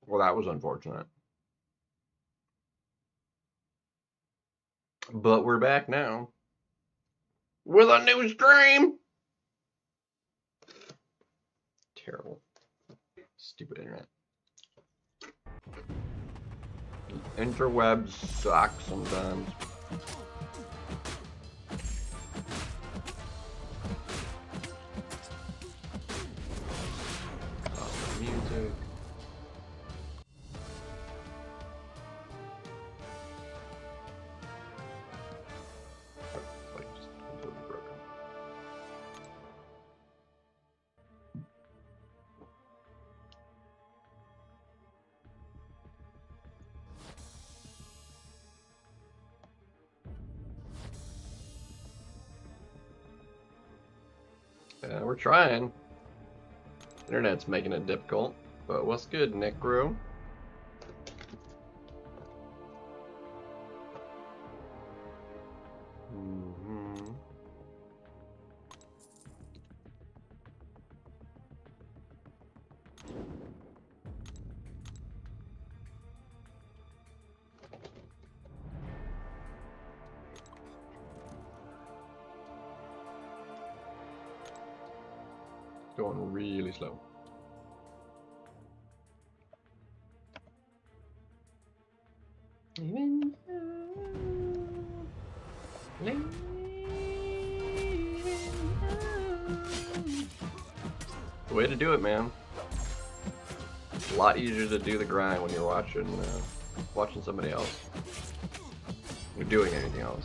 Well, that was unfortunate. But we're back now with a new stream. Terrible. Stupid internet. Interwebs suck sometimes. Oh, music. Like just completely broken. We're trying. Internet's making it difficult, but what's good, Necro? Going really slow. The way to do it, man. It's a lot easier to do the grind when you're watching somebody else. You're doing anything else.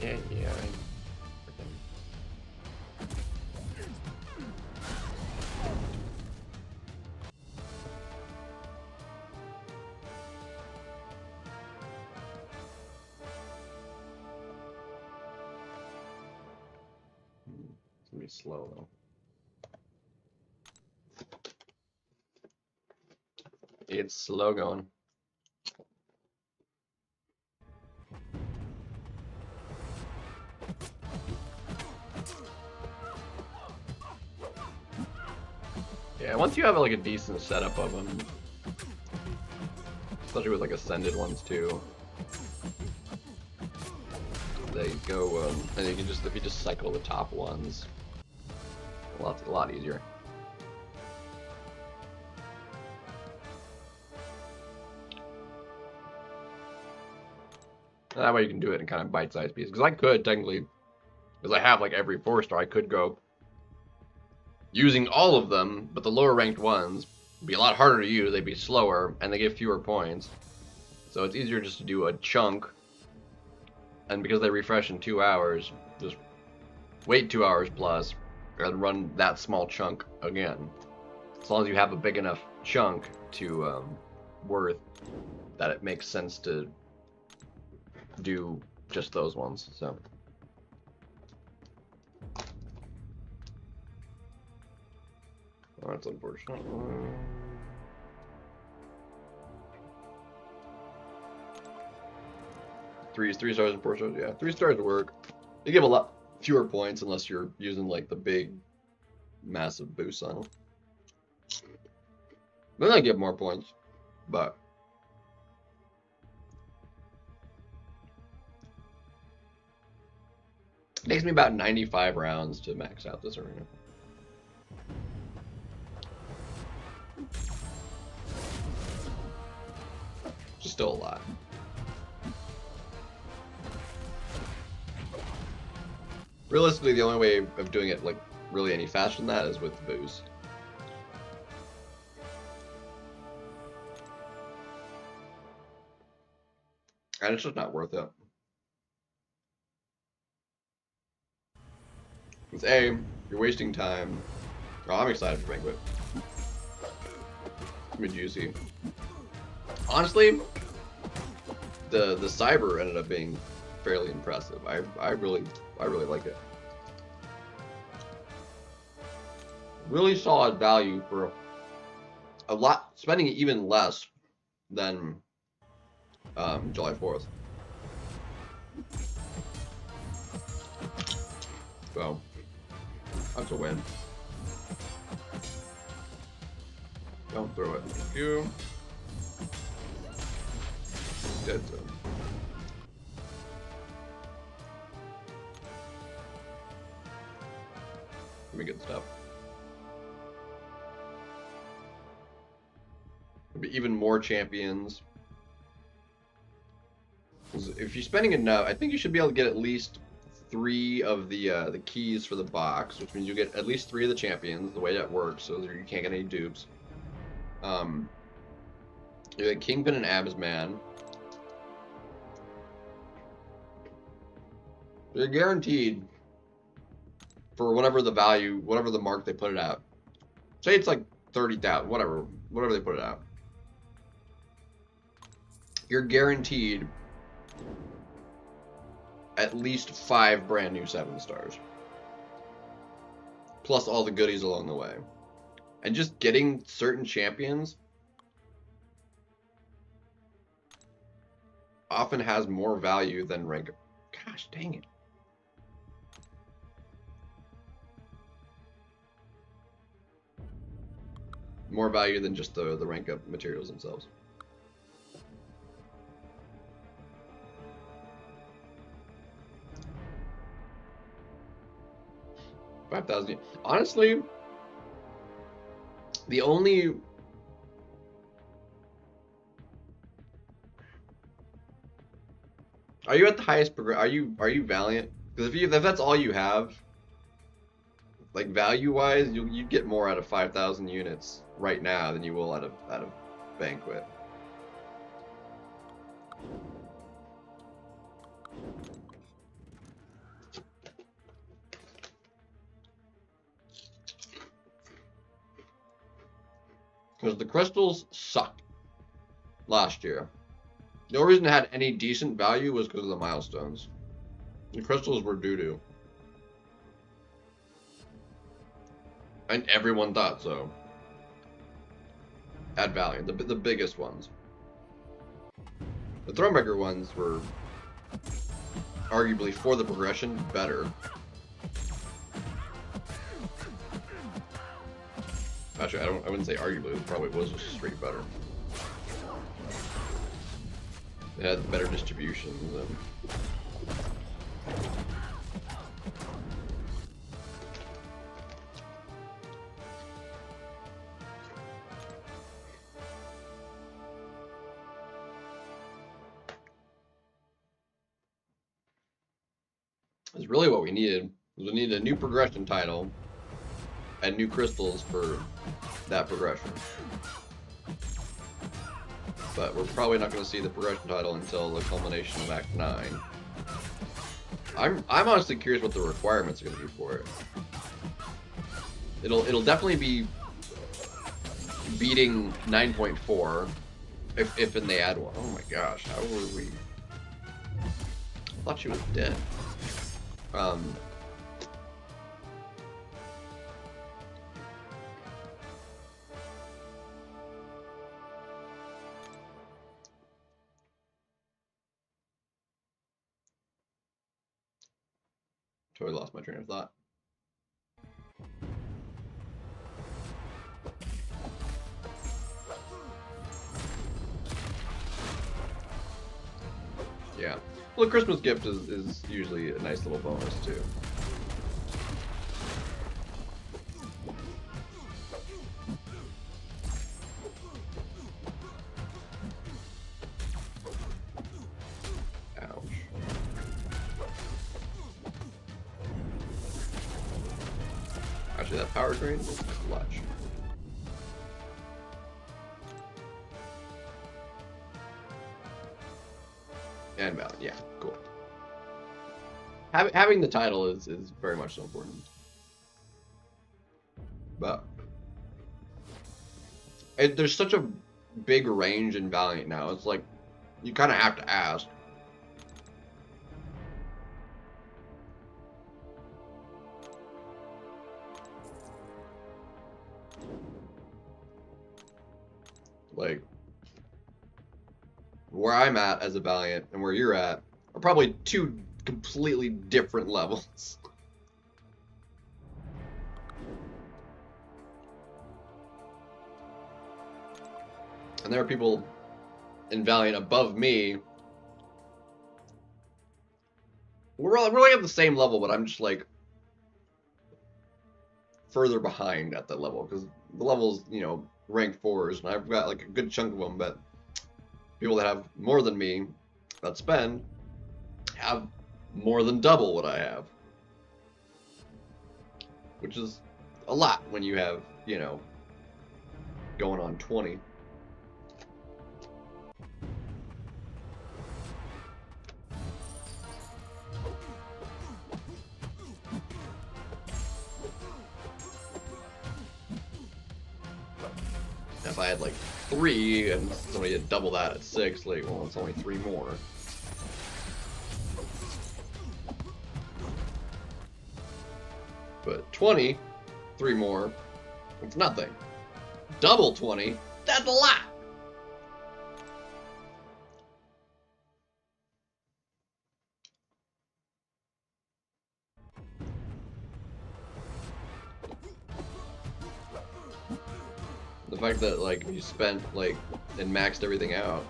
Yeah. Yeah. It's gonna be slow though. It's slow going. Yeah, once you have like a decent setup of them, especially with like ascended ones too, they go and you can just if you just cycle the top ones, a lot easier. That way you can do it in kind of bite-sized pieces. Because I could technically, because I have like every 4-star, I could go using all of them, but the lower ranked ones would be a lot harder to use. They'd be slower and they give fewer points. So it's easier just to do a chunk, and because they refresh in 2 hours, just wait 2 hours plus and run that small chunk again. As long as you have a big enough chunk to worth that it makes sense to do just those ones. So that's unfortunate. 3 stars and 4 stars. Yeah, 3 stars would work. You give a lot fewer points unless you're using like the big, massive boost on them. Then I get more points, but it takes me about 95 rounds to max out this arena. Which is still a lot. Realistically, the only way of doing it like really any faster than that is with the boost. And it's just not worth it. It's A, you're wasting time. Oh, I'm excited for Banquet. It's gonna be juicy. Honestly, the cyber ended up being fairly impressive. I really like it. Really solid value for a lot, spending even less than July 4th. So that's a win. Don't throw it. Thank you. Dead zone. Let me get stuff. There'll be even more champions. If you're spending enough, I think you should be able to get at least 3 of the keys for the box, which means you get at least 3 of the champions. The way that works, so you can't get any dupes. You get Kingpin and Absman. You're guaranteed for whatever the value, whatever the mark they put it at. Say it's like 30,000, whatever they put it at. You're guaranteed at least 5 brand new 7 stars. Plus all the goodies along the way. And just getting certain champions often has more value than rank. Gosh dang it. More value than just the rank up materials themselves. $5,000. Honestly, the only are you at the highest progress? Are you Valiant? Because if that's all you have, like value wise, you'd get more out of 5,000 units right now than you will out of Banquet. Because the crystals sucked last year. The only reason it had any decent value was because of the milestones. The crystals were doo-doo. And everyone thought so. At value, the biggest ones. The Thronebreaker ones were arguably, for the progression, better. Actually, I wouldn't say arguably, it probably was just straight better. It had better distributions and it's really what we needed. We needed a new progression title and new crystals for that progression. But we're probably not going to see the progression title until the culmination of Act 9. I'm honestly curious what the requirements are going to be for it. It'll definitely be beating 9.4 if and they add one. Oh my gosh, how were we? I thought she was dead. Totally lost my train of thought. Yeah. Well, the Christmas gift is usually a nice little bonus, too. That power drain was clutch. And Valiant, yeah, cool. Having the title is very much so important. there's such a big range in Valiant now. It's like you kind of have to ask. Like, where I'm at as a Valiant and where you're at are probably two completely different levels. And there are people in Valiant above me. We're like at the same level, but I'm just like further behind at that level because the level's, you know, rank 4s, and I've got like a good chunk of them, but people that have more than me that spend have more than double what I have, which is a lot when you have, you know, going on 20. If I had like 3 and somebody had double that at 6, like, well, it's only 3 more. But 20, 3 more, it's nothing. Double 20, that's a lot. The fact that, like, if you spent, like, and maxed everything out,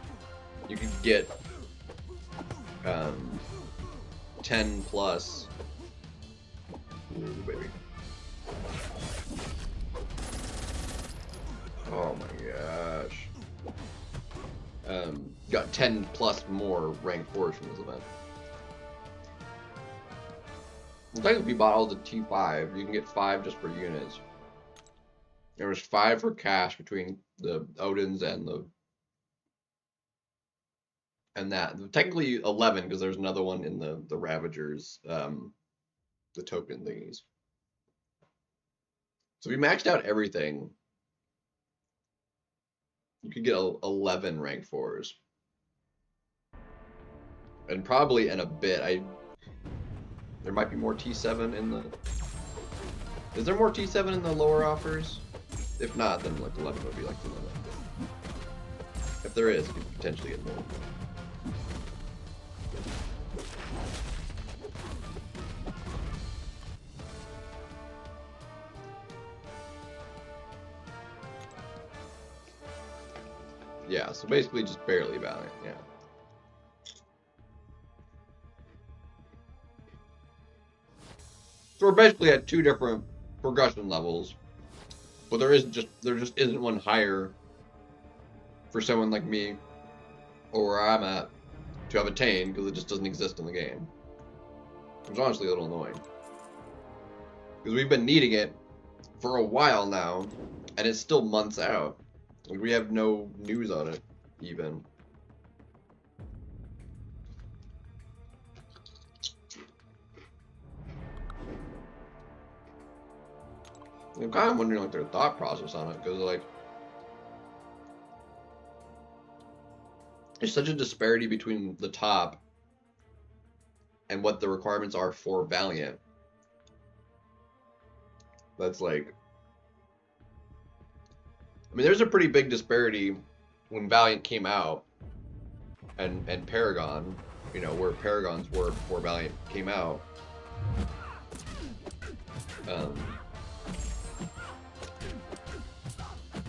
you could get 10 plus. Ooh, baby. Oh my gosh. Got 10 plus more rank 4s from this event. In fact, if you bought all the T5, you can get 5 just for units. There was 5 for cash between the Odins and that. Technically 11 because there's another one in the Ravagers, the token thingies. So if you maxed out everything, you could get 11 rank 4s. And probably in a bit, there might be more T7 in the... Is there more T7 in the lower offers? If not, then like 11 would be like the limit. If there is, you could potentially get more. Yeah, so basically just barely Valiant, yeah. So we're basically at 2 different progression levels. But there just isn't one higher for someone like me or where I'm at to have attained because it just doesn't exist in the game. It's honestly a little annoying. Because we've been needing it for a while now, and it's still months out. Like, we have no news on it, even. I'm kind of wondering, like, their thought process on it, because, like, there's such a disparity between the top and what the requirements are for Valiant. That's, like... I mean, there's a pretty big disparity when Valiant came out and Paragon, you know, where Paragons were before Valiant came out.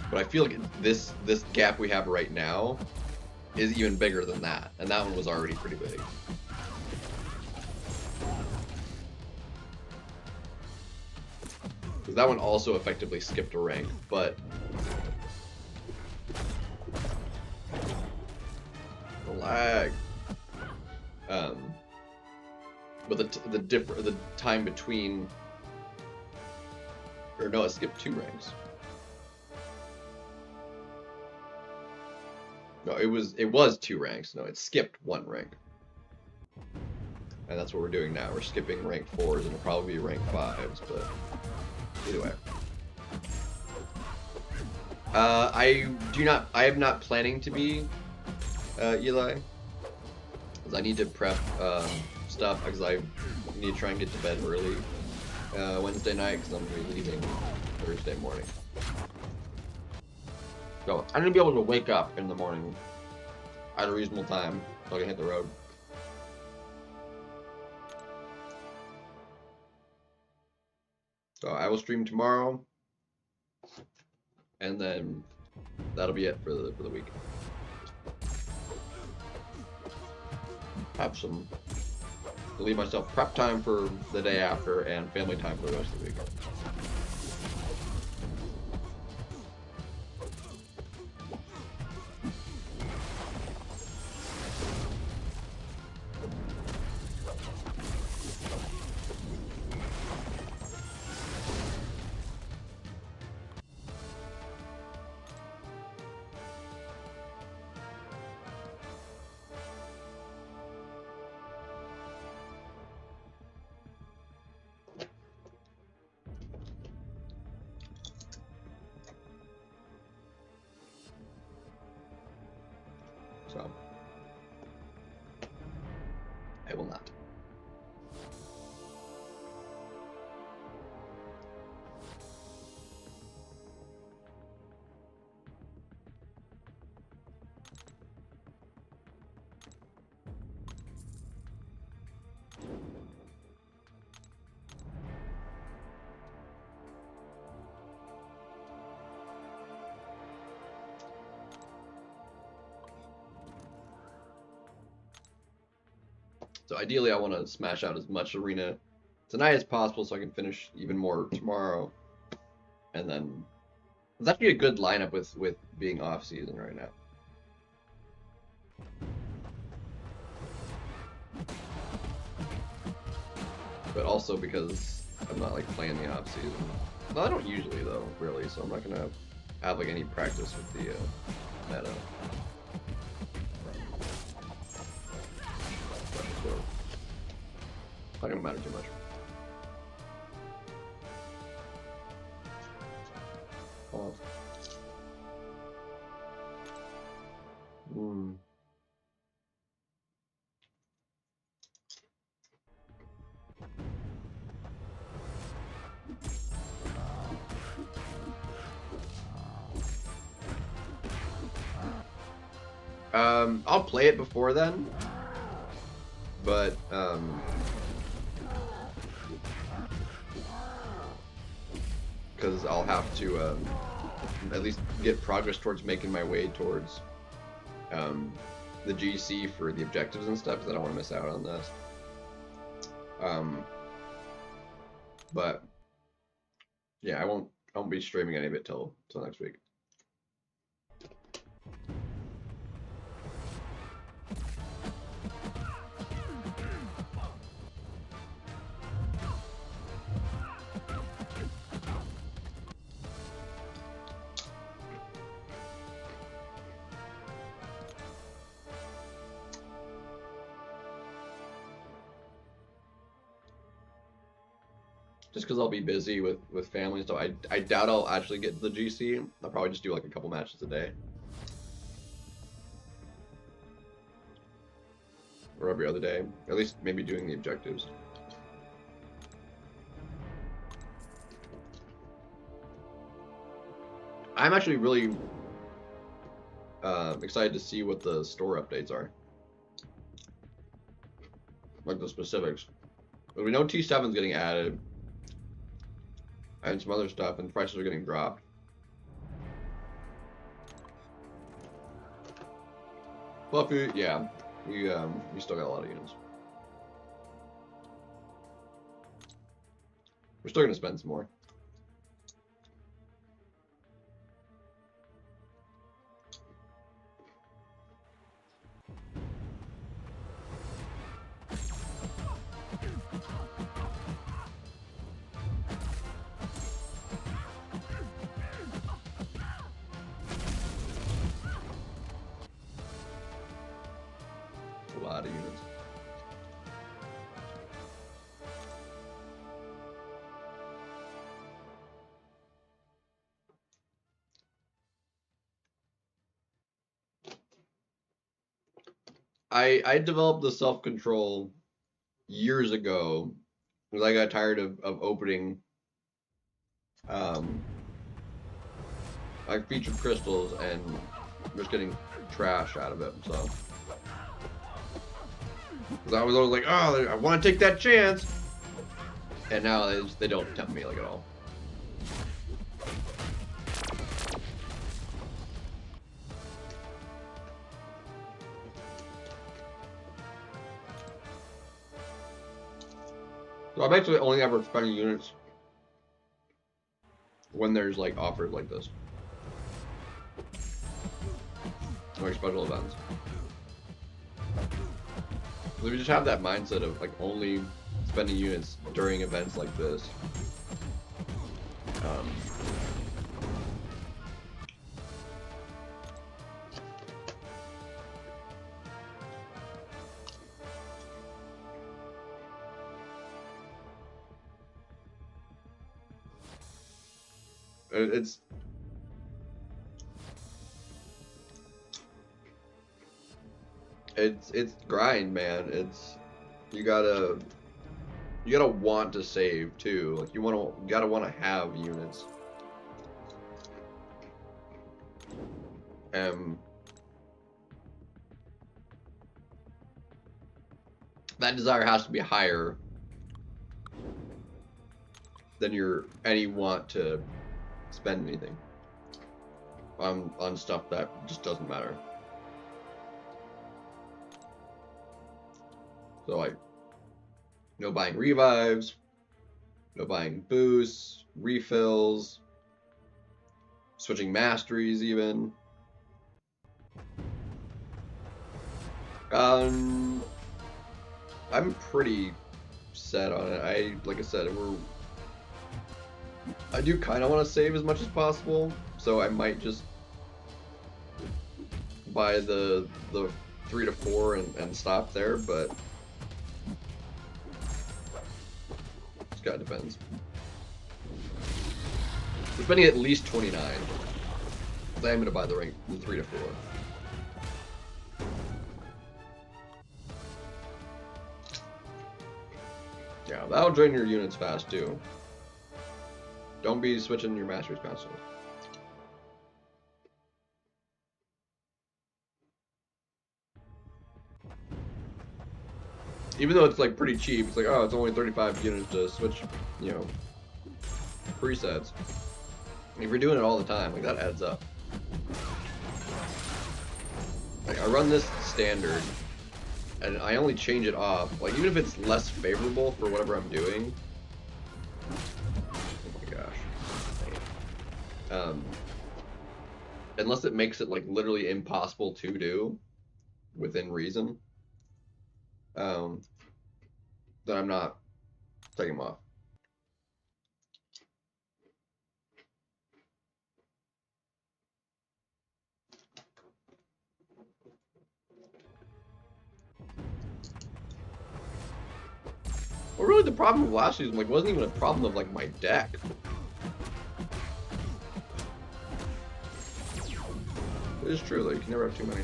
But I feel like this gap we have right now is even bigger than that, and that one was already pretty big. Because that one also effectively skipped a rank, but the lag. But the time between, or no, it skipped 2 ranks. No, it was 2 ranks. No, it skipped 1 rank. And that's what we're doing now. We're skipping rank 4s, and it'll probably be rank 5s, but either way. I am not planning to be, Eli. Because I need to prep, stuff, because I need to try and get to bed early, Wednesday night, because I'm going to be leaving Thursday morning. So, I'm going to be able to wake up in the morning at a reasonable time, so I can hit the road. So, I will stream tomorrow, and then that'll be it for the week. Have some, to leave myself prep time for the day after and family time for the rest of the week. So, I will not. So ideally, I want to smash out as much arena tonight as possible so I can finish even more tomorrow. And then it's actually a good lineup with being off season right now. But also because I'm not like playing the off season. No, I don't usually though, really. So I'm not gonna have like any practice with the meta. So, not gonna matter too much. Oh. I'll play it before then, but because I'll have to at least get progress towards making my way towards the GC for the objectives and stuff, because I don't want to miss out on this. But yeah, I won't be streaming any of it till next week. Just because I'll be busy with family and stuff, I doubt I'll actually get to the GC. I'll probably just do like a couple matches a day. Or every other day. At least maybe doing the objectives. I'm actually really excited to see what the store updates are. Like the specifics. But we know T7's getting added. And some other stuff, and prices are getting dropped. Fluffy, yeah, we still got a lot of units. We're still gonna spend some more. A lot of units. I developed the self-control years ago because I got tired of opening like featured crystals and just getting trash out of it. So, because I was always like, oh, I want to take that chance, and now they don't tempt me like at all. So I'm actually only ever spending units when there's like offers like this, like special events. So we just have that mindset of like only spending units during events like this. It's grind, man. You gotta want to save too. Like you gotta want to have units. That desire has to be higher than any want to spend anything on stuff that just doesn't matter. So like, no buying revives, no buying boosts, refills, switching masteries even. I'm pretty set on it. Like I said, I do kind of want to save as much as possible, so I might just buy the 3 to 4 and stop there, but it kind of depends. We're spending at least 29. I am gonna buy the 3 to 4. Yeah, that'll drain your units fast too. Don't be switching your masters constantly. Even though it's like pretty cheap, it's like, oh, it's only 35 units to switch, you know, presets. If you're doing it all the time, like that adds up. Like I run this standard, and I only change it off. Like even if it's less favorable for whatever I'm doing. Oh my gosh. Unless it makes it like literally impossible to do, within reason. Then I'm not taking them off. Well, really, the problem with last season wasn't even a problem of like my deck. It is true, though. You can never have too many.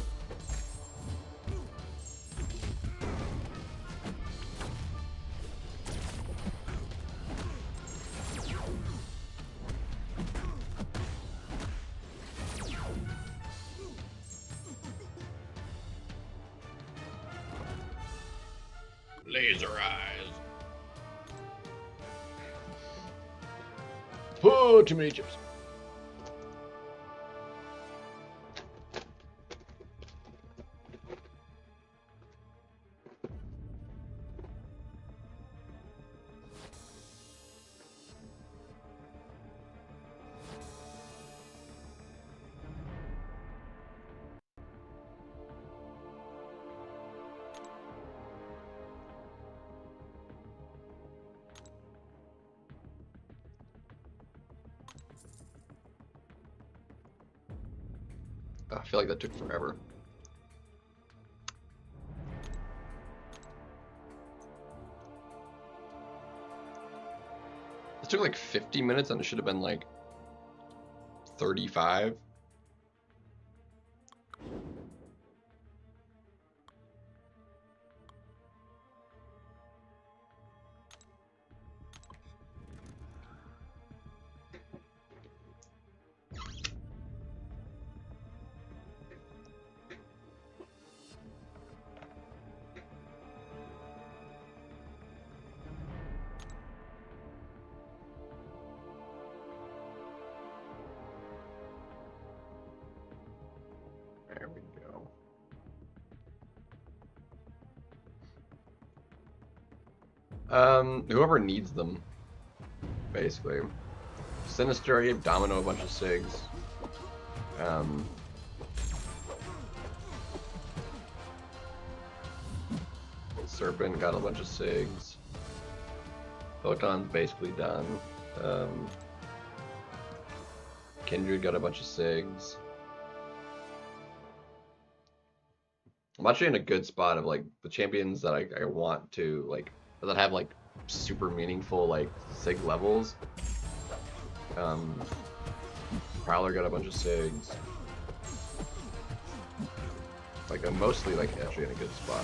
Laser eyes. Oh, too many chips. I feel like that took forever. It took like 50 minutes and it should have been like 35. Whoever needs them, basically. Sinister, I gave Domino a bunch of SIGs. Serpent got a bunch of SIGs. Photon's basically done. Kindred got a bunch of SIGs. I'm actually in a good spot of like the champions that I want to like that have like super meaningful like SIG levels. Prowler got a bunch of SIGs. Like I'm mostly like actually in a good spot.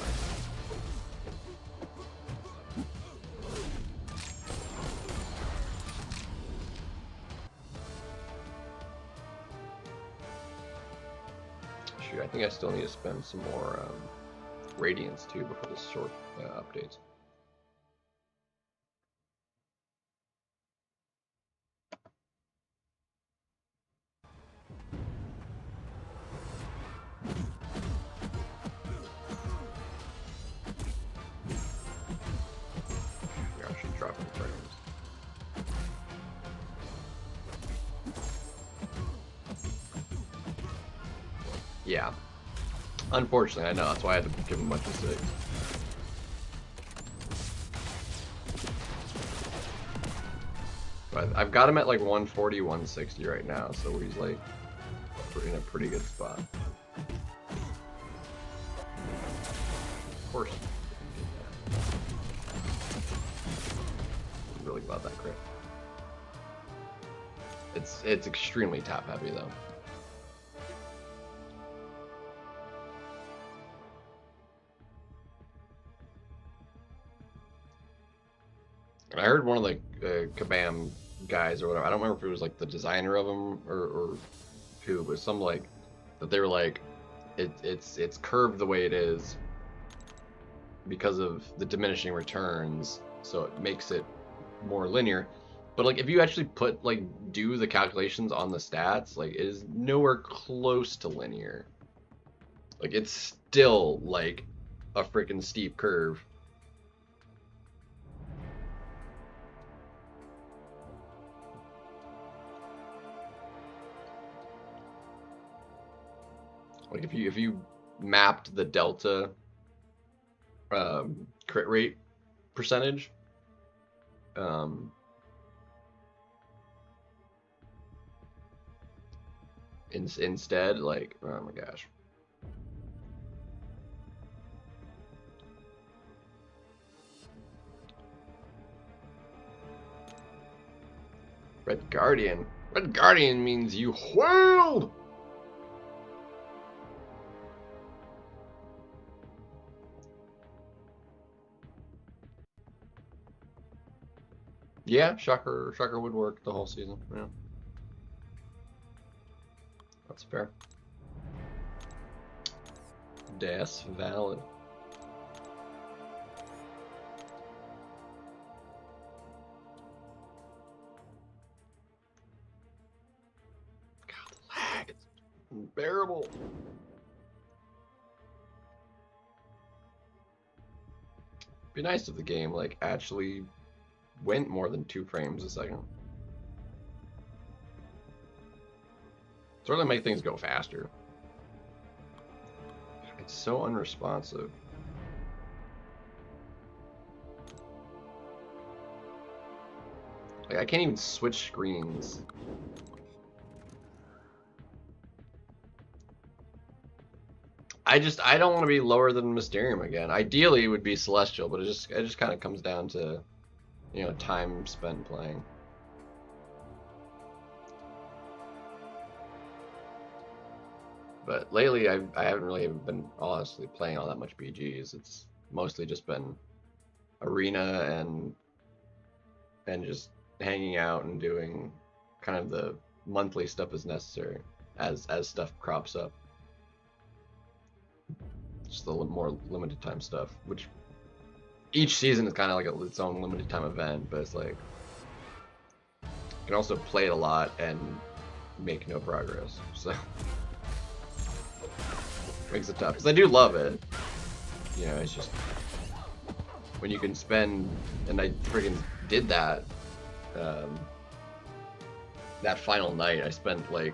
Shoot, I think I still need to spend some more Radiance too before this short updates. You're actually dropping frames. Yeah. Unfortunately, I know. That's why I had to give him a bunch of SIGs. But I've got him at like 140, 160 right now, so he's like in a pretty good spot. Of course. I'm really glad that crit. It's extremely tap heavy though. I heard one of the Kabam guys or whatever, I don't remember if it was like the designer of them or who, but some like that they were like it's curved the way it is because of the diminishing returns, so it makes it more linear. But like if you actually put like do the calculations on the stats, like it is nowhere close to linear. Like it's still like a freaking steep curve. Like if you mapped the delta crit rate percentage, instead, like, oh my gosh. Red Guardian. Red Guardian means you whirled! Yeah, Shocker would work the whole season. Yeah, that's fair. That's valid. God, the lag, it's unbearable. Be nice if the game like actually went more than 2 frames a second. Sort of make things go faster. It's so unresponsive. Like I can't even switch screens. I don't want to be lower than Mysterium again. Ideally it would be Celestial, but it just kind of comes down to, you know, time spent playing. But lately, I haven't really been honestly playing all that much BGs. It's mostly just been arena and just hanging out and doing kind of the monthly stuff as necessary as stuff crops up. Just the more limited time stuff, which each season is kind of like its own limited time event, but it's like you can also play it a lot and make no progress, so makes it tough. Because I do love it, you know. It's just when you can spend, and I friggin' did that. That final night, I spent like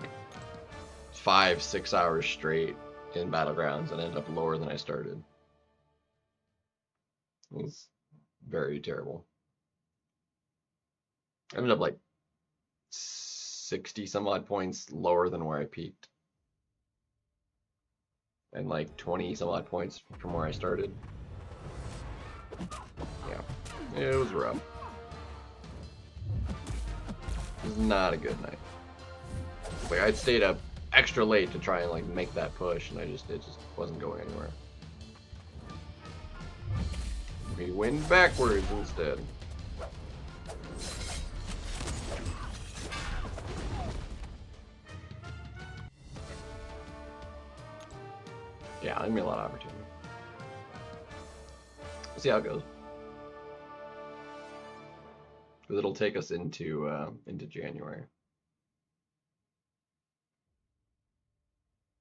5-6 hours straight in Battlegrounds and ended up lower than I started. It was very terrible. I ended up like 60 some odd points lower than where I peaked. And like 20 some odd points from where I started. Yeah, it was rough. It was not a good night. Like I'd stayed up extra late to try and like make that push, and it just wasn't going anywhere. We went backwards instead. Yeah, there's gonna be a lot of opportunity. We'll see how it goes. Because it'll take us into January.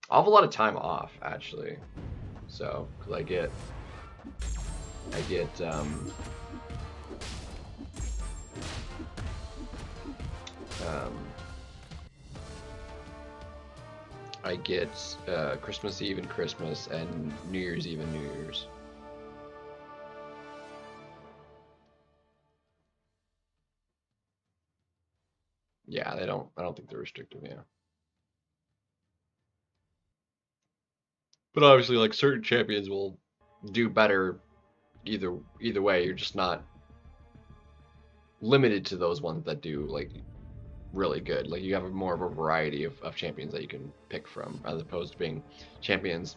I'll have a lot of time off actually, so because I get Christmas Eve and Christmas, and New Year's Eve and New Year's. Yeah, I don't think they're restrictive, yeah. But obviously, like, certain champions will do better either way. You're just not limited to those ones that do like really good. Like you have more of a variety of champions that you can pick from, as opposed to being champions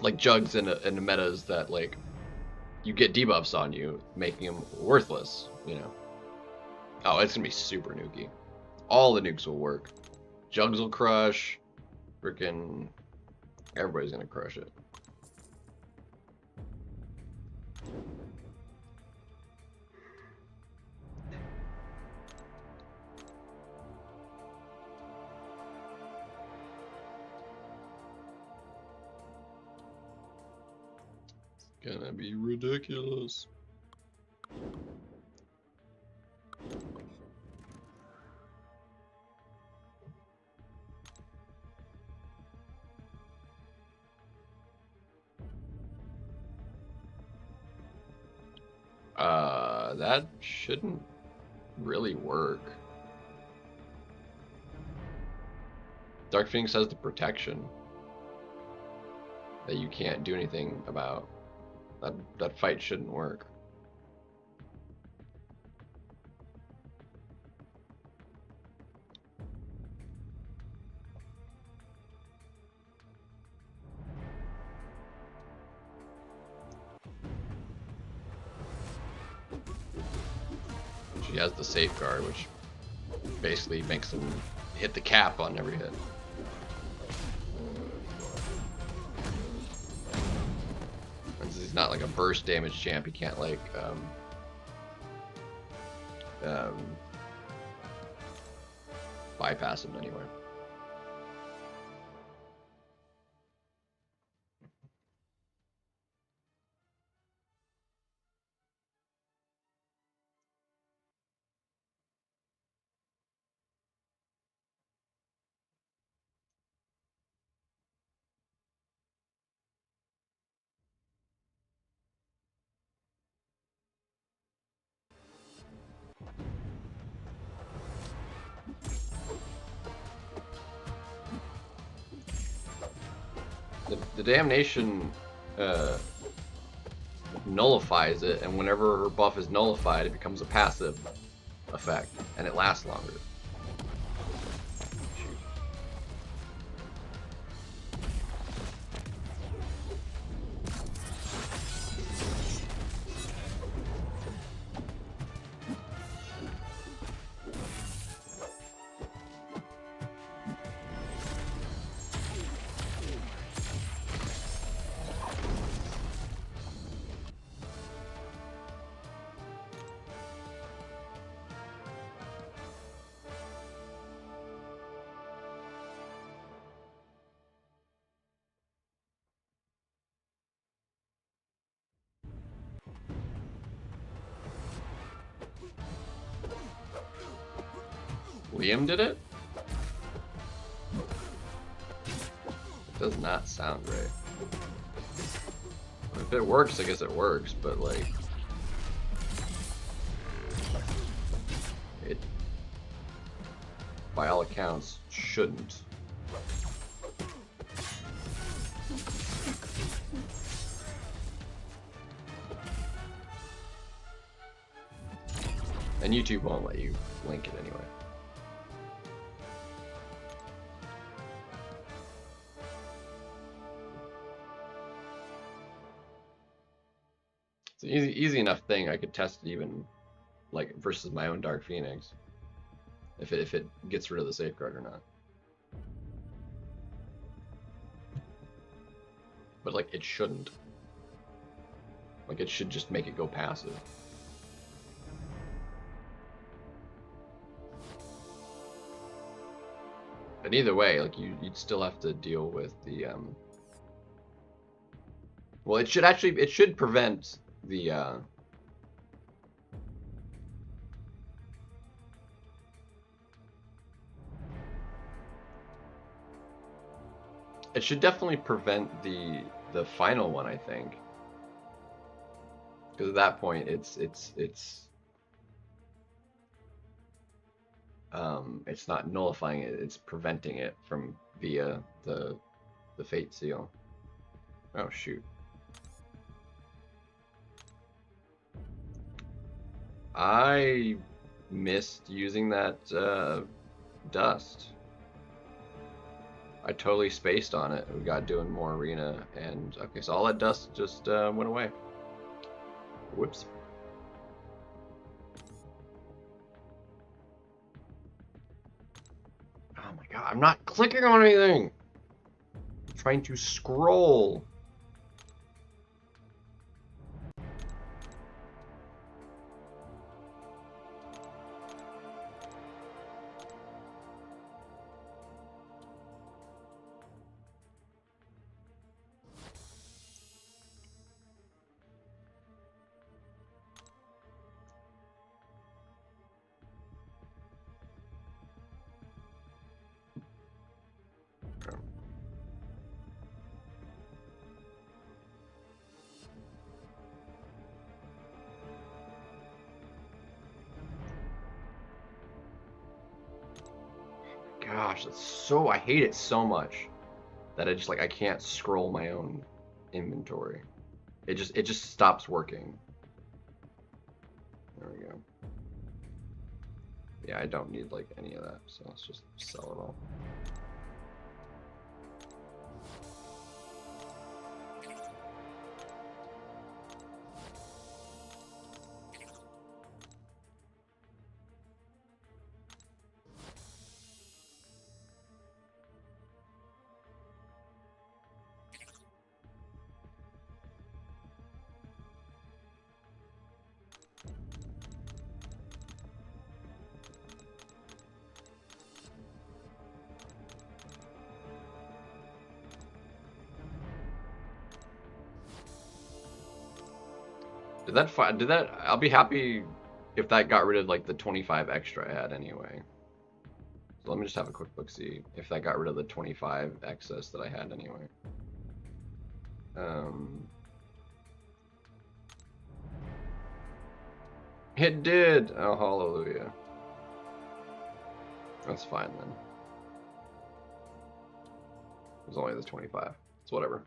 like Jugs in the metas that like you get debuffs on you, making them worthless. You know. Oh, it's gonna be super nuky. All the nukes will work. Jugs will crush. Freaking everybody's gonna crush it. It's gonna be ridiculous. That shouldn't really work. Dark Phoenix has the protection that you can't do anything about. That fight shouldn't work. She has the safeguard, which basically makes him hit the cap on every hit. And since he's not like a burst damage champ, he can't like bypass him anywhere. The damnation nullifies it, and whenever her buff is nullified, it becomes a passive effect, and it lasts longer. Shoot. Liam did it? It does not sound right. If it works, I guess it works, but like... it, by all accounts, shouldn't. And YouTube won't let you link it anyway. It's an easy enough thing. I could test it even like versus my own Dark Phoenix. If it gets rid of the safeguard or not. But like it shouldn't. Like it should just make it go passive. But either way, like you'd still have to deal with the well, it should prevent the it should definitely prevent the final one, I think. Because at that point it's not nullifying it, it's preventing it from via the fate seal. Oh shoot. I missed using that dust. I totally spaced on it. We got doing more arena, and okay, so all that dust just went away. Whoops. Oh my god, I'm not clicking on anything! I'm trying to scroll. Gosh, that's so, I hate it so much that I just like I can't scroll my own inventory. It just stops working. There we go. Yeah, I don't need like any of that, so let's just sell it all. Did that, I'll be happy if that got rid of like the 25 extra I had anyway. So let me just have a quick look, see if that got rid of the 25 excess that I had anyway. It did! Oh, hallelujah. That's fine then. It was only the 25. It's whatever.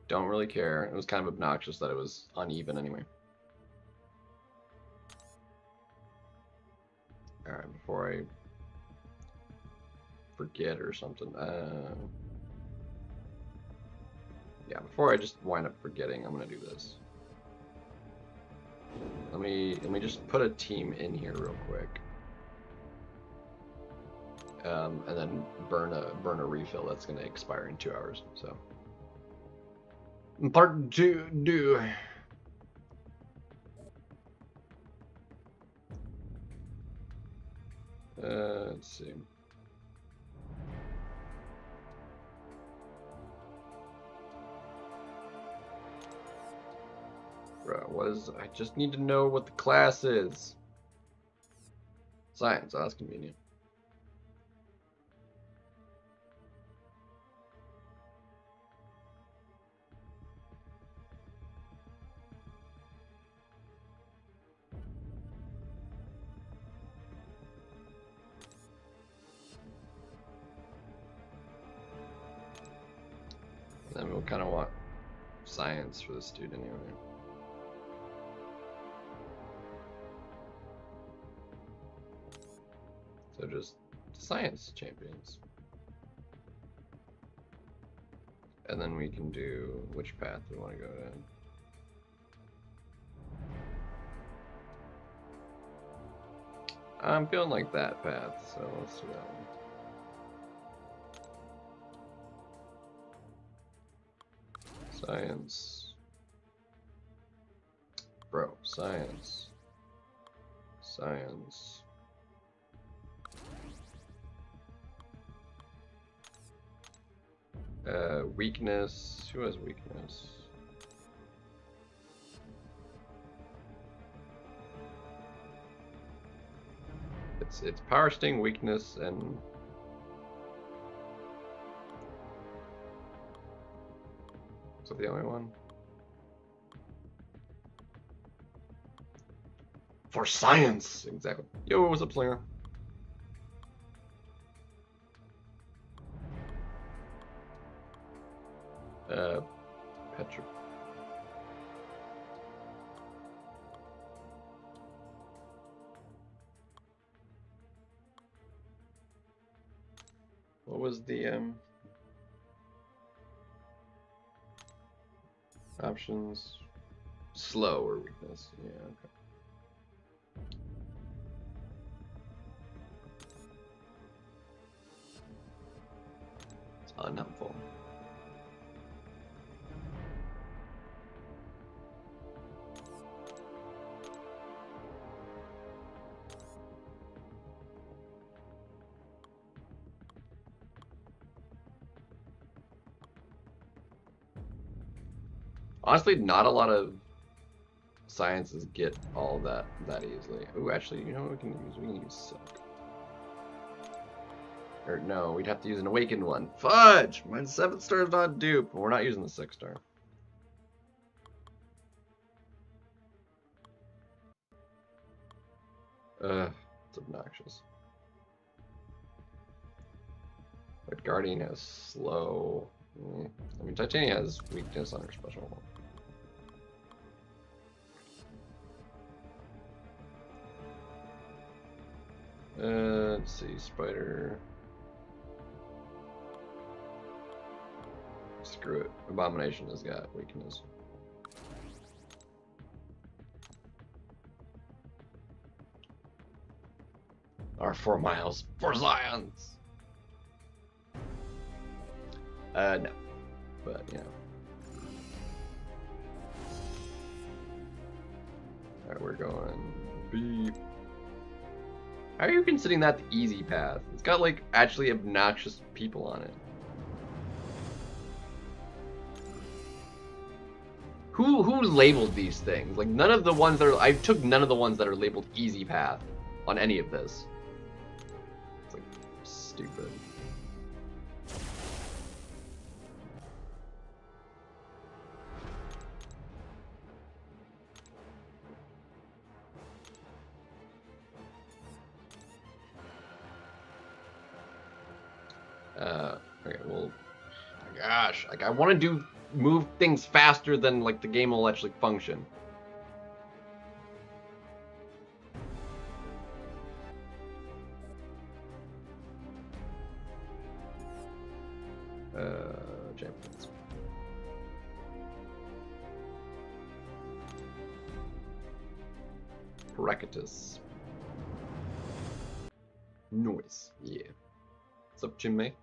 Don't really care. It was kind of obnoxious that it was uneven anyway. Alright, before I forget or something. Yeah, before I just wind up forgetting, I'm gonna do this. Let me just put a team in here real quick. And then burn a refill that's gonna expire in 2 hours, so. Part 2, do. Let's see. Bro, I just need to know what the class is. Science, oh, that's convenient. Then we'll kind of want science for this dude anyway. So just science champions. And then we can do which path we want to go down. I'm feeling like that path, so let's do that one. Science. Bro, science. Science. Weakness. Who has weakness? It's power sting, weakness, and is that the only one? For science, exactly. Yo, what's up, Slinger? Petra. What was the options? Slow or weakness? Yeah, okay. It's unhelpful. Honestly, not a lot of sciences get all that easily. Ooh, actually, you know what we can use? We can use silk. Or no, we'd have to use an awakened one. Fudge! My 7th star is not dupe, but we're not using the 6th star. It's obnoxious. But Guardian has slow. I mean, Titania has weakness on her special one. Let's see, Spider. Screw it. Abomination has got weakness. Our 4 miles for science. No. But, you know. Alright, we're going beep. How are you considering that the easy path? It's got, like, actually obnoxious people on it. Who labeled these things? Like, none of the ones that are... I took none of the ones that are labeled easy path on any of this. It's, like, stupid. Okay, well, my gosh, like I want to move things faster than like the game will actually function. Champions. Bracketus. Noise, yeah. What's up, Jimmy?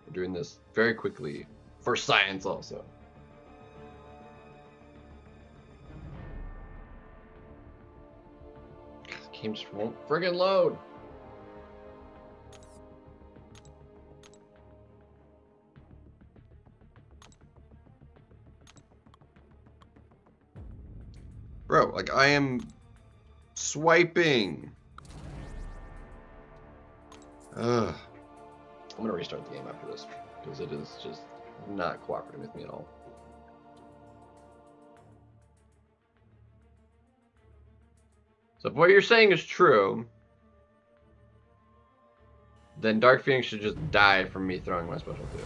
We're doing this very quickly for science also. The game just won't friggin' load. Like, I am swiping. Ugh. I'm gonna restart the game after this because it is just not cooperating with me at all. So if what you're saying is true, then Dark Phoenix should just die from me throwing my special too.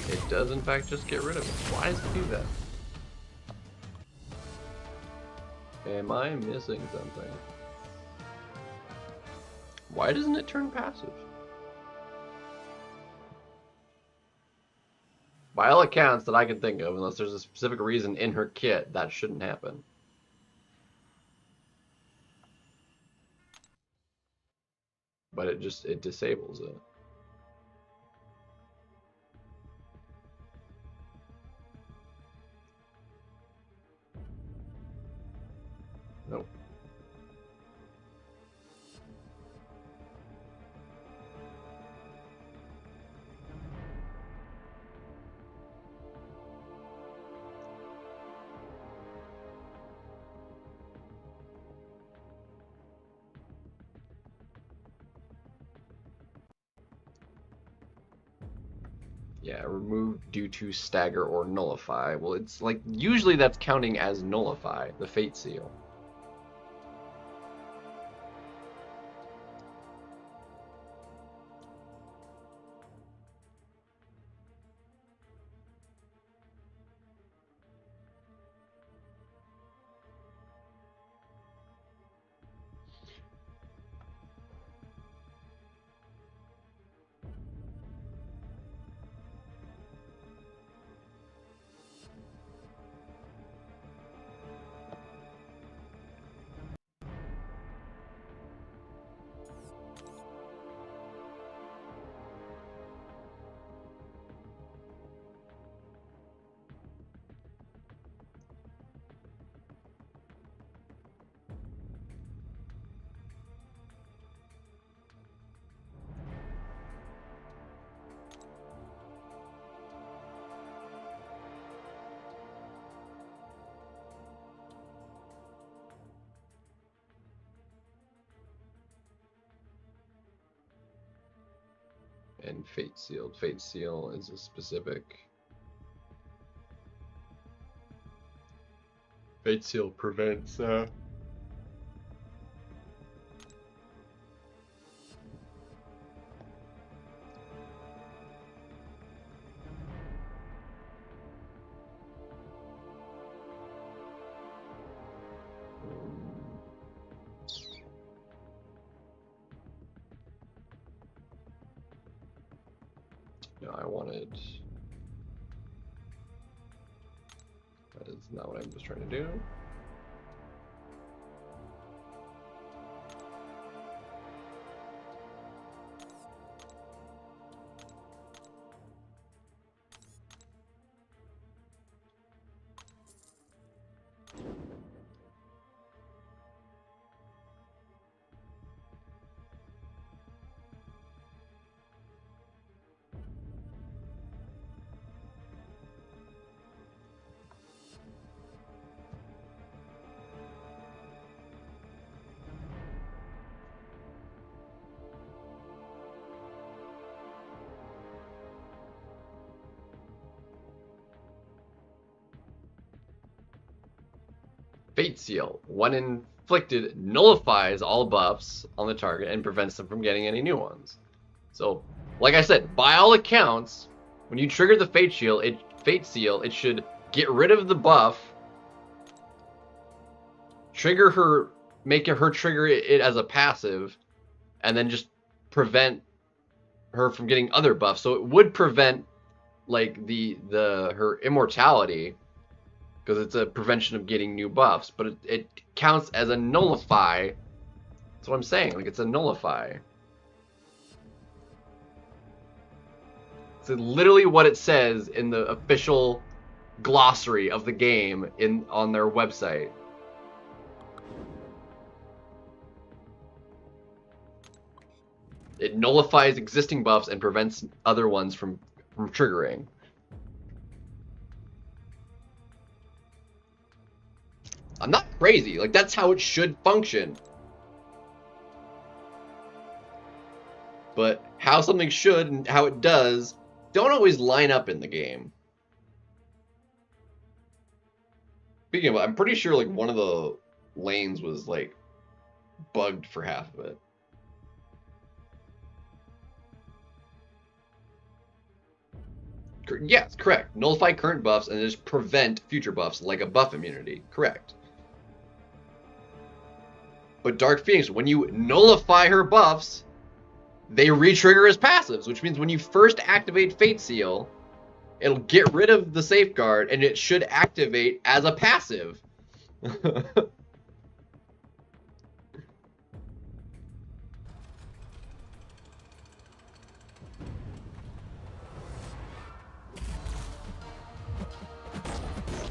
It does in fact just get rid of it. Why does it do that? Am I missing something? Why doesn't it turn passive? By all accounts that I can think of, unless there's a specific reason in her kit, that shouldn't happen. But it disables it. Nope. Yeah, remove due to stagger or nullify. Well, it's like, usually that's counting as nullify, the Fate Seal. And Fate Sealed. Fate Seal is a specific... Fate Seal prevents, No, I wanted... That is not what I was trying to do. Fate Seal. When inflicted, nullifies all buffs on the target and prevents them from getting any new ones. So, like I said, by all accounts, when you trigger the Fate Seal, it should get rid of the buff, trigger her, make her trigger it as a passive, and then just prevent her from getting other buffs. So it would prevent like her immortality, because it's a prevention of getting new buffs, but it counts as a nullify. That's what I'm saying. Like, it's a nullify. It's literally what it says in the official glossary of the game on their website. It nullifies existing buffs and prevents other ones from triggering. I'm not crazy. Like, that's how it should function. But how something should and how it does don't always line up in the game. Speaking of, I'm pretty sure like one of the lanes was like bugged for half of it. Yes, correct. Nullify current buffs and just prevent future buffs like a buff immunity. Correct. But Dark Phoenix, when you nullify her buffs, they re-trigger as passives, which means when you first activate Fate Seal, it'll get rid of the safeguard and it should activate as a passive.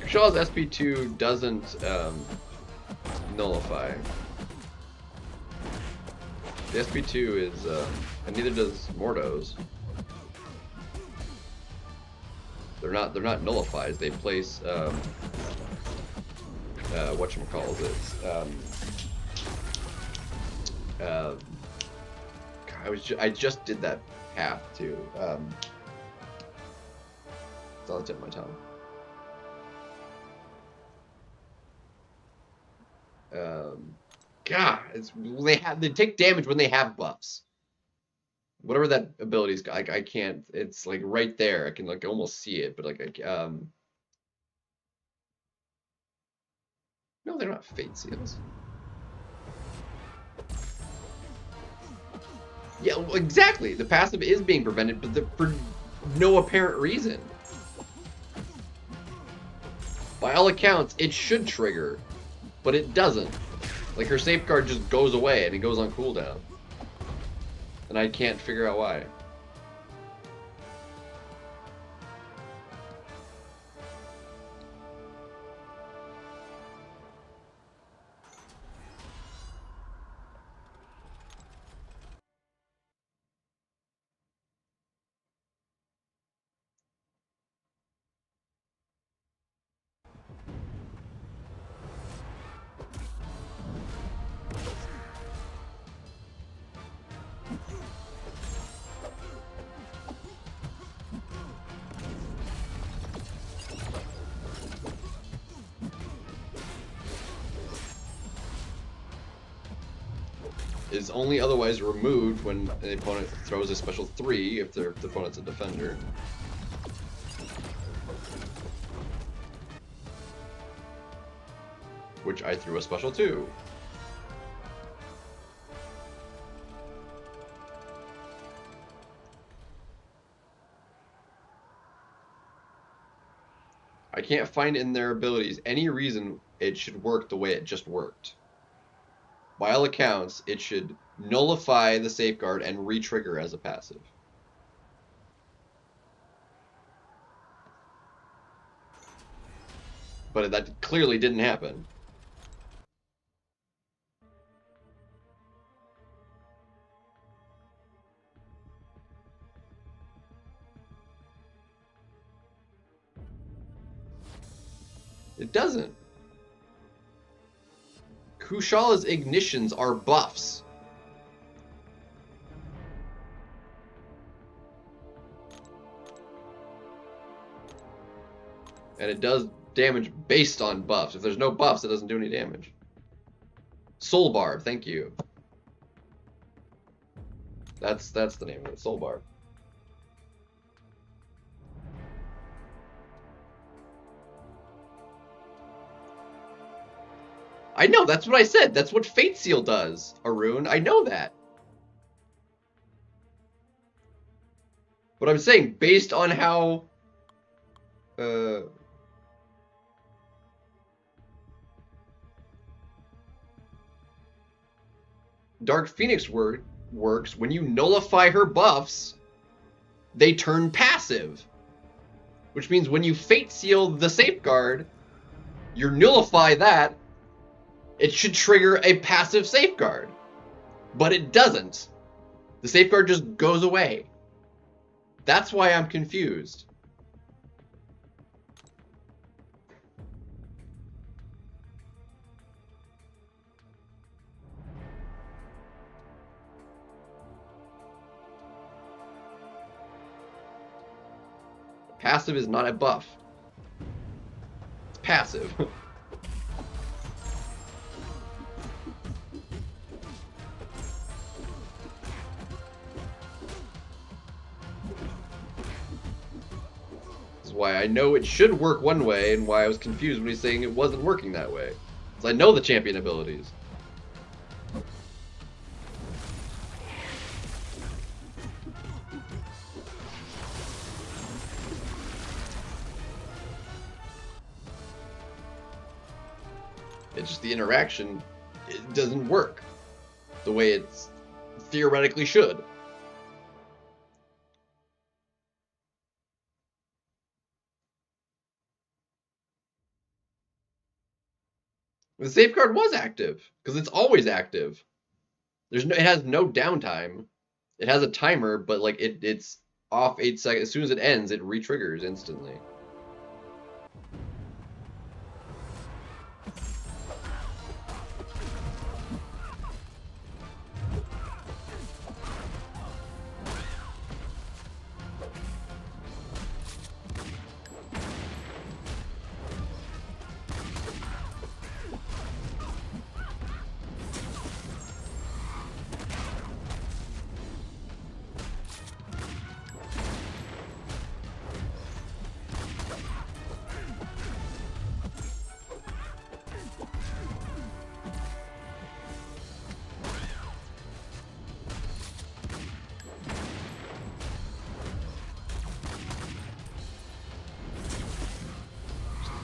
Shaw's SP2 doesn't nullify. The SP2 is, and neither does Mordo's. They're not nullifies. They place whatchamacallit. I just did that path too. It's on the tip of my tongue. God, they take damage when they have buffs. Whatever that ability is, I can't. It's like right there. I can like almost see it, but like no, they're not Fate Seals. Yeah, well, exactly. The passive is being prevented, but for no apparent reason. By all accounts, it should trigger, but it doesn't. Like, her safeguard just goes away and it goes on cooldown. And I can't figure out why. Is only otherwise removed when the opponent throws a special 3 if the opponent's a defender. Which I threw a special 2. I can't find in their abilities any reason it should work the way it just worked. By all accounts, it should nullify the safeguard and re-trigger as a passive. But that clearly didn't happen. It doesn't. Kushal's ignitions are buffs. And it does damage based on buffs. If there's no buffs, it doesn't do any damage. Soul Barb, thank you. That's the name of it, Soul Barb. I know, that's what I said. That's what Fate Seal does, Arun. I know that. But I'm saying, based on how... Dark Phoenix works, when you nullify her buffs, they turn passive. Which means when you fate seal the safeguard, you nullify that, it should trigger a passive safeguard. But it doesn't. The safeguard just goes away. That's why I'm confused. Passive is not a buff. It's passive. This is why I know it should work one way and why I was confused when he's saying it wasn't working that way. Because I know the champion abilities. It's just the interaction, it doesn't work the way it theoretically should. The safeguard was active, because it's always active. It has no downtime. It has a timer, but like it's off 8 seconds. As soon as it ends, it re-triggers instantly.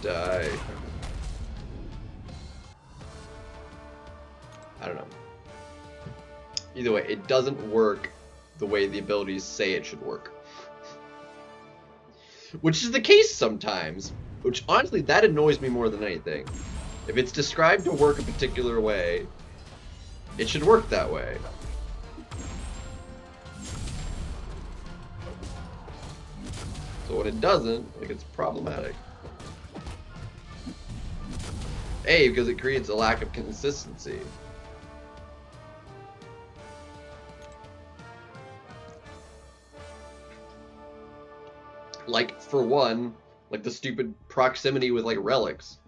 Die. I don't know. Either way, it doesn't work the way the abilities say it should work. Which is the case sometimes. Which, honestly, that annoys me more than anything. If it's described to work a particular way, it should work that way. So when it doesn't, like, it's problematic. A, because it creates a lack of consistency. Like, for one, like the stupid proximity with, like, relics.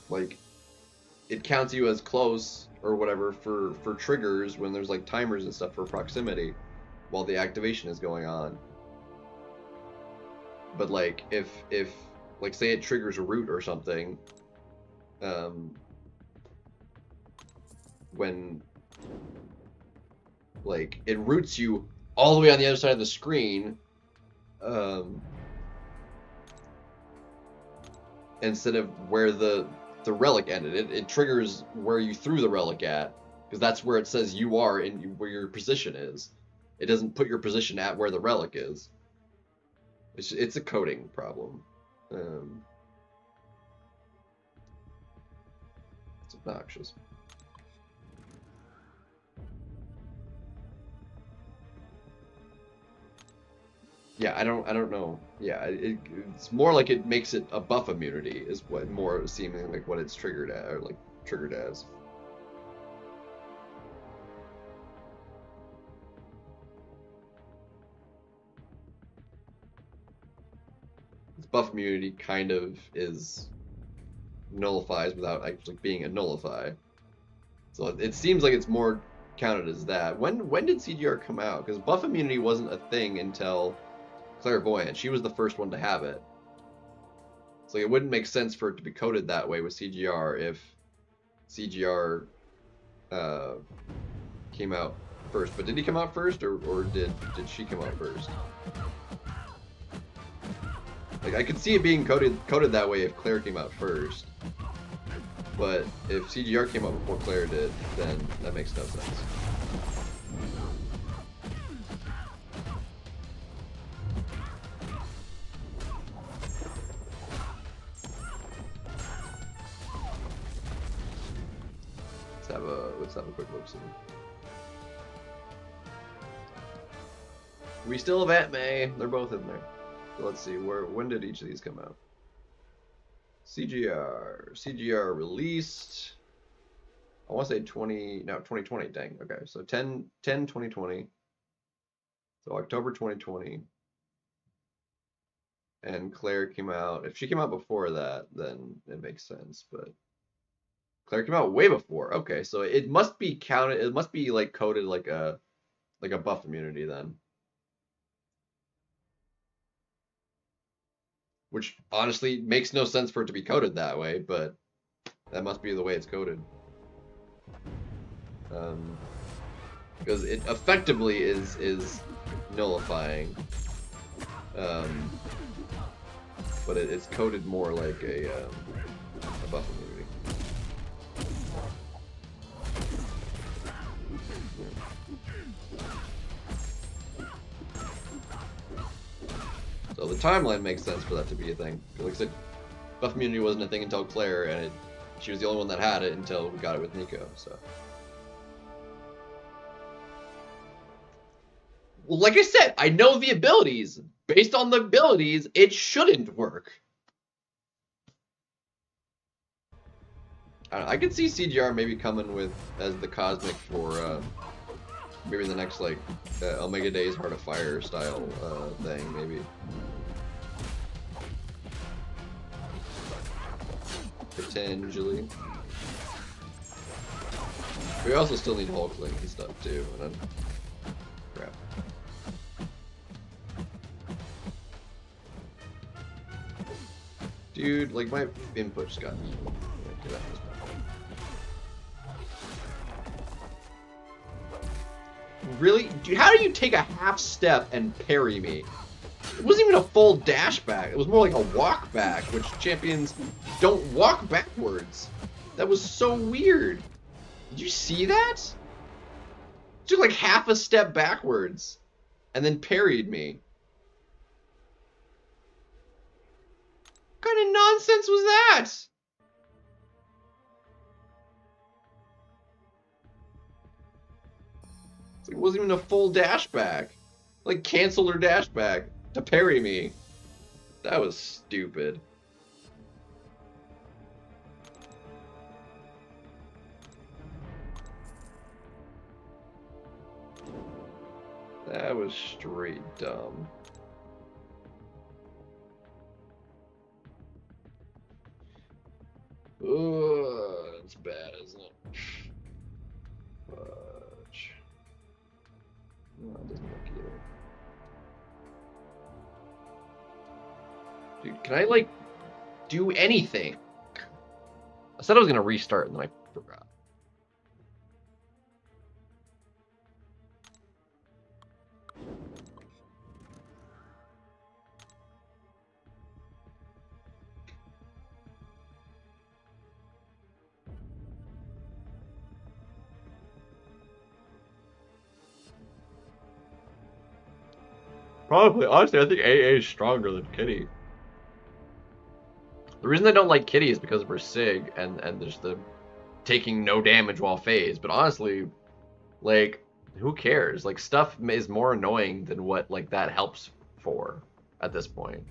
Like, it counts you as close or whatever for triggers when there's, like, timers and stuff for proximity while the activation is going on. But like if like say it triggers a root or something, when like it roots you all the way on the other side of the screen, instead of where the relic ended, it triggers where you threw the relic at, because that's where it says you are and where your position is. It doesn't put your position at where the relic is. It's a coding problem. It's obnoxious. Yeah, I don't know. Yeah, it's more like it makes it a buff immunity is what more seeming like what it's triggered at, or like triggered as. Buff immunity kind of nullifies without actually being a nullify. So it seems like it's more counted as that. When did CGR come out? Because buff immunity wasn't a thing until Clairvoyant. She was the first one to have it. So it wouldn't make sense for it to be coded that way with CGR if CGR came out first. But did he come out first, or did she come out first? Like, I could see it being coded that way if Claire came out first. But if CGR came out before Claire did, then that makes no sense. let's have a quick look see. We still have Aunt May. They're both in there. So let's see, when did each of these come out? CGR released. I want to say 2020, dang. Okay, so 10/2020. So October 2020. And Claire came out. If she came out before that, then it makes sense, but Claire came out way before. Okay, so it must be counted, it must be like coded like a buff immunity then. Which honestly makes no sense for it to be coded that way, but that must be the way it's coded. Because it effectively is nullifying. But it's coded more like a buff immunity. So the timeline makes sense for that to be a thing. Like I said, buff immunity wasn't a thing until Claire, and she was the only one that had it until we got it with Nico. So, well, like I said, I know the abilities. Based on the abilities, it shouldn't work. I could see CGR maybe coming with as the cosmic for maybe the next like Omega Days Heart of Fire style thing, maybe. Potentially. We also still need Hulkling and stuff too. And crap. Dude, like my input just got. Really? Dude, how do you take a half step and parry me? It wasn't even a full dash back. It was more like a walk back, which champions don't walk backwards. That was so weird. Did you see that? It took like half a step backwards and then parried me. What kind of nonsense was that? It wasn't even a full dash back. Like canceled her dash back to parry me. That was stupid. That was straight dumb. Ugh, that's bad, isn't it? Fudge. No, it doesn't work either. Dude, can I, like, do anything? I said I was gonna restart and then I forgot. Probably, honestly, I think AA is stronger than Kitty. The reason I don't like Kitty is because of her Sig and just the taking no damage while phased. But honestly, like, who cares? Like, stuff is more annoying than what like that helps for at this point.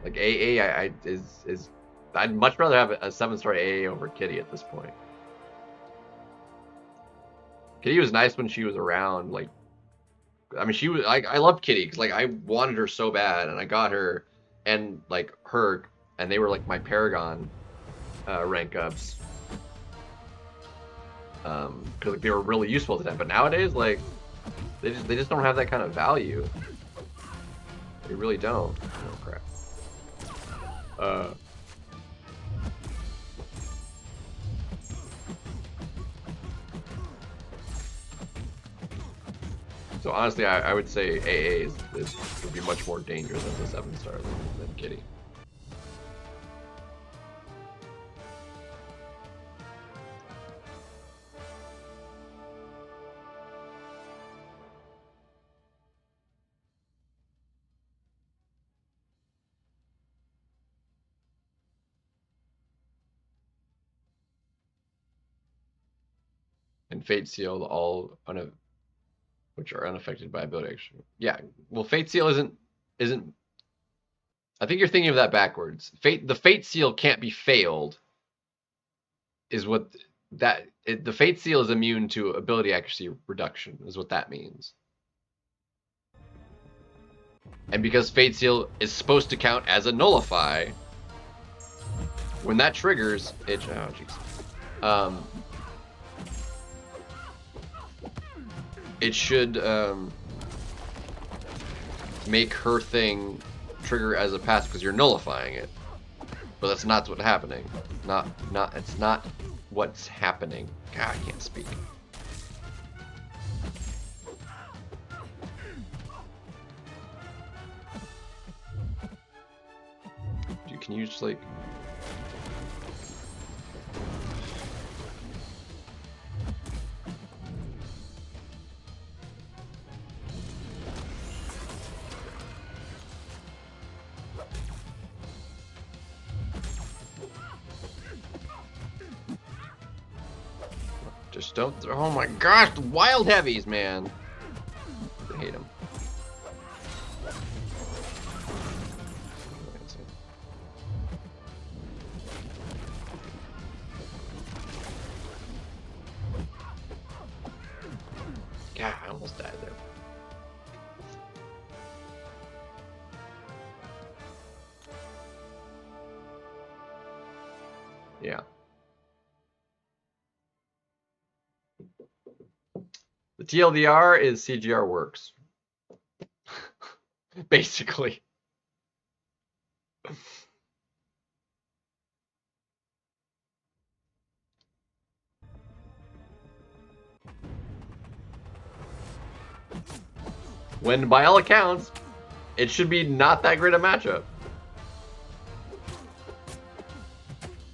Like AA, I'd much rather have a 7-star AA over Kitty at this point. Kitty was nice when she was around. Like, I mean, she was. I loved Kitty because like I wanted her so bad, and I got her, and like her, and they were like my Paragon rank ups. Because like, they were really useful at the time. But nowadays, like, they just don't have that kind of value. They really don't. Oh crap. So honestly, I would say AA would be much more dangerous as a 7-star than Kitty. and Fate Seal, which are unaffected by ability action. Yeah, well, Fate Seal isn't. I think you're thinking of that backwards. The Fate Seal can't be failed. Is what the Fate Seal is immune to ability accuracy reduction. Is what that means. And because Fate Seal is supposed to count as a nullify, when that triggers, it. Oh, jeez. It should make her thing trigger as a passive because you're nullifying it. But that's not what's happening. It's not what's happening. God, I can't speak. Dude, can you just like... Just don't throw. Oh my gosh, the wild heavies, man. I hate them. God, I almost died there. Yeah. The TLDR is CGR works. Basically. When, by all accounts, it should be not that great a matchup.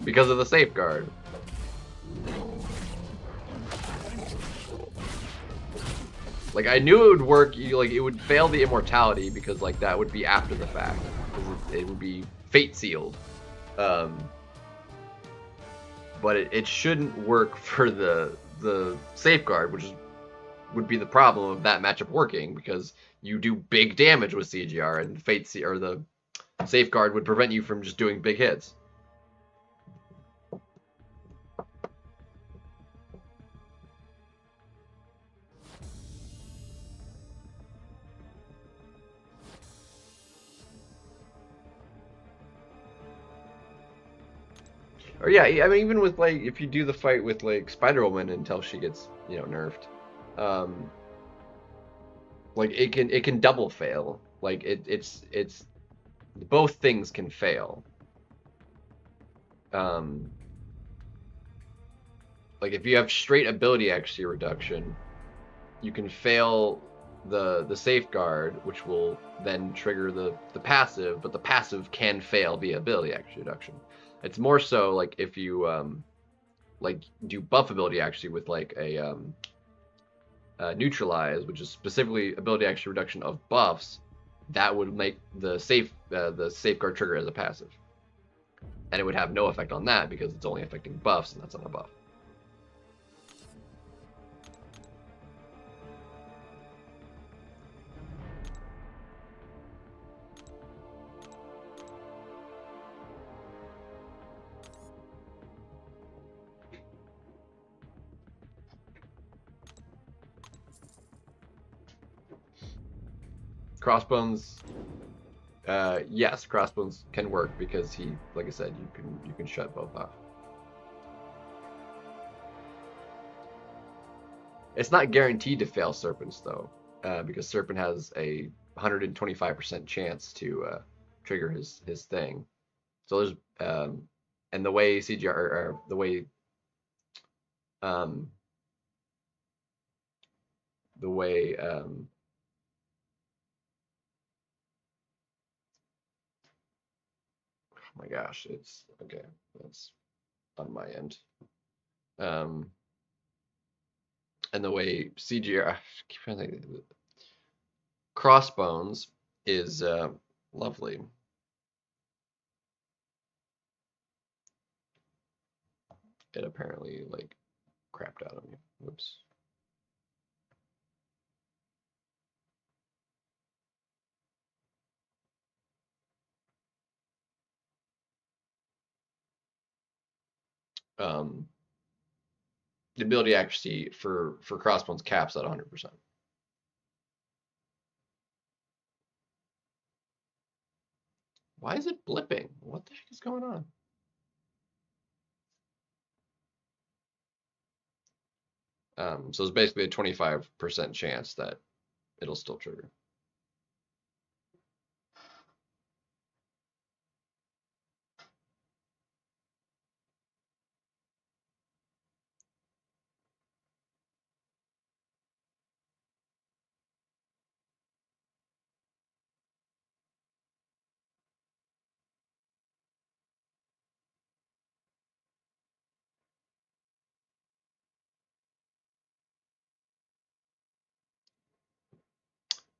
Because of the safeguard. Like, I knew it would work, it would fail the immortality because, like, that would be after the fact. It would be fate sealed. But it shouldn't work for the safeguard, which would be the problem of that matchup working, because you do big damage with CGR, and the safeguard would prevent you from just doing big hits. Or yeah, I mean, even with like, if you do the fight with like Spider-Woman until she gets, nerfed, like it can double fail. Like it's both things can fail. Like if you have straight ability accuracy reduction, you can fail the safeguard, which will then trigger the passive, but the passive can fail via ability accuracy reduction. It's more so like if you like do buff ability accuracy with like a neutralize, which is specifically ability accuracy reduction of buffs, that would make the safeguard trigger as a passive, and it would have no effect on that because it's only affecting buffs, and that's not a buff. Crossbones, yes, Crossbones can work because he, like I said, you can shut both off. It's not guaranteed to fail Serpents though, because Serpent has a 125% chance to trigger his thing. So there's and the way CGR or the way oh my gosh, it's okay. That's on my end. And the way CGR, I keep trying to think, Crossbones is lovely. It apparently like crapped out on you. Whoops. The ability accuracy for crossbones caps at 100%. Why is it blipping? What the heck is going on? So it's basically a 25% chance that it'll still trigger.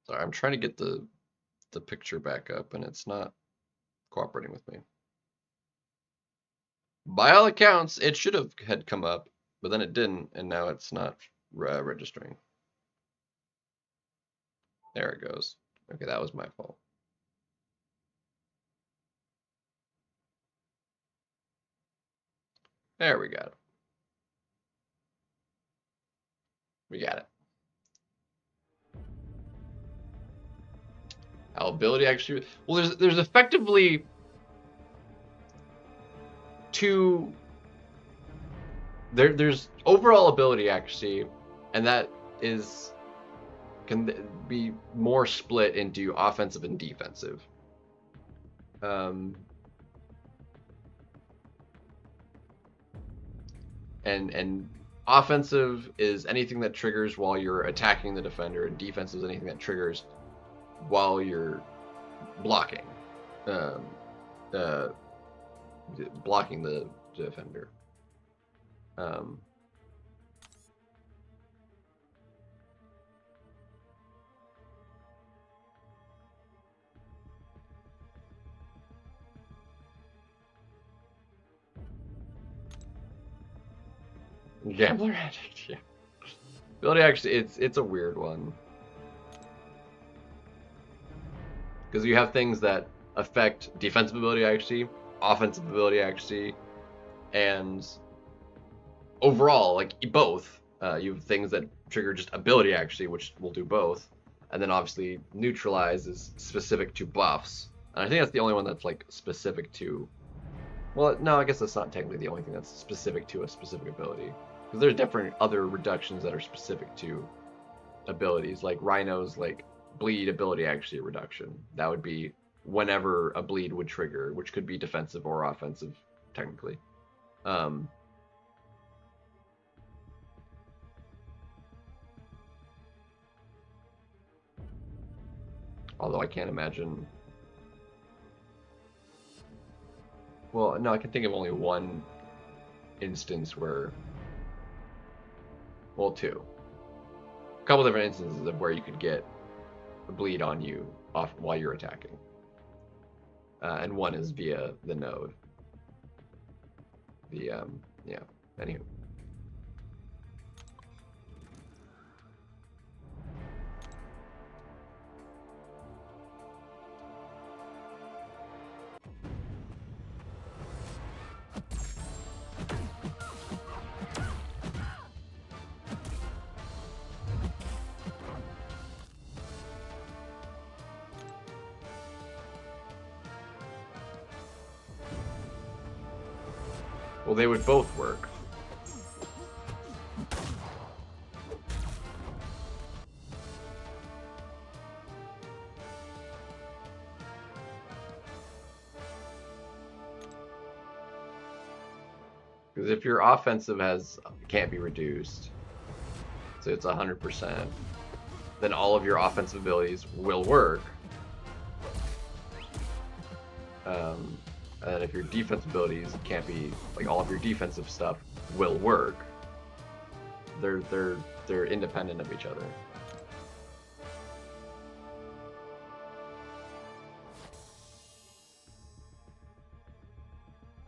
Sorry, I'm trying to get the picture back up and it's not cooperating with me. By all accounts, it should have had come up, but then it didn't, and now it's not registering. There it goes. Okay, that was my fault. There we got it. We got it. How ability actually? Well, there's effectively two. There's overall ability accuracy, and that can be more split into offensive and defensive. And offensive is anything that triggers while you're attacking the defender, and defensive is anything that triggers while you're blocking, blocking the defender. Gambler addict, yeah. Ability actually, it's a weird one. Because you have things that affect defensive ability accuracy, offensive ability accuracy, and overall, like both. You have things that trigger just ability accuracy, which will do both, and then obviously neutralize is specific to buffs. And I think that's the only one that's like specific to. Well, no, I guess that's not technically the only thing that's specific to a specific ability. Because there's different other reductions that are specific to abilities, like Rhino's like bleed ability accuracy reduction. That would be whenever a bleed would trigger, which could be defensive or offensive, technically. Although I can't imagine. Well, no, I can think of only one instance where. Well, two. A couple different instances of where you could get a bleed on you off while you're attacking. And one is via the node. Yeah. Anywho. Well, they would both work. Because if your offensive can't be reduced, so it's 100%, then all of your offensive abilities will work. And if your defensive abilities can't be, like, all of your defensive stuff will work. They're independent of each other.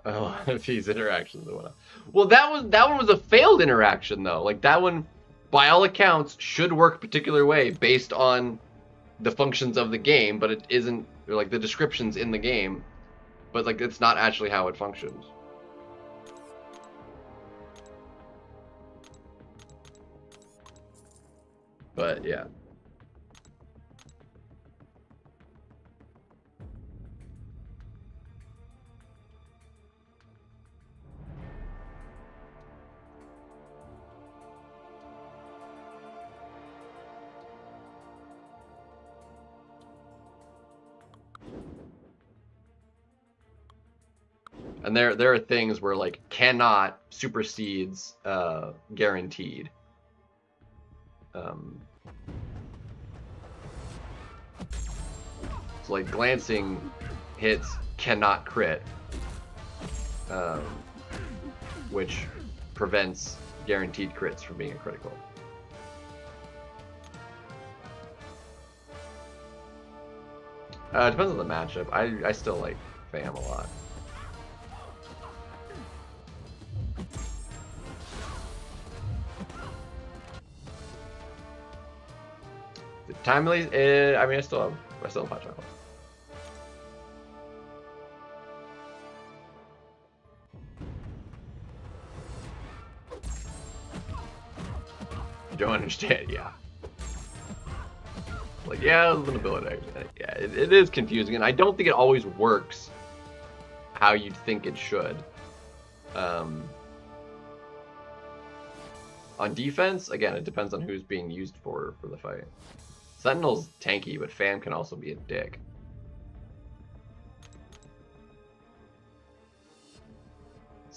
Oh, if these interactions went on. Well, that one was a failed interaction though. Like that one, by all accounts, should work a particular way based on the functions of the game, but it isn't, or like the descriptions in the game, but like it's not actually how it functions. But yeah. And there are things where like cannot supersedes guaranteed. So like glancing hits cannot crit, which prevents guaranteed crits from being a critical. It depends on the matchup. I still like Fam a lot. The timely, I mean, I still have hot chocolate. You don't understand, yeah. Like, yeah, there's an ability. Yeah, it is confusing, and I don't think it always works how you'd think it should. On defense, again, it depends on who's being used for the fight. Sentinel's tanky, but Fam can also be a dick.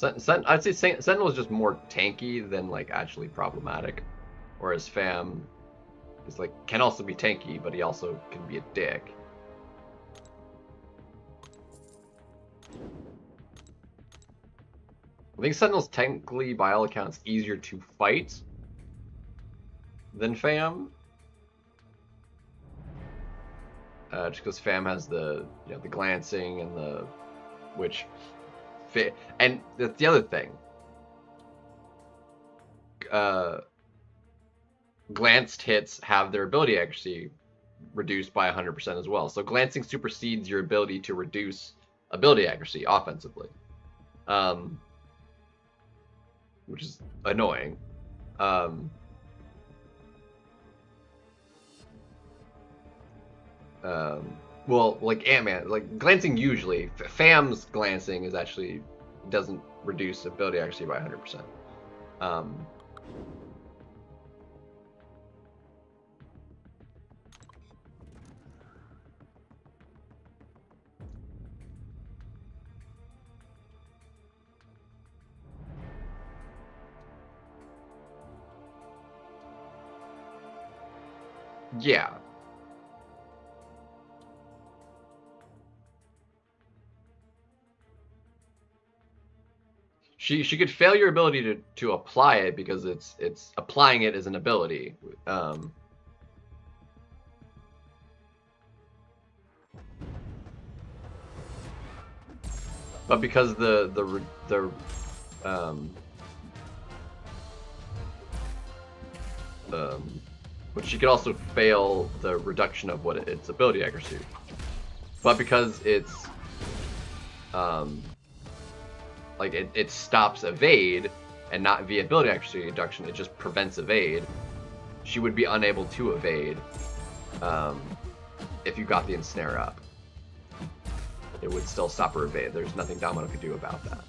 I'd say Sentinel is just more tanky than like actually problematic, whereas Fam is like can also be tanky, but he also can be a dick. I think Sentinel's technically, by all accounts, easier to fight than Fam. Just because Fam has the the glancing and the and that's the other thing. Glanced hits have their ability accuracy reduced by 100% as well. So glancing supersedes your ability to reduce ability accuracy offensively, which is annoying. Well, like Ant-Man, like glancing usually, Fam's glancing is actually doesn't reduce ability accuracy by 100%. Yeah. She could fail your ability to apply it because it's applying it as an ability. But because but she could also fail the reduction of what its ability accuracy. But because it's like it stops evade and not via ability accuracy reduction, it just prevents evade. She would be unable to evade if you got the ensnare up. It would still stop her evade. There's nothing Domino could do about that.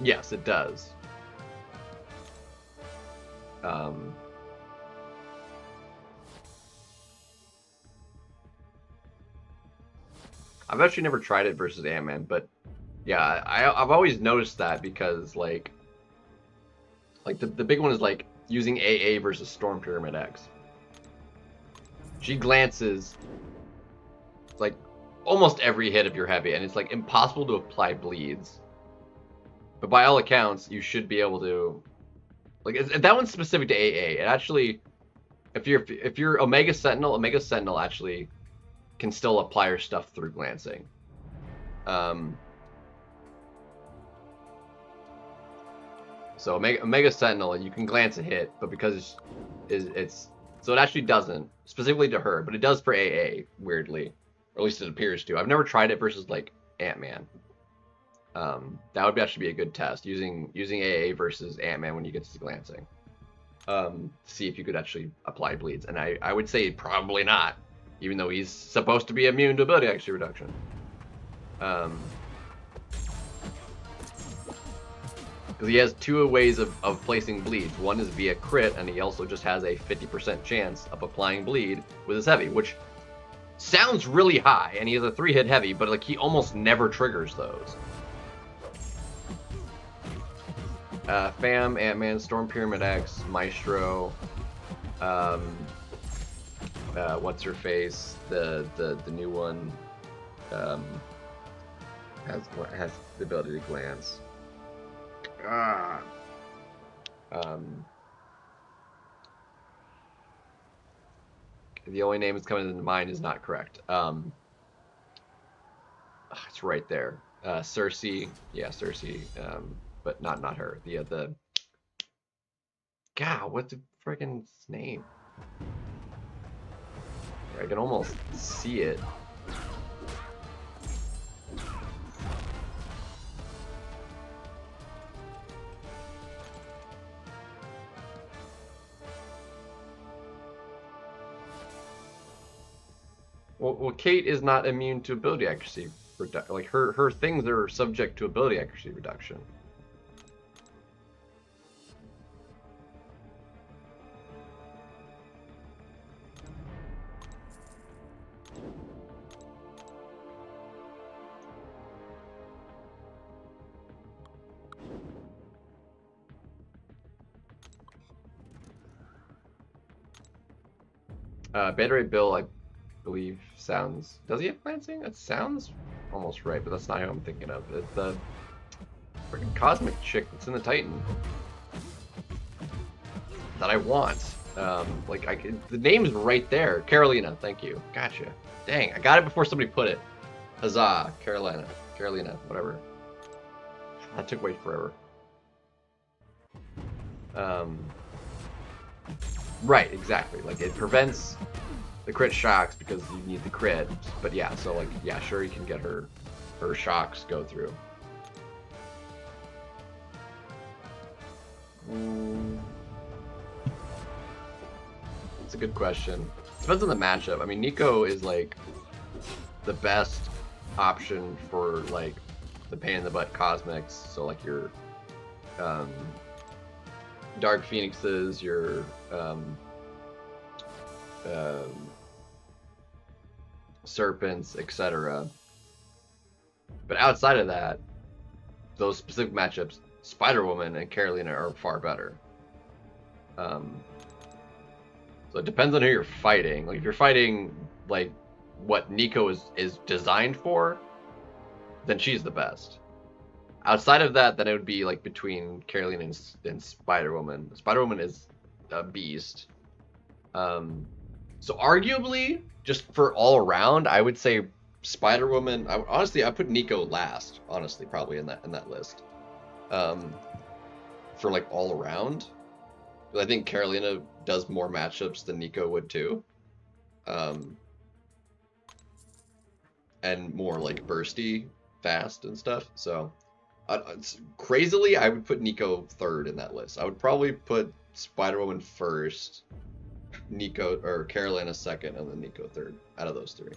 Yes, it does. I've actually never tried it versus Ant-Man, but Yeah, I've always noticed that because like the big one is like using AA versus Storm Pyramid X. She glances like almost every hit of your heavy, and it's like impossible to apply bleeds. But by all accounts, you should be able to. Like that one's specific to AA. It actually, if you're Omega Sentinel actually can still apply her stuff through glancing. So Omega Sentinel, you can glance a hit, but because it's so it actually doesn't specifically to her, but it does for AA weirdly, or at least it appears to. I've never tried it versus like Ant-Man. That would actually be a good test using AA versus Ant-Man when you get to glancing. See if you could actually apply bleeds, and I would say probably not, even though he's supposed to be immune to ability accuracy reduction. Because he has two ways of placing bleeds. One is via crit, and he also just has a 50% chance of applying bleed with his heavy, which sounds really high, and he has a 3-hit heavy, but like he almost never triggers those. Fam, Ant-Man, Storm Pyramid X, Maestro, what's her face? The new one has the ability to glance. The only name that's coming into mind is not correct. It's right there. Cersei, yeah, Cersei, but not her. The God, what's the friggin' name? I can almost see it. Well, Kate is not immune to ability accuracy reduction. Like her things are subject to ability accuracy reduction. Beta Ray Bill, I believe, sounds. Does he have glancing? That sounds almost right, but that's not who I'm thinking of. It's the freaking cosmic chick that's in the Titan that I want. The name's right there. Carolina, thank you. Gotcha. Dang, I got it before somebody put it. Hazzah, Carolina, whatever. That took way forever. Right, exactly. Like it prevents the crit shocks because you need the crit. But yeah, so like yeah, sure you can get her shocks go through. It's a good question. Depends on the matchup. I mean, Nico is like the best option for like the pain in the butt cosmics. So like your Dark Phoenixes, your serpents, etc. But outside of that, those specific matchups, Spider-Woman and Carolina are far better. So it depends on who you're fighting. Like if you're fighting like what Nico is designed for, then she's the best. Outside of that, then it would be like between Carolina and Spider-Woman. Spider-Woman is a beast. So arguably, just for all around, I would say Spider-Woman. Honestly, I put Nico last. Honestly, probably in that list. For like all around, I think Carolina does more matchups than Nico would too. And more like bursty, fast and stuff. So, crazily, I would put Nico third in that list. I would probably put Spider-Woman first, Nico or Carolina second, and then Nico third out of those three.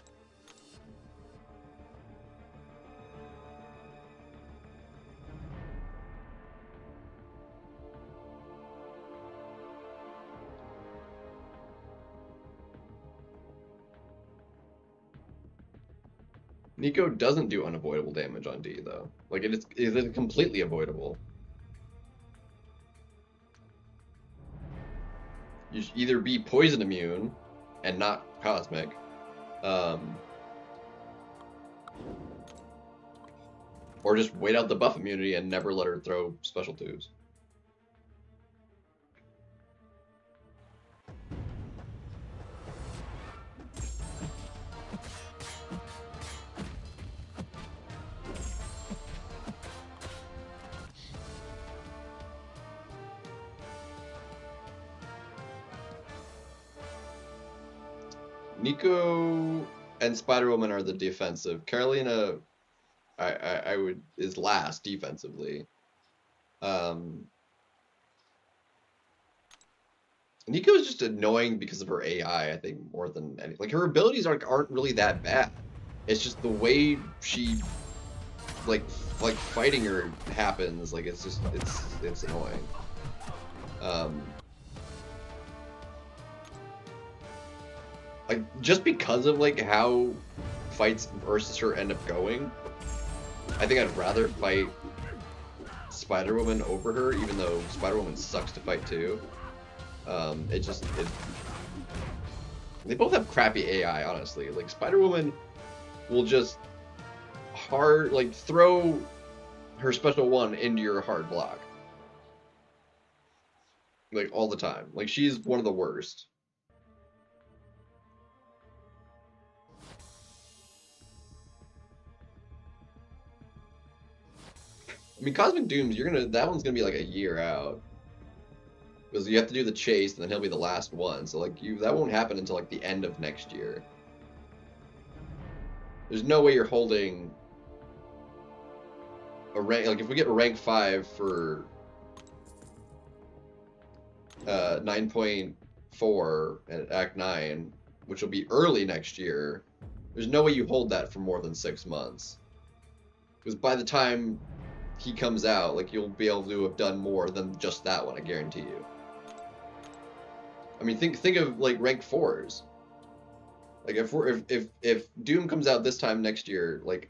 Nico doesn't do unavoidable damage on D though. Like it is completely avoidable. You should either be poison immune and not cosmic, or just wait out the buff immunity and never let her throw special twos. Nico and Spider-Woman are the defensive. Carolina, I would, is last defensively. Nico is just annoying because of her AI, I think, more than anything. Like her abilities aren't really that bad. It's just the way she like fighting her happens. Like it's just it's annoying. Like just because of like how fights versus her end up going, I think I'd rather fight Spider-Woman over her, even though Spider-Woman sucks to fight too. They both have crappy AI, honestly. Like Spider-Woman will just throw her special one into your hard block. Like all the time. Like she's one of the worst. I mean, Cosmic Dooms, that one's gonna be like a year out. Because you have to do the chase, and then he'll be the last one. So like that won't happen until like the end of next year. There's no way you're holding a rank. Like if we get a rank 5 for 9.4 at Act 9, which will be early next year. There's no way you hold that for more than 6 months. Because by the time he comes out, like you'll be able to have done more than just that one, I guarantee you. I mean, think of like rank 4s. Like if Doom comes out this time next year, like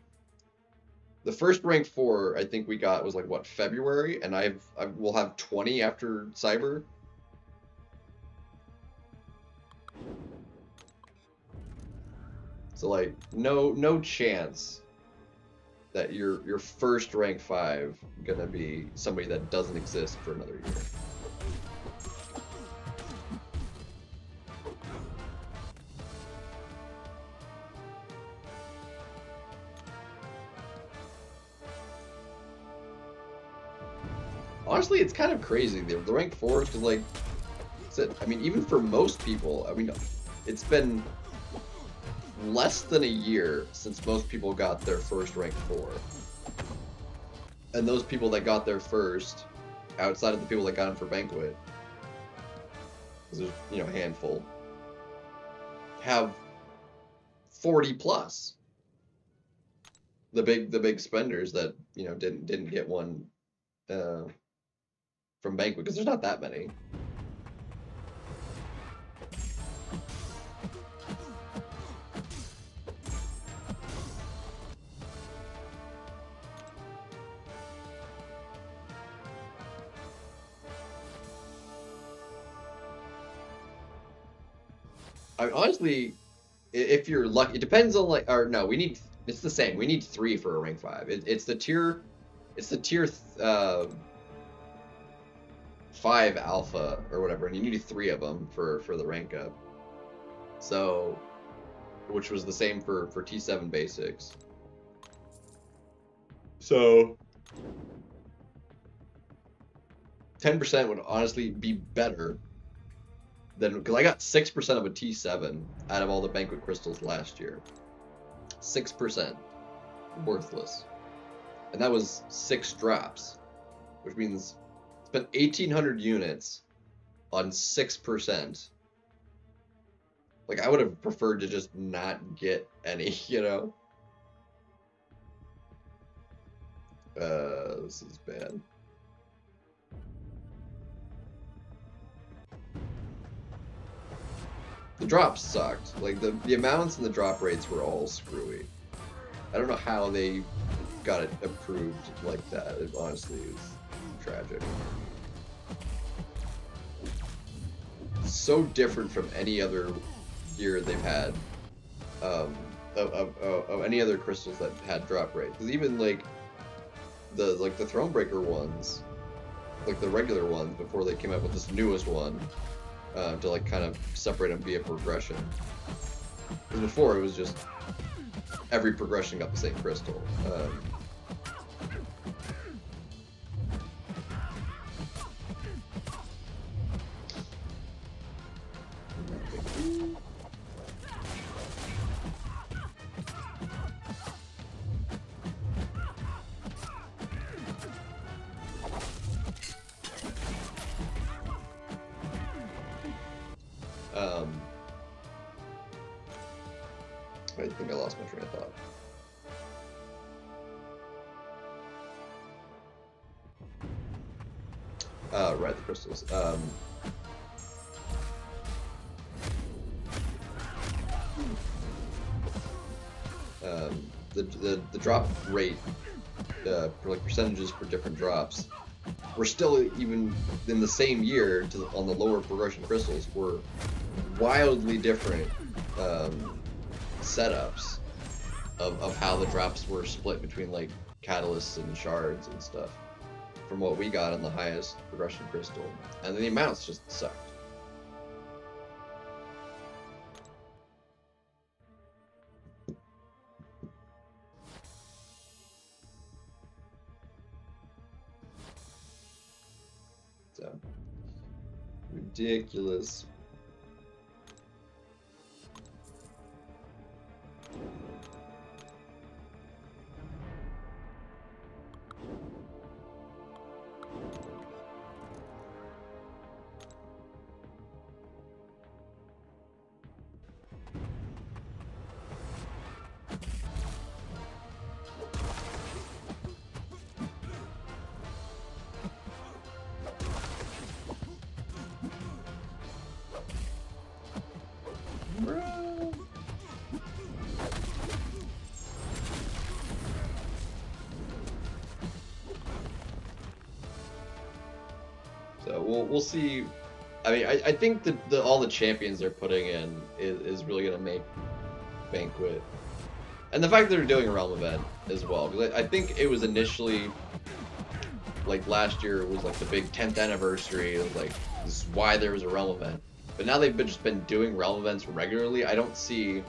the first rank 4 I think we got was like what, February, and I will have 20 after Cyber. So like no chance that your first rank 5 gonna be somebody that doesn't exist for another year. Honestly, it's kind of crazy the rank 4s, because like I mean, even for most people, I mean, it's been less than a year since most people got their first rank 4. And those people that got their first, outside of the people that got them for Banquet, because there's, a handful, have 40 plus. The big spenders that, didn't get one from Banquet, because there's not that many. I mean, honestly, if you're lucky, it depends on it's the same. We need 3 for a rank 5. It's the tier 5 alpha or whatever, and you need 3 of them for the rank up. So, which was the same for T7 basics. So, 10% would honestly be better than, because I got 6% of a T7 out of all the Banquet crystals last year. 6%. Worthless. And that was 6 drops, which means spent 1,800 units on 6%. Like, I would have preferred to just not get any, This is bad. The drops sucked. Like, the amounts and the drop rates were all screwy. I don't know how they got it approved like that. It honestly is tragic. It's so different from any other year they've had, of any other crystals that had drop rate. Because even like the Thronebreaker ones, like the regular ones before they came out with this newest one, to like kind of separate them via progression. Because before it was just every progression got the same crystal. I think I lost my train of thought. Right, the crystals. The drop rate, for like percentages for different drops, we're still even in the same year on the lower progression crystals were wildly different setups of how the drops were split between like catalysts and shards and stuff from what we got on the highest progression crystal, and the amounts just sucked. So ridiculous. So we'll see. I mean, I think that all the champions they're putting in is really gonna make Banquet, and the fact that they're doing a realm event as well, because I think it was initially like last year was like the big 10th anniversary. It was like, this is why there was a realm event, but now they've just been doing realm events regularly. I don't see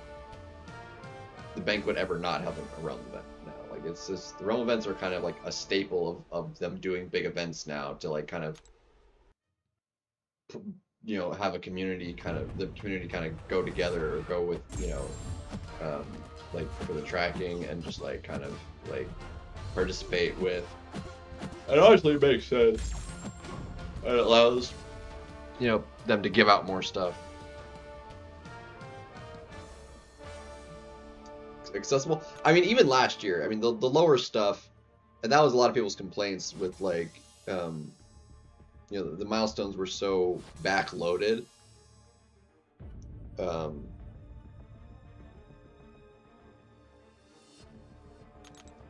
the Banquet ever not having a realm event now. Like, it's just, the realm events are kind of like a staple of them doing big events now to like kind of, you know, have the community kind of go together or go with, you know, like for the tracking and just like kind of like participate with. It honestly makes sense. And it allows, you know, them to give out more stuff. Accessible. I mean, even last year, I mean, the lower stuff, and that was a lot of people's complaints with like, you know, the milestones were so backloaded.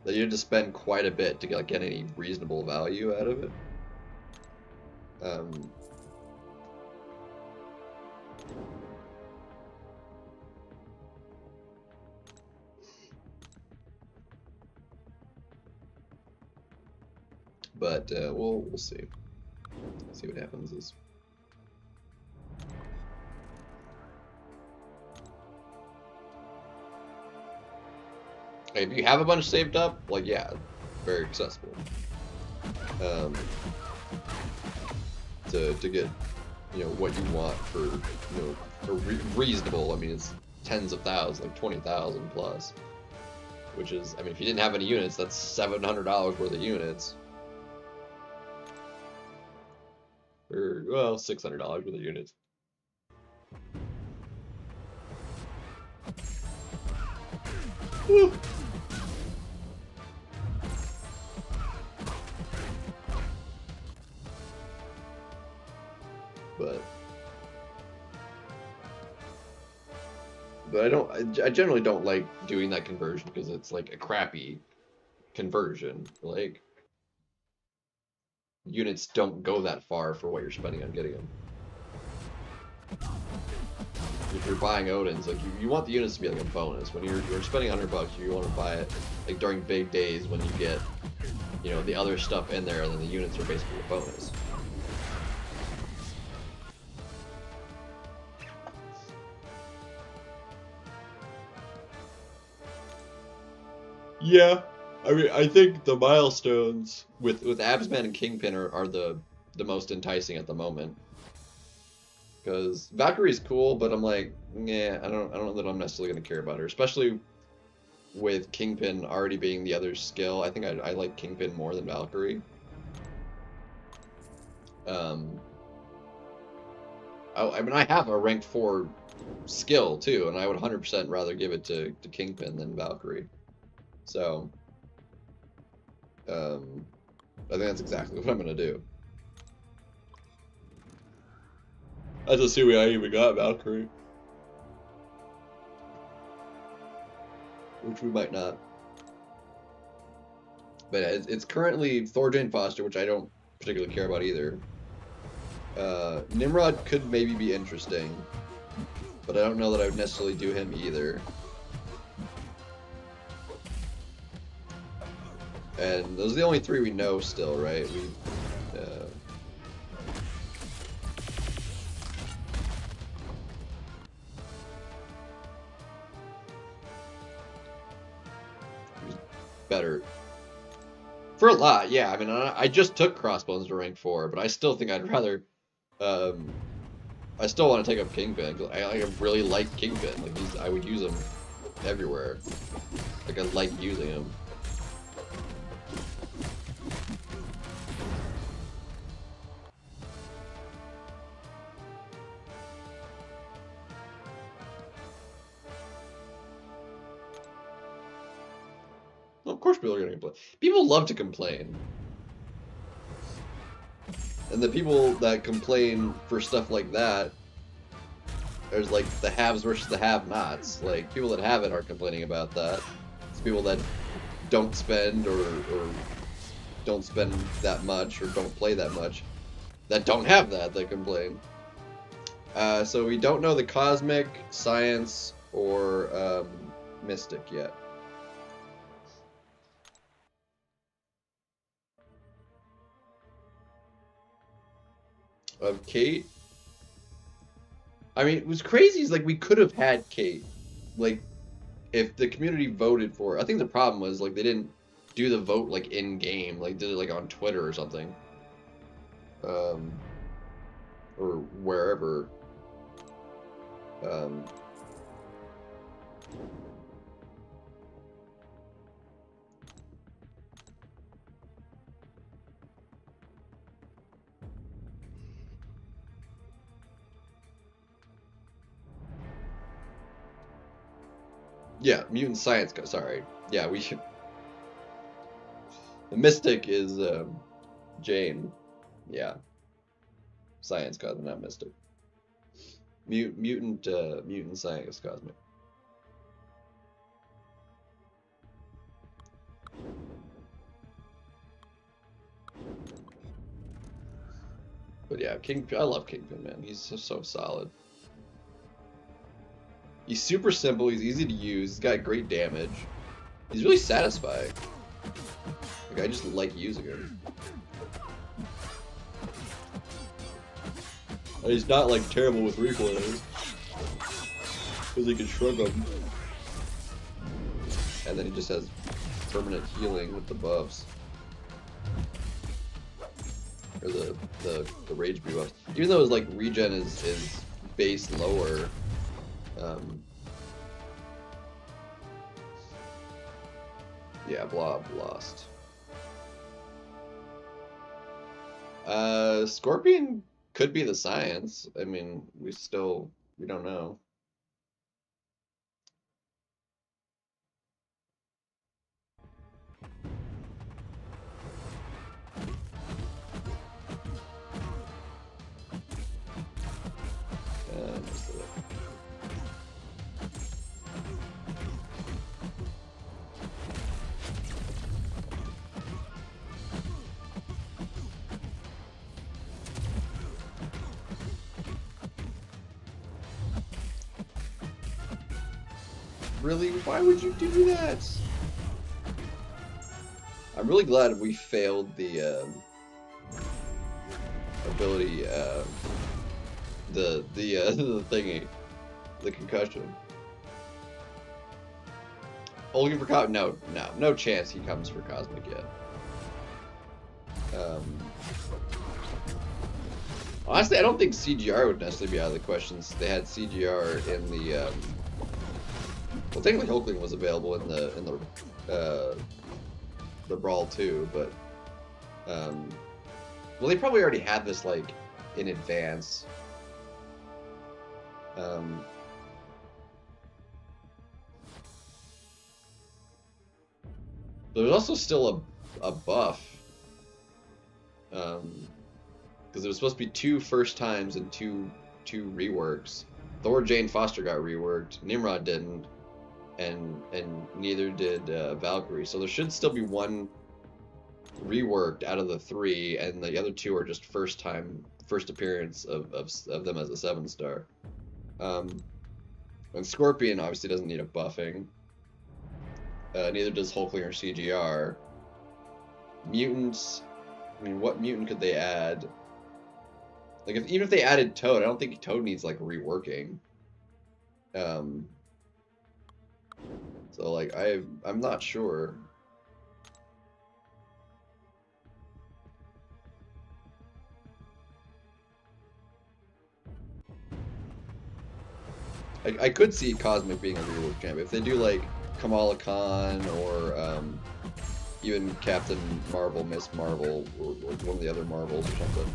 That you had to spend quite a bit to like get any reasonable value out of it. But we'll see. See what happens. Is if you have a bunch saved up, like, yeah, very accessible. To get, you know, what you want for, you know, for reasonable. I mean, it's tens of thousands, like 20,000 plus, which is, I mean, if you didn't have any units, that's $700 worth of units. Or, well, $600 worth of units. Woo. But But I generally don't like doing that conversion because it's like a crappy conversion. Like, units don't go that far for what you're spending on getting them. If you're buying Odins, like you want the units to be like a bonus. When you're spending $100, you want to buy it like during big days when you get, you know, the other stuff in there, and then the units are basically a bonus. Yeah, I mean, I think the milestones with Absman and Kingpin are the most enticing at the moment. Because Valkyrie's cool, but I'm like, yeah, I don't know that I'm necessarily gonna care about her, especially with Kingpin already being the other skill. I think I like Kingpin more than Valkyrie. I mean, I have a rank 4 skill too, and I would 100% rather give it to Kingpin than Valkyrie. So, I think that's exactly what I'm gonna do. That's assuming I even got Valkyrie. Which we might not. But it's currently Thor Jane Foster, which I don't particularly care about either. Nimrod could maybe be interesting, but I don't know that I would necessarily do him either. And those are the only 3 we know still, right? Better. For a lot, yeah. I mean, I just took Crossbones to rank 4, but I still think I'd rather... I still want to take up Kingpin, because I really like Kingpin. Like, I would use him everywhere. Like, I like using him. Well, of course people are going to complain. People love to complain. And the people that complain for stuff like that, there's like the haves versus the have-nots. Like, people that have it aren't complaining about that. It's people that don't spend or don't spend that much or don't play that much that don't have that complain. So we don't know the Cosmic, Science, or Mystic yet. Of Kate? I mean, it was crazy. Is like we could have had Kate, like if the community voted for it. I think the problem was like they didn't do the vote like in game, like did it like on Twitter or something, or wherever. Yeah, mutant science. Sorry. Yeah, we should. The Mystic is Jane. Yeah. Science Cosmic, not Mystic. Mutant Science Cosmic. But yeah, I love Kingpin, man. He's so solid. He's super simple, he's easy to use, he's got great damage. He's really satisfying. Like, I just like using him. And he's not, like, terrible with recoils. Because he can shrug him. And then he just has permanent healing with the buffs. Or the rage buffs. Even though his, like, regen is base lower, yeah, Blob lost. Scorpion could be the science. I mean, we don't know. Really? Why would you do that? I'm really glad we failed the ability, the the thingy, the concussion. Looking for no chance he comes for Cosmic yet. Honestly, I don't think CGR would necessarily be out of the question since they had CGR in the. Well, technically, Hulkling was available in the Brawl too, but well, they probably already had this like in advance. There's also still a buff. Because it was supposed to be 2 first times and two reworks. Thor Jane Foster got reworked, Nimrod didn't, and neither did Valkyrie. So there should still be 1 reworked out of the 3, and the other 2 are just first appearance of them as a 7-star. And Scorpion obviously doesn't need a buffing. Neither does Hulkling or CGR. Mutants. I mean, what mutant could they add? Like, even if they added Toad, I don't think Toad needs, like, reworking. So, like, I'm not sure. I could see Cosmic being a rework champ. If they do, like, Kamala Khan or, even Captain Marvel, Miss Marvel, or one of the other Marvels or something.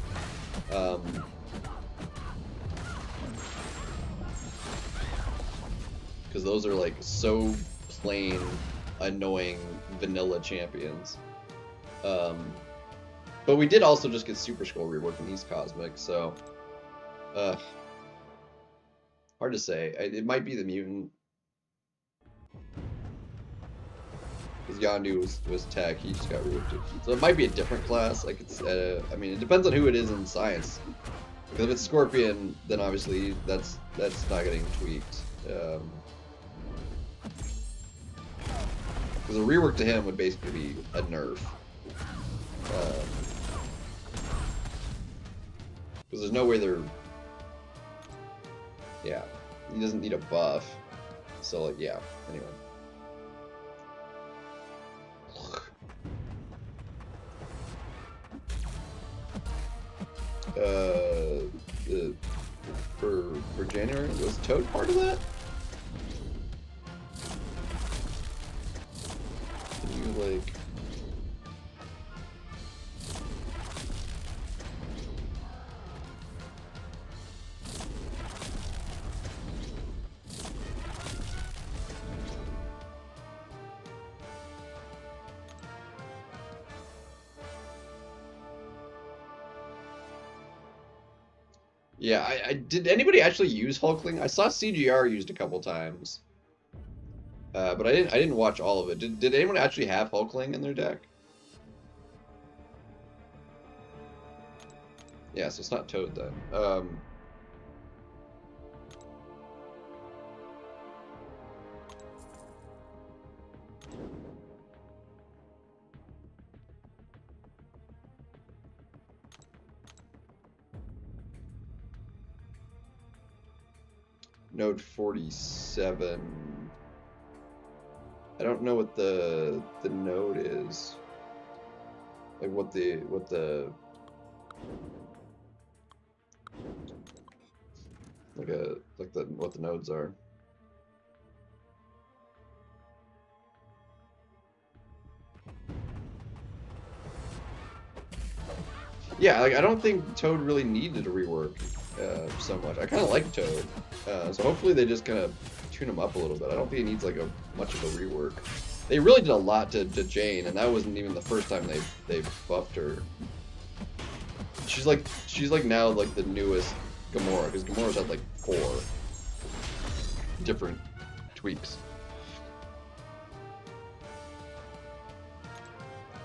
Because those are like so plain, annoying vanilla champions. But we did also just get Super Skull rework and he's Cosmic, so hard to say. It might be the mutant. Because Yondu was tech, he just got reworked. So it might be a different class. Like it's, I mean, it depends on who it is in science. Because if it's Scorpion, then obviously that's not getting tweaked. Because a rework to him would basically be a nerf. Because there's no way they're. Yeah, he doesn't need a buff. So like, yeah. Anyway. For January, was Toad part of that? Can you like? Yeah, I did anybody actually use Hulkling? I saw CGR used a couple times. But I didn't watch all of it. Did anyone actually have Hulkling in their deck? Yeah, so it's not Toad then. Node 47. I don't know what the node is. Like what the what the nodes are. Yeah, like I don't think Toad really needed a rework so much. I kind of like Toad, so hopefully they just kind of tune him up a little bit. I don't think he needs like much of a rework. They really did a lot to Jane, and that wasn't even the first time they buffed her. She's like now like the newest Gamora, because Gamora's had like 4 different tweaks.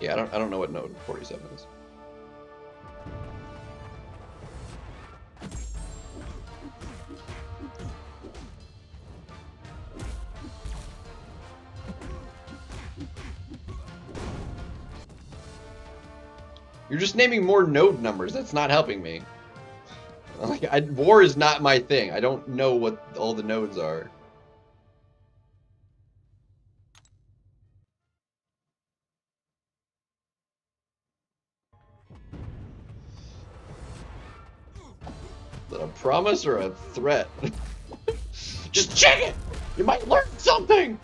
Yeah, I don't know what node 47 is. You're just naming more node numbers. That's not helping me. Like, war is not my thing. I don't know what all the nodes are. Is that a promise or a threat? Just check it! You might learn something!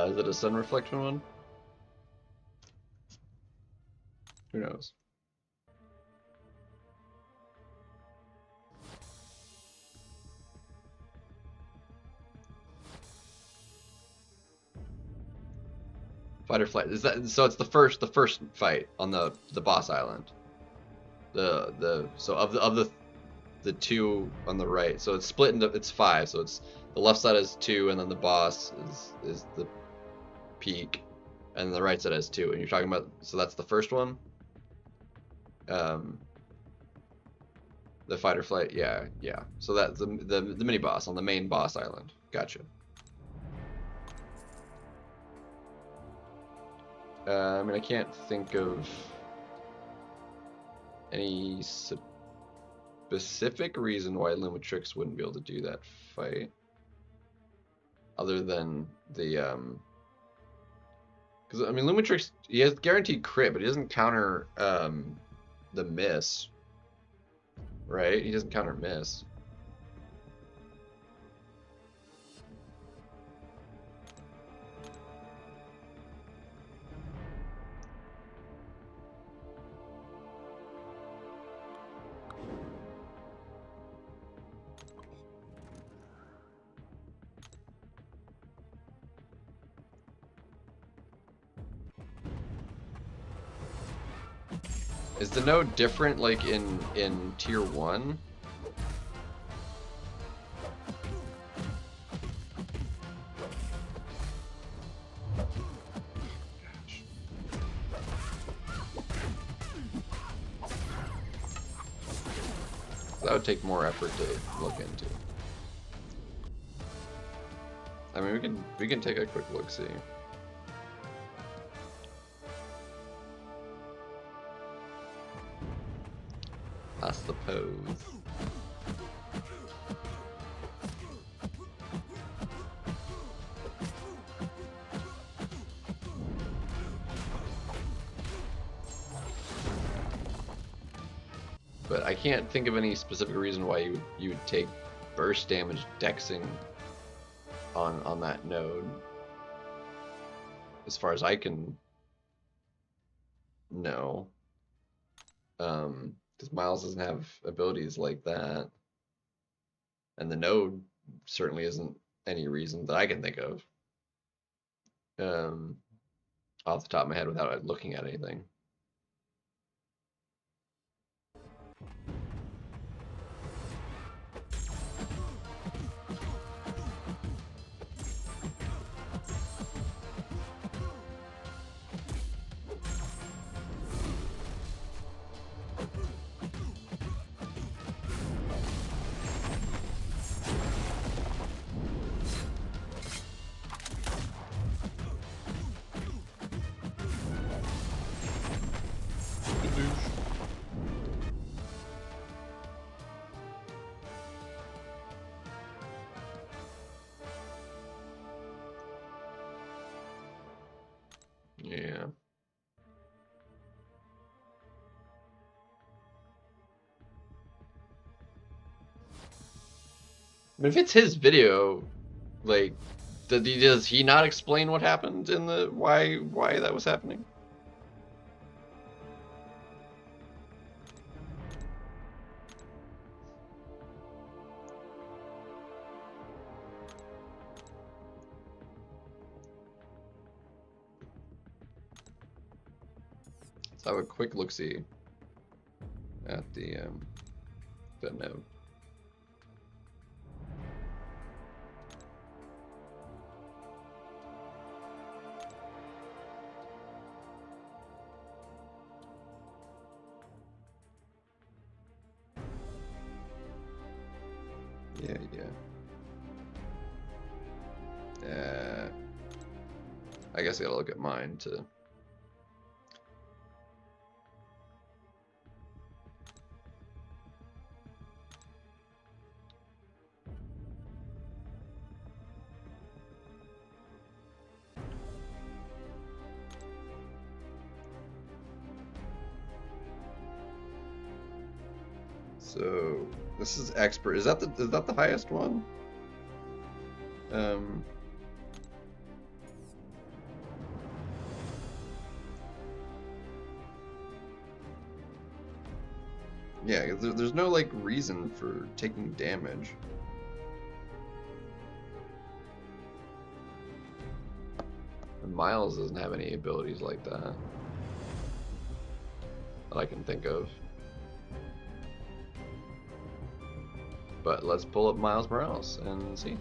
Is it a sun reflection one? Who knows? Fight or flight. Is that so? It's the first fight on the boss island. So of the two on the right. So it's split into it's 5. So it's the left side has 2, and then the boss is the peak, and the right side has 2. And you're talking about, so that's the first one. The fight or flight. Yeah. So that's the mini boss on the main boss island. Gotcha. I mean, I can't think of any specific reason why Lumitrix wouldn't be able to do that fight, other than the because I mean, Lumitrix, he has guaranteed crit, but he doesn't counter the miss, right? He doesn't counter miss. Is the node different, like in tier 1? Gosh. That would take more effort to look into. I mean, we can take a quick look see. I suppose. But I can't think of any specific reason why you would take burst damage dexing on that node, as far as I can know. Because Miles doesn't have abilities like that, and the node certainly isn't any reason that I can think of off the top of my head without looking at anything. Yeah. But if it's his video, like, does he not explain what happened in the why that was happening? Let's have a quick look-see at the node. I guess I gotta look at mine to. So this is expert. Is that the highest one? Yeah, there's no like reason for taking damage. And Miles doesn't have any abilities like that I can think of. But let's pull up Miles Morales and see.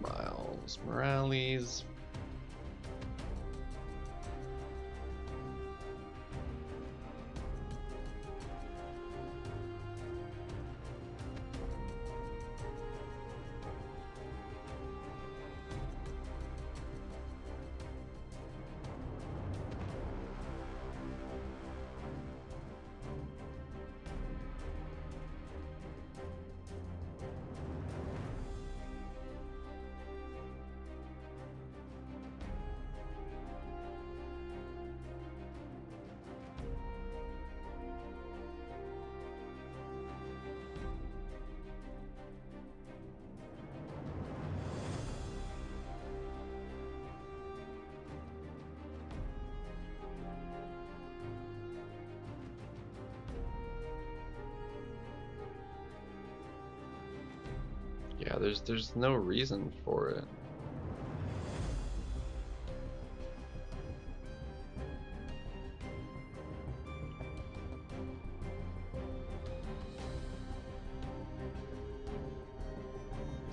Miles Morales. Yeah, there's no reason for it.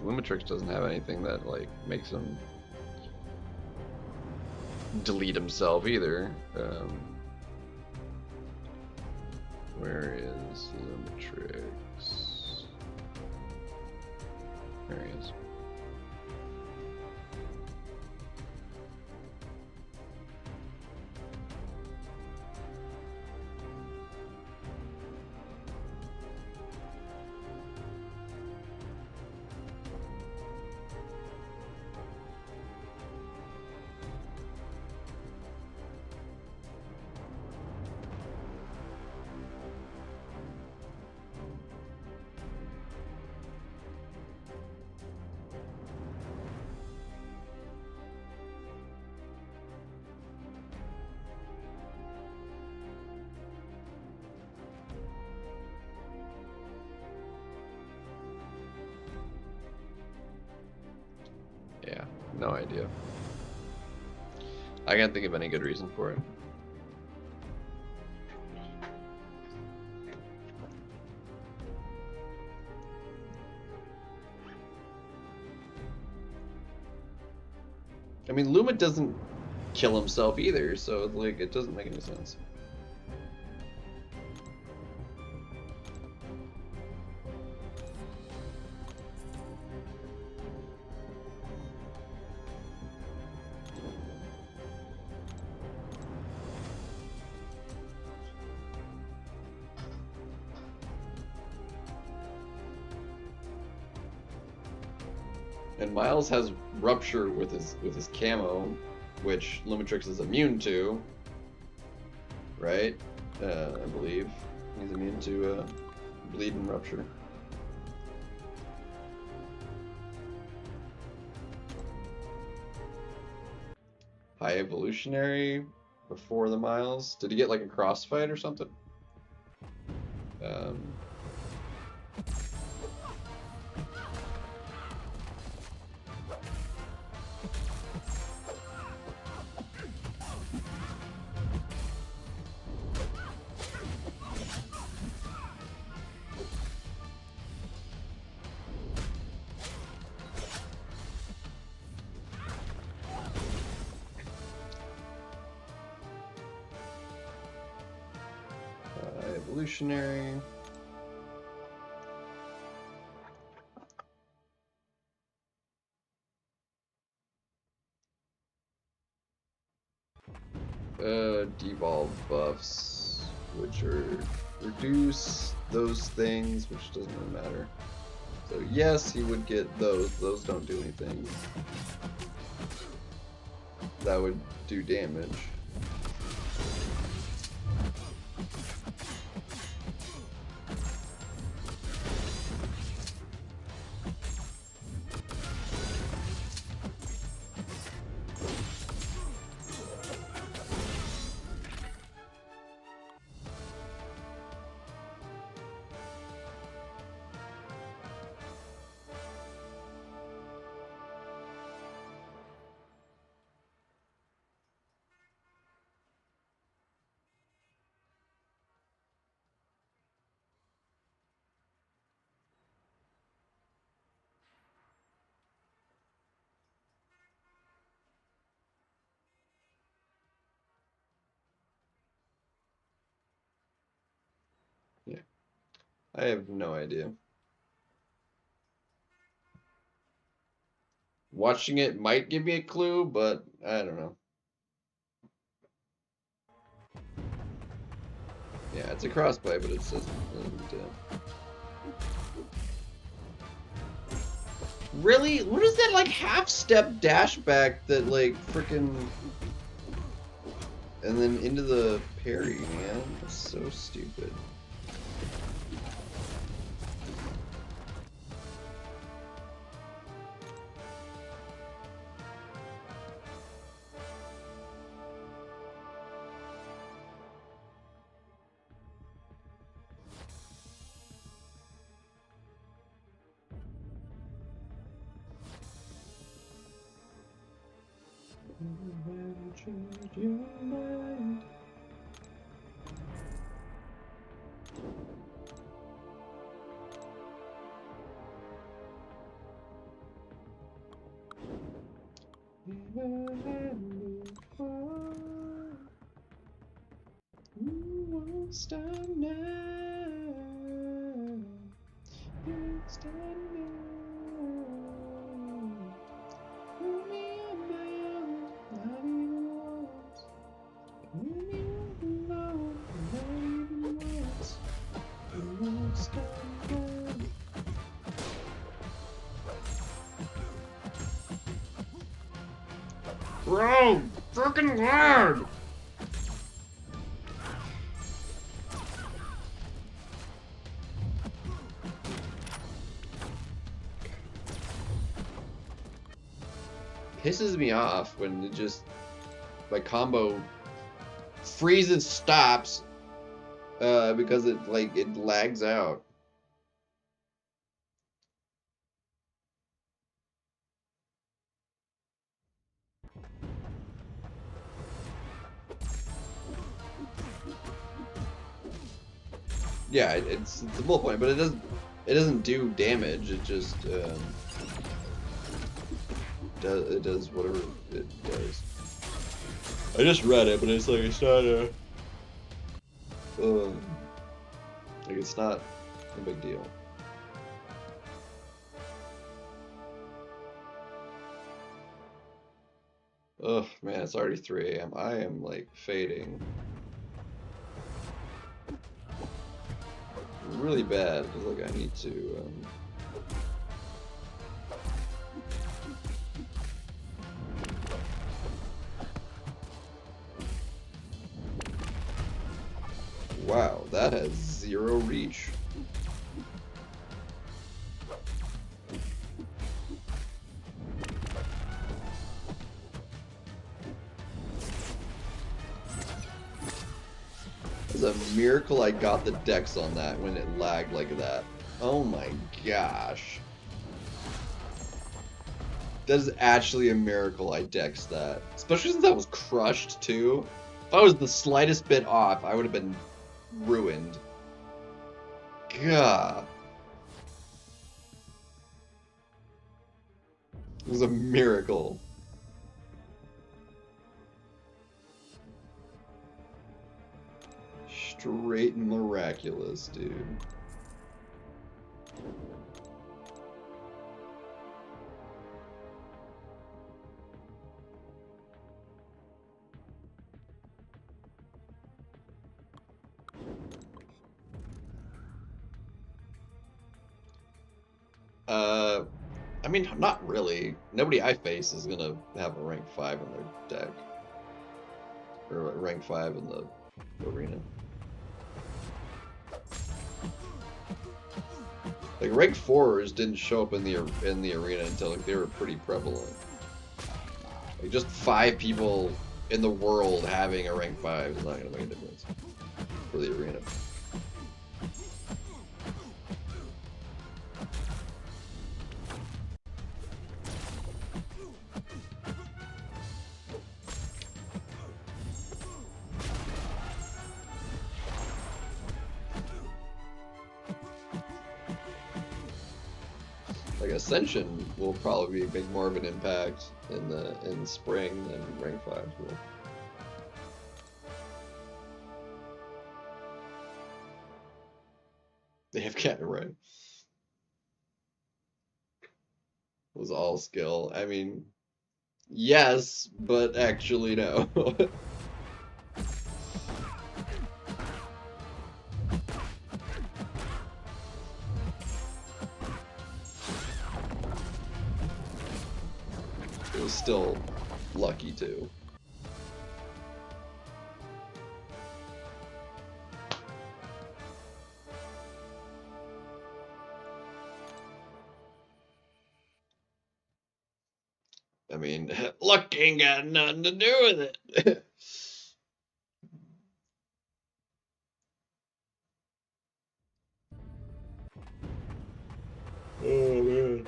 Lumitrix doesn't have anything that like makes him delete himself either. Where is Lumitrix? There he is. Yeah, no idea. I can't think of any good reason for it. I mean, Luma doesn't kill himself either, so like it doesn't make any sense. And Miles has Rupture with his camo, which Lumitrix is immune to, right? I believe he's immune to bleed and Rupture. High Evolutionary before the Miles. Did he get like a crossfight or something? Evolutionary. Devolve buffs, which are reduce those things, which doesn't really matter. So yes, he would get those. Those don't do anything. That would do damage. Yeah, I have no idea. Watching it might give me a clue, but I don't know. Yeah, it's a crossplay, but it doesn't. Really? What is that, like, half-step dash back that, like, freaking... And then into the parry, man? That's so stupid. Stop now. Stop now. Put me on my own, not even once. Put me on my own, not even once. You won't stop now. Bro, freaking hard! Pisses me off when it just, my combo freezes, stops, because it, like, it lags out. Yeah, it's the whole point, but it doesn't do damage. It just does whatever it does. I just read it, but it's like it's not like it's not a big deal. Ugh, man, it's already 3 a.m. I am like fading really bad. Like I need to. Wow, that has 0 reach. It's a miracle I got the dex on that when it lagged like that. Oh my gosh. That is actually a miracle I dexed that. Especially since that was crushed too. If I was the slightest bit off, I would have been ruined. God. It was a miracle. Straight miraculous, dude. I mean, not really. Nobody I face is gonna have a rank 5 in their deck. Or a rank 5 in the arena. Like, rank 4s didn't show up in the arena until like they were pretty prevalent. Like, just 5 people in the world having a rank 5 is not gonna make a difference for the arena. Like Ascension will probably make more of an impact in spring than rank 5 will. They have cannon, right? It was all skill. I mean, yes, but actually no. It was still lucky too. I mean, luck ain't got nothing to do with it. Oh man.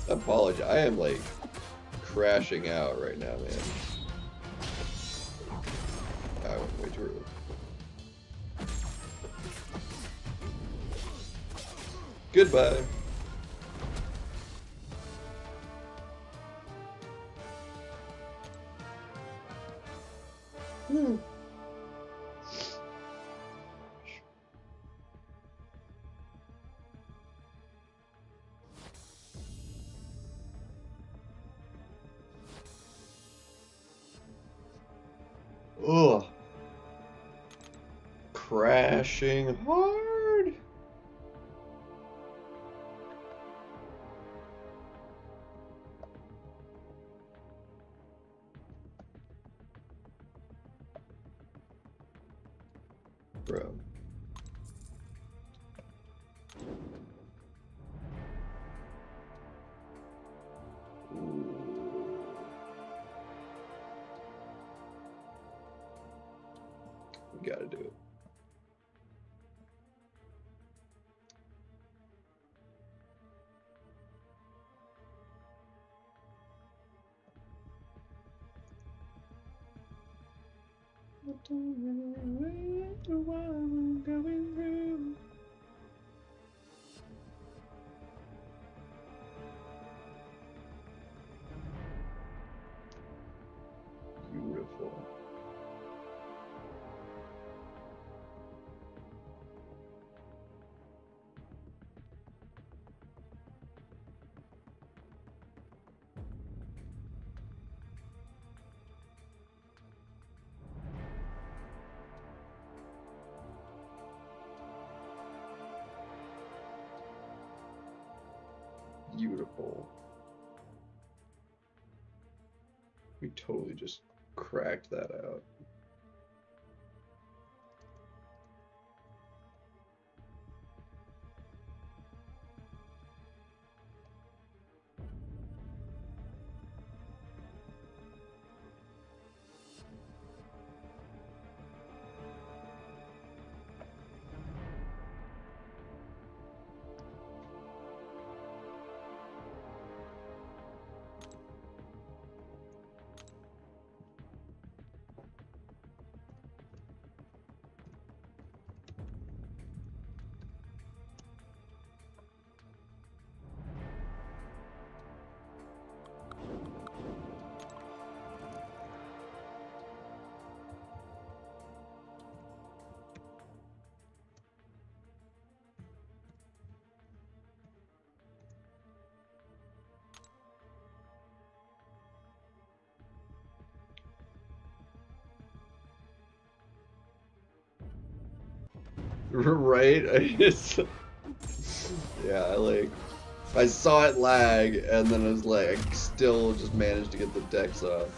I apologize. I am like crashing out right now, man. I went way too early. Goodbye. Ugh. Crashing hard. Bro. Ooh. We gotta do it. Beautiful. Beautiful. We totally just cracked that out. Right? Yeah, I saw it lag, and then I was like, I still just managed to get the decks off.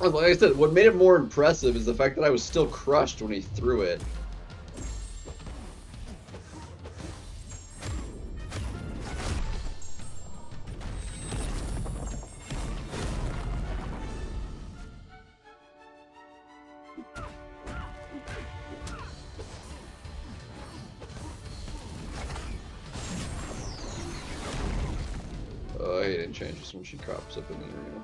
Like I said, what made it more impressive is the fact that I was still crushed when he threw it. Oh, I hate Enchantress when she crops up in the arena.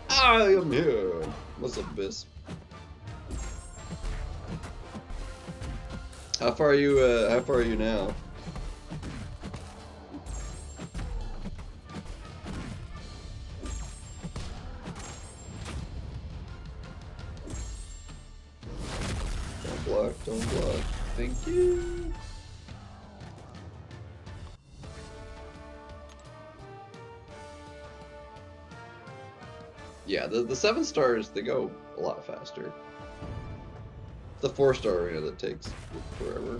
I am here. What's up, Biss? How far are you? How far are you now? Don't block. Don't block. Thank you. Yeah, the 7 stars, they go a lot faster. It's the 4-star arena that takes forever.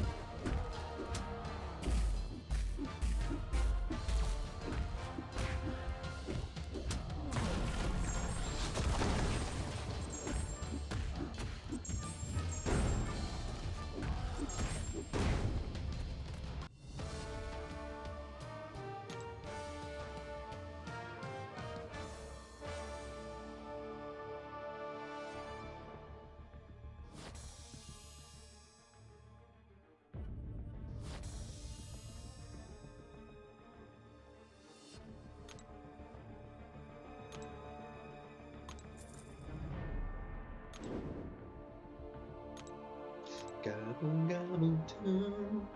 Gobble, gobble, time.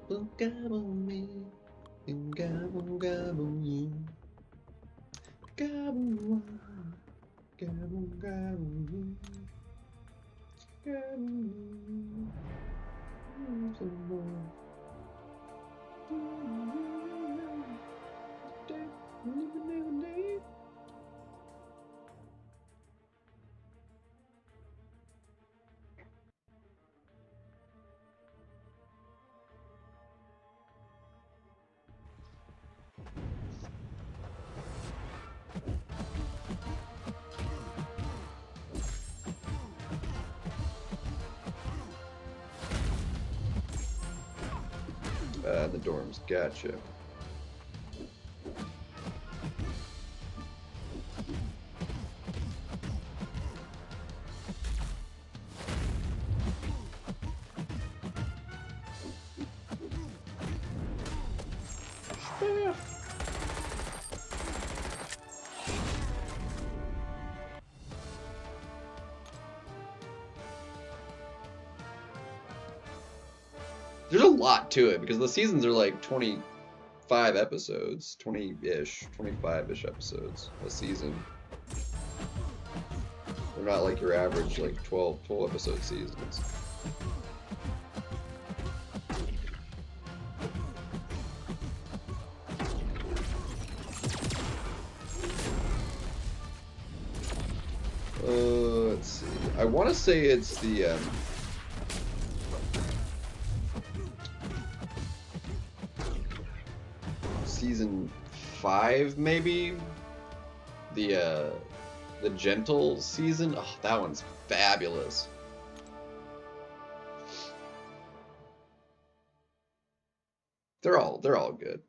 Gobble, gobble me. And gobble, gobble you. Gobble one. Gobble, gobble you. Gobble you. Some more. The dorms, gotcha. There's a lot to it because the seasons are like 25 episodes, 20-ish, 25-ish episodes a season. They're not like your average like 12 episode seasons. Let's see. I want to say it's the season 5, maybe. The gentle season. Oh, that one's fabulous. They're all good.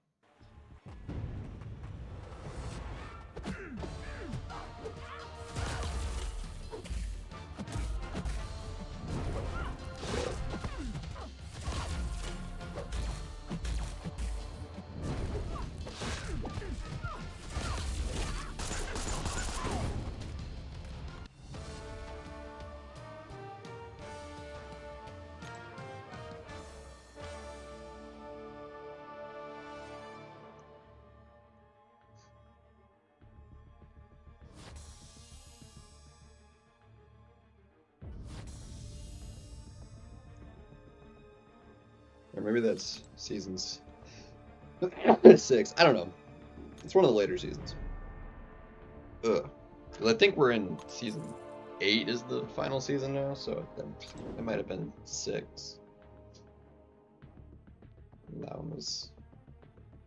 maybe that's seasons 6. I don't know. It's one of the later seasons. Ugh. 'Cause I think we're in season 8 is the final season now, so I think it might have been 6. And that one was...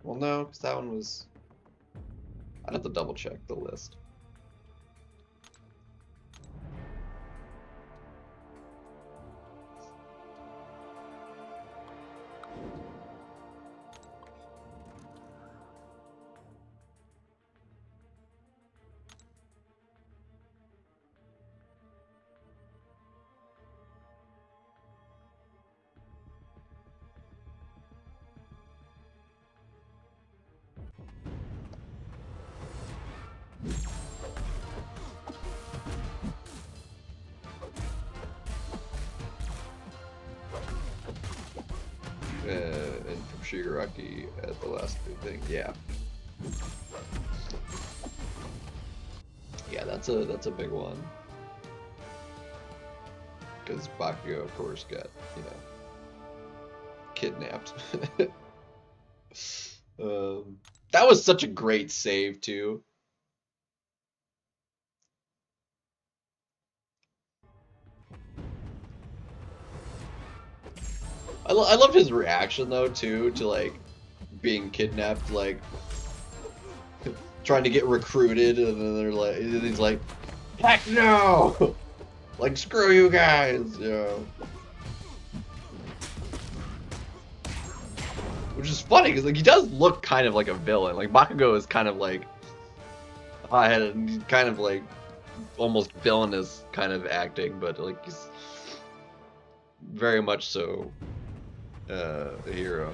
Well, no, because that one was... I'd have to double check the list. And from Shigaraki at the last thing, yeah. Yeah, that's a big one. Because Bakugo, of course, got, you know, kidnapped. That was such a great save, too. I loved his reaction, though, too, to, like, being kidnapped, like, trying to get recruited, and then they're like, and he's like, heck no! Like, screw you guys, you know. Which is funny, because, like, he does look kind of like a villain. Like, Bakugo is kind of, like, hot-headed, and he's kind of, like, almost villainous kind of acting, but, like, he's very much so a hero.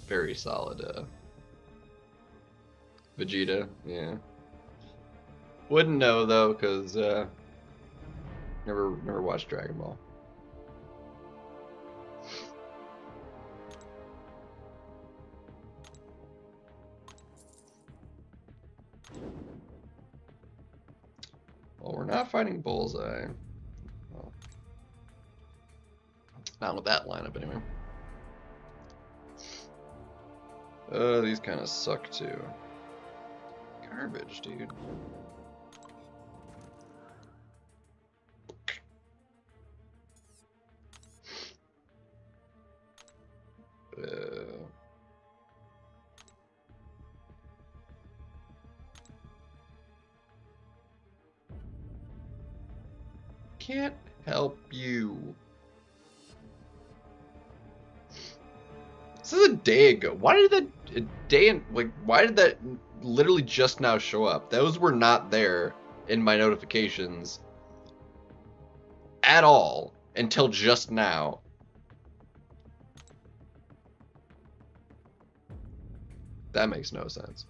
Very solid, Vegeta, yeah. Wouldn't know, though, because, never watched Dragon Ball. Well, we're not fighting Bullseye. Well, not with that lineup, anyway. These kind of suck, too. Garbage, dude. Can't help you. This is a day ago. Why did that why did that literally just now show up? Those were not there in my notifications at all until just now. That makes no sense.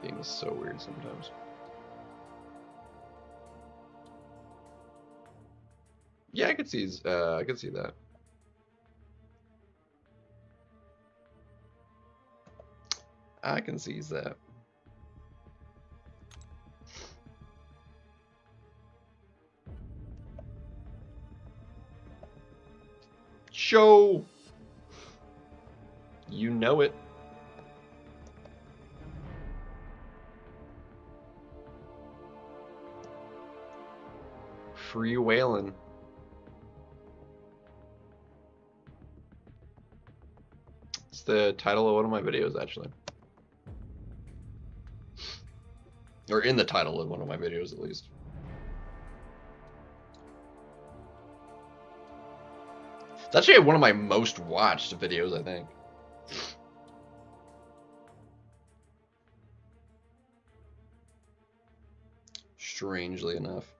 Being so weird sometimes. Yeah, I could see that. I can seize that. Show. You know it. Free whalin'. It's the title of one of my videos, actually. Or in the title of one of my videos, at least. It's actually one of my most watched videos, I think. Strangely enough.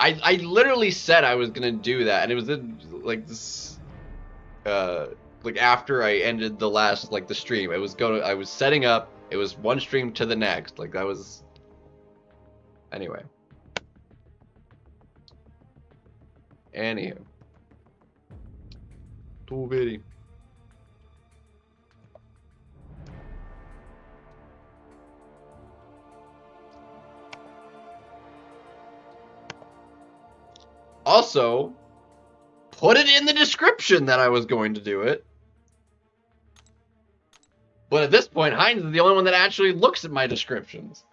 I literally said I was gonna do that, and it was in, like this, like after I ended the last the stream. I was setting up. It was one stream to the next. Like that was. Anyway. Anywho. Too very. Also, put it in the description that I was going to do it. But at this point, Heinz is the only one that actually looks at my descriptions.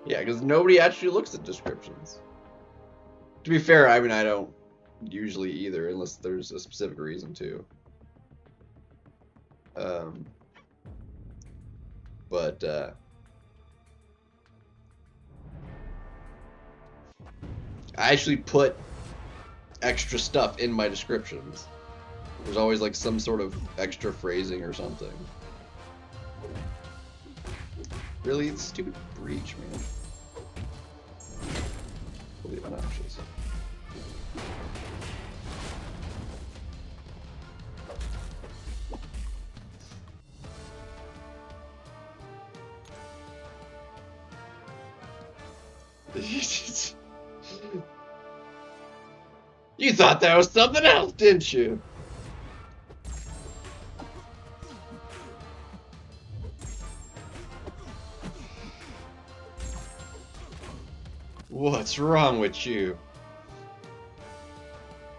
Yeah, because nobody actually looks at descriptions. To be fair, I mean, I don't usually either, unless there's a specific reason to. But I actually put extra stuff in my descriptions. There's always like some sort of extra phrasing or something. Really, it's stupid breach, man. Totally obnoxious. You thought that was something else, didn't you? What's wrong with you?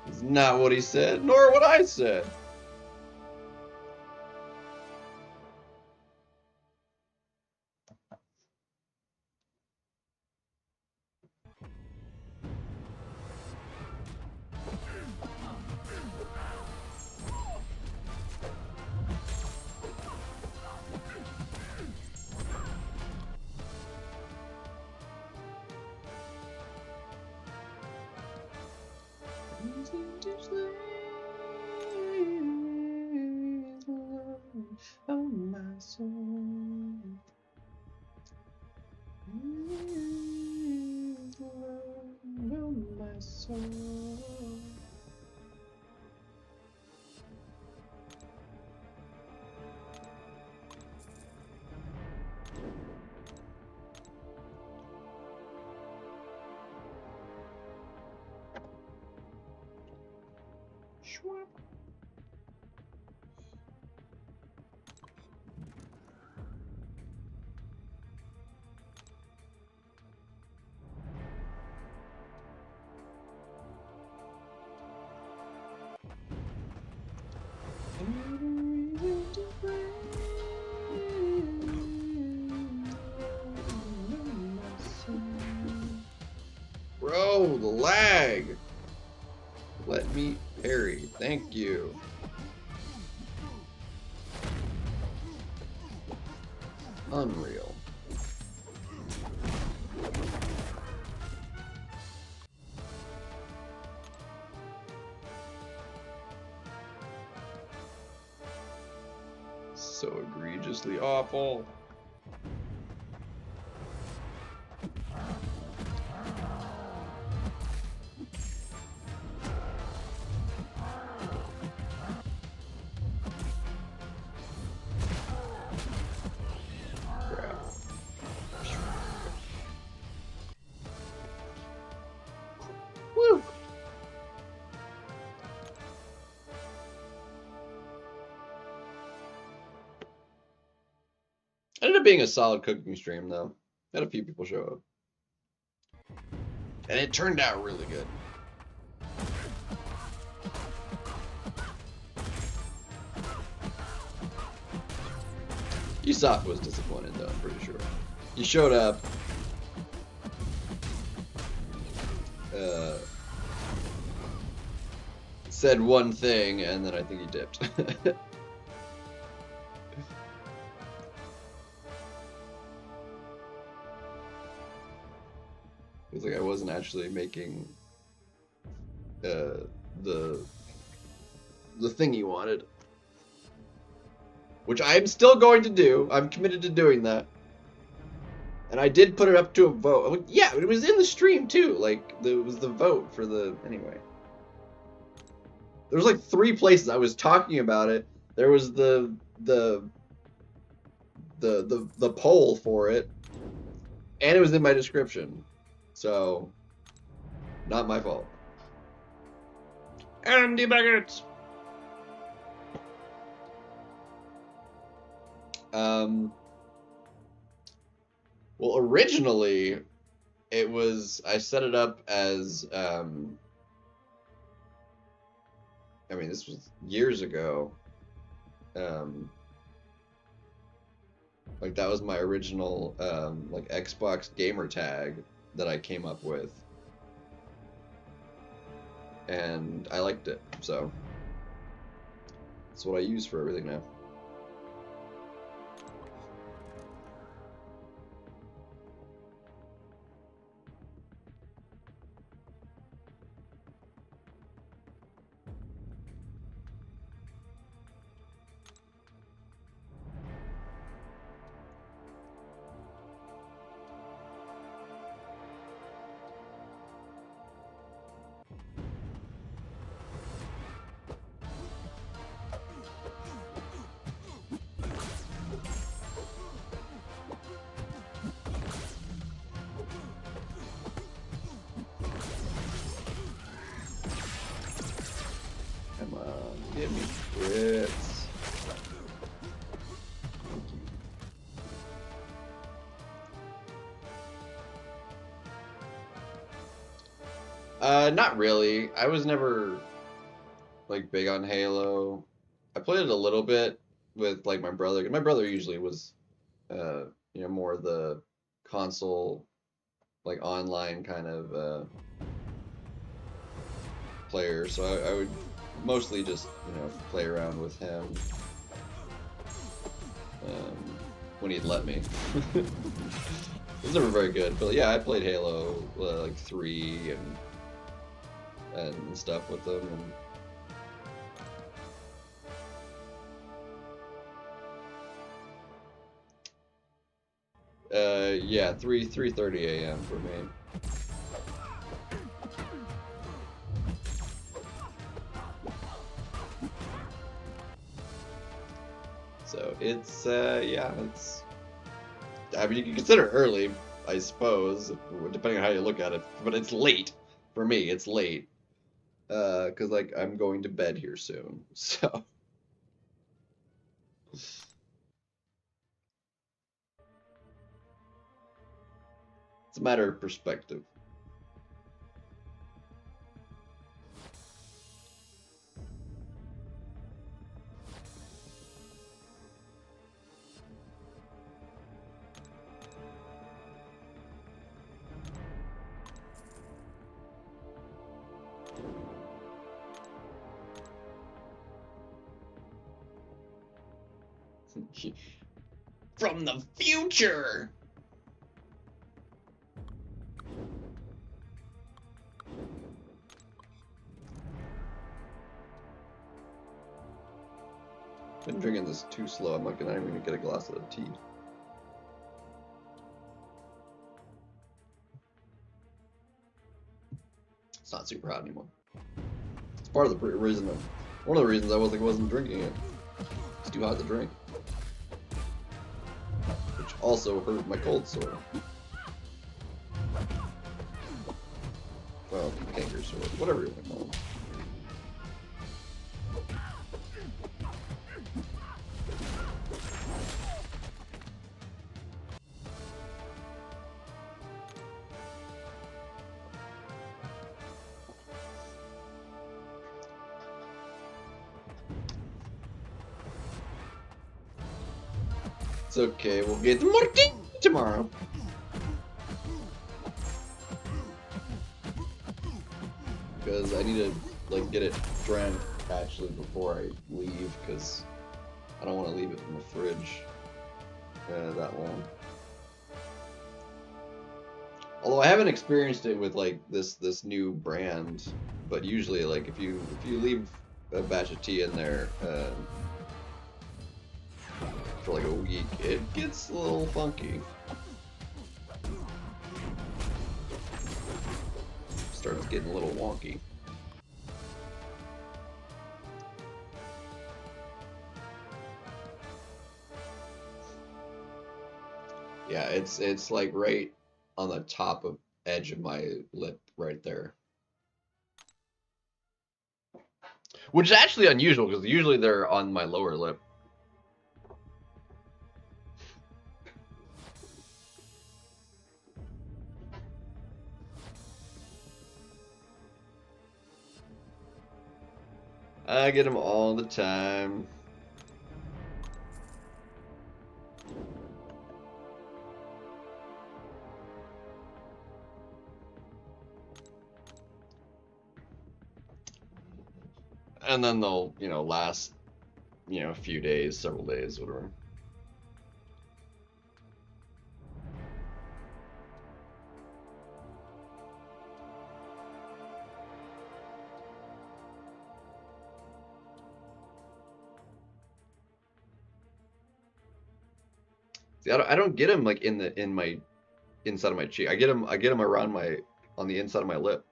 It's not what he said, nor what I said. Bro, the lag. Let me parry. Thank you. Unreal. So egregiously awful. Ended up being a solid cooking stream, though. Had a few people show up. And it turned out really good. Usopp was disappointed, though, I'm pretty sure. He showed up. Said one thing, and then I think he dipped. It's like I wasn't actually making the thing he wanted. Which I'm still going to do. I'm committed to doing that. And I did put it up to a vote. Yeah, it was in the stream too. Like, it was the vote for the... Anyway. There was like 3 places I was talking about it. There was the poll for it. And it was in my description. So, not my fault. Andy Baggett! Well, originally, it was, I set it up as, I mean, this was years ago. Like, that was my original, like, Xbox gamer tag that I came up with. And I liked it, so that's what I use for everything now. Come on, give me crits. Not really. I was never like big on Halo. I played it a little bit with like my brother. My brother usually was, you know, more the console, like online kind of player. So I would mostly just, you know, play around with him when he'd let me. It was never very good, but yeah, I played Halo like 3 and stuff with them. And yeah, 3:30 a.m. for me. So it's yeah, it's, I mean, you can consider it early, I suppose, depending on how you look at it, but it's late. For me, it's late. Because, like, I'm going to bed here soon, so. It's a matter of perspective. From the future! Been drinking this too slow. I'm not even gonna get a glass of tea. It's not super hot anymore. It's part of the reason. One of the reasons I wasn't drinking it. It's too hot to drink. Which also hurt my cold sore. Well, canker sore, whatever you want to call it. It's okay, we'll get more tea tomorrow. Because I need to like get it drank actually before I leave, because I don't want to leave it in the fridge that long. Although I haven't experienced it with like this new brand, but usually like if you leave a batch of tea in there for like a week, it gets a little funky. Starts getting a little wonky. Yeah, it's like right on the top of edge of my lip right there. Which is actually unusual because usually they're on my lower lip. I get them all the time. And then they'll, you know, last, you know, a few days, several days, whatever. See, I don't get them like in my inside of my cheek. I get them around on the inside of my lip.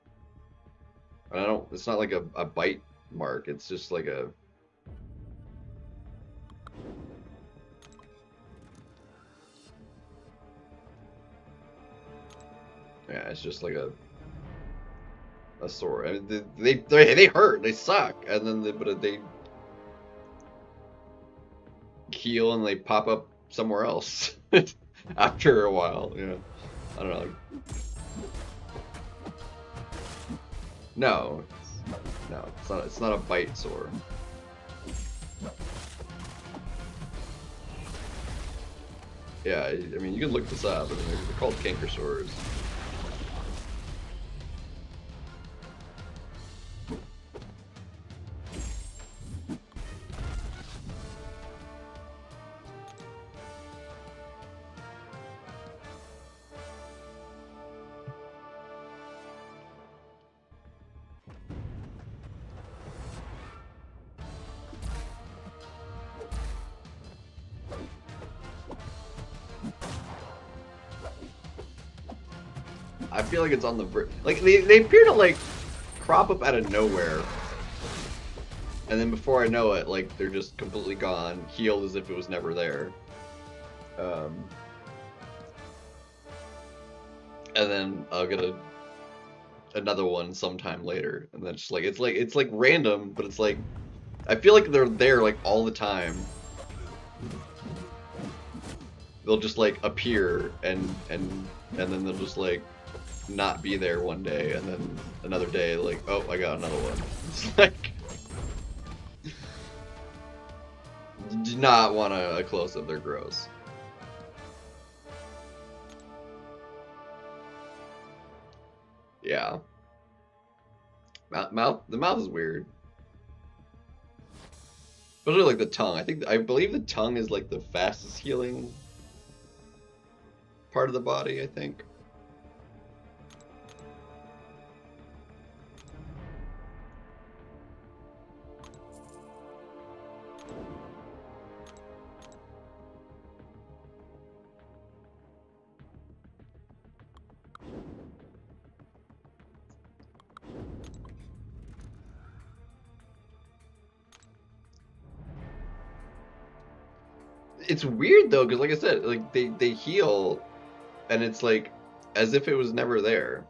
And I don't. It's not like a bite mark. It's just like a. Yeah, it's just like a sore. I mean, they hurt. They suck, and then but they heal and they pop up somewhere else after a while. You know, I don't know. No, it's not a bite sore. Yeah, I mean, you can look this up. I mean, they're called canker sores. I feel like it's on the like they appear to like crop up out of nowhere, and then before I know it, like they're just completely gone, healed as if it was never there. And then I'll get another one sometime later, and then it's like random, but it's like I feel like they're there like all the time. They'll just like appear and then they'll just like not be there one day, and then another day like, oh, I got another one. It's like do not want a close up. They're gross. Yeah. The mouth is weird. Especially like the tongue. I believe the tongue is like the fastest healing part of the body, I think. It's weird though, because like I said, like they heal, and it's like as if it was never there.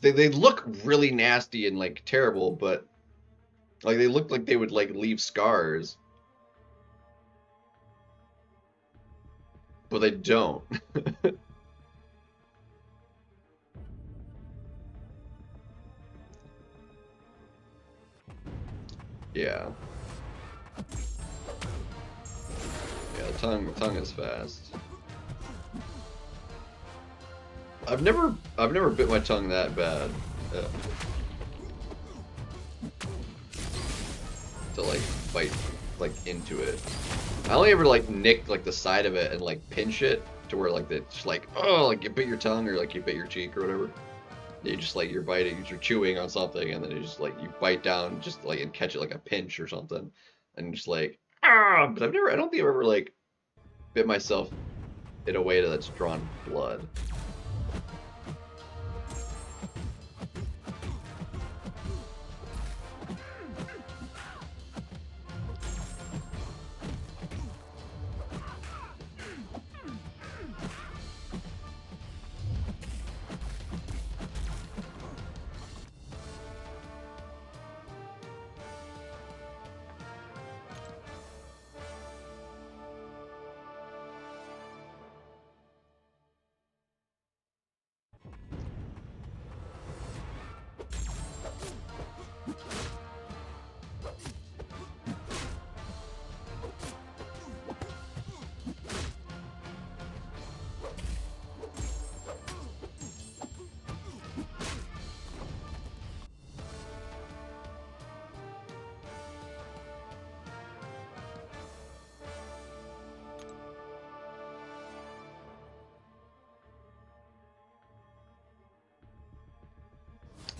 They look really nasty and like terrible, but like they look like they would like leave scars, but they don't. Yeah. Yeah, the tongue is fast. I've never bit my tongue that bad. To like bite like into it. I only ever like nick like the side of it and like pinch it, to where like it's like, oh, like you bit your tongue or like you bit your cheek or whatever. You just like you're biting, you're chewing on something, and then you just like you bite down just like and catch it like a pinch or something, and just like ah. But I don't think I've ever like bit myself in a way that's drawn blood.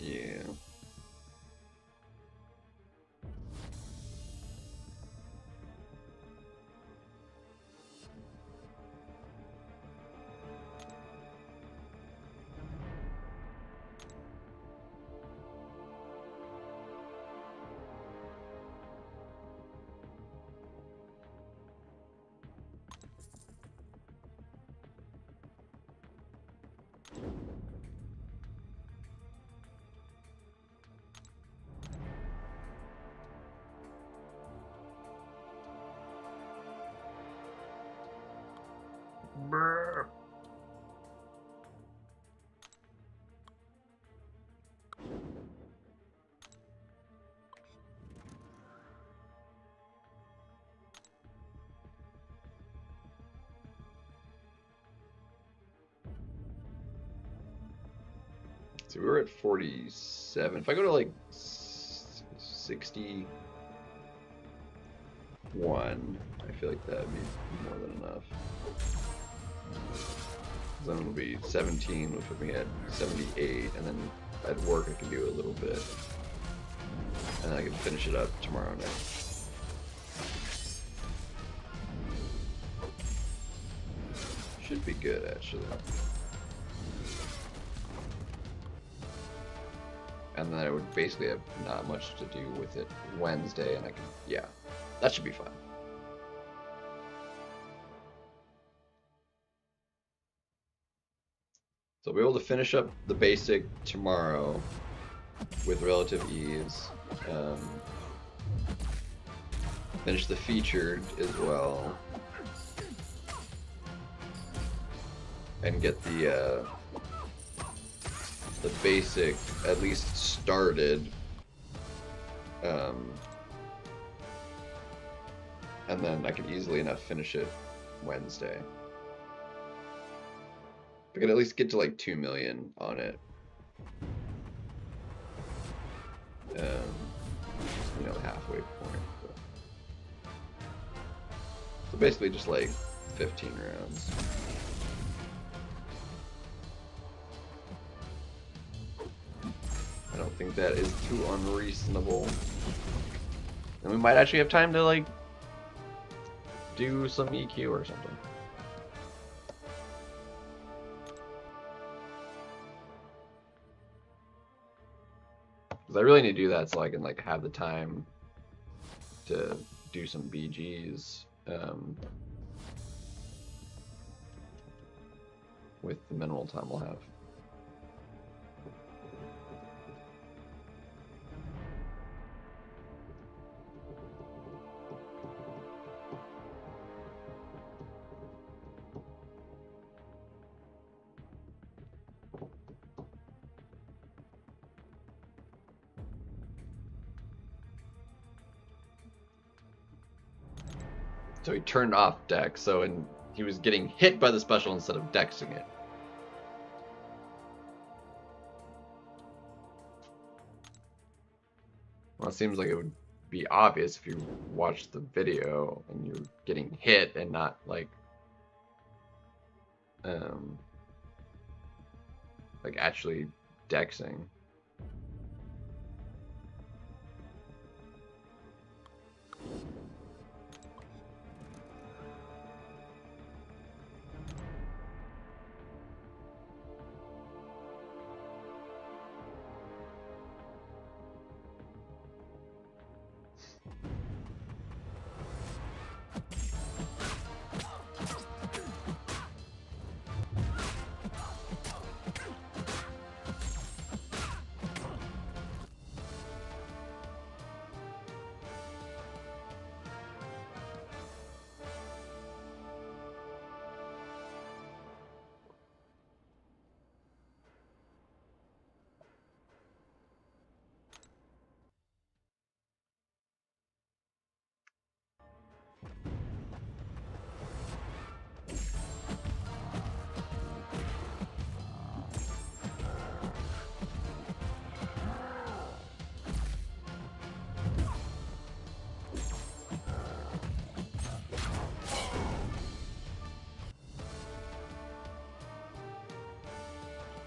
Yeah. Brr. So we were at 47. If I go to like 61, I feel like that'd be more than enough. Then it'll be 17, which would be at 78, and then at work I can do a little bit. And then I can finish it up tomorrow night. Should be good, actually. And then I would basically have not much to do with it Wednesday, and I can, yeah, that should be fine. So I'll be able to finish up the basic tomorrow with relative ease. Finish the featured as well. And get the basic at least started. And then I can easily enough finish it Wednesday. I could at least get to like 2 million on it. You know, the halfway point. But. So basically just like 15 rounds. I don't think that is too unreasonable. And we might actually have time to like do some EQ or something. Because I really need to do that so I can like have the time to do some BGs with the minimal time we'll have. So he turned off Dex, so he was getting hit by the special instead of dexing it. Well, it seems like it would be obvious if you watched the video and you're getting hit and not like um, like actually dexing.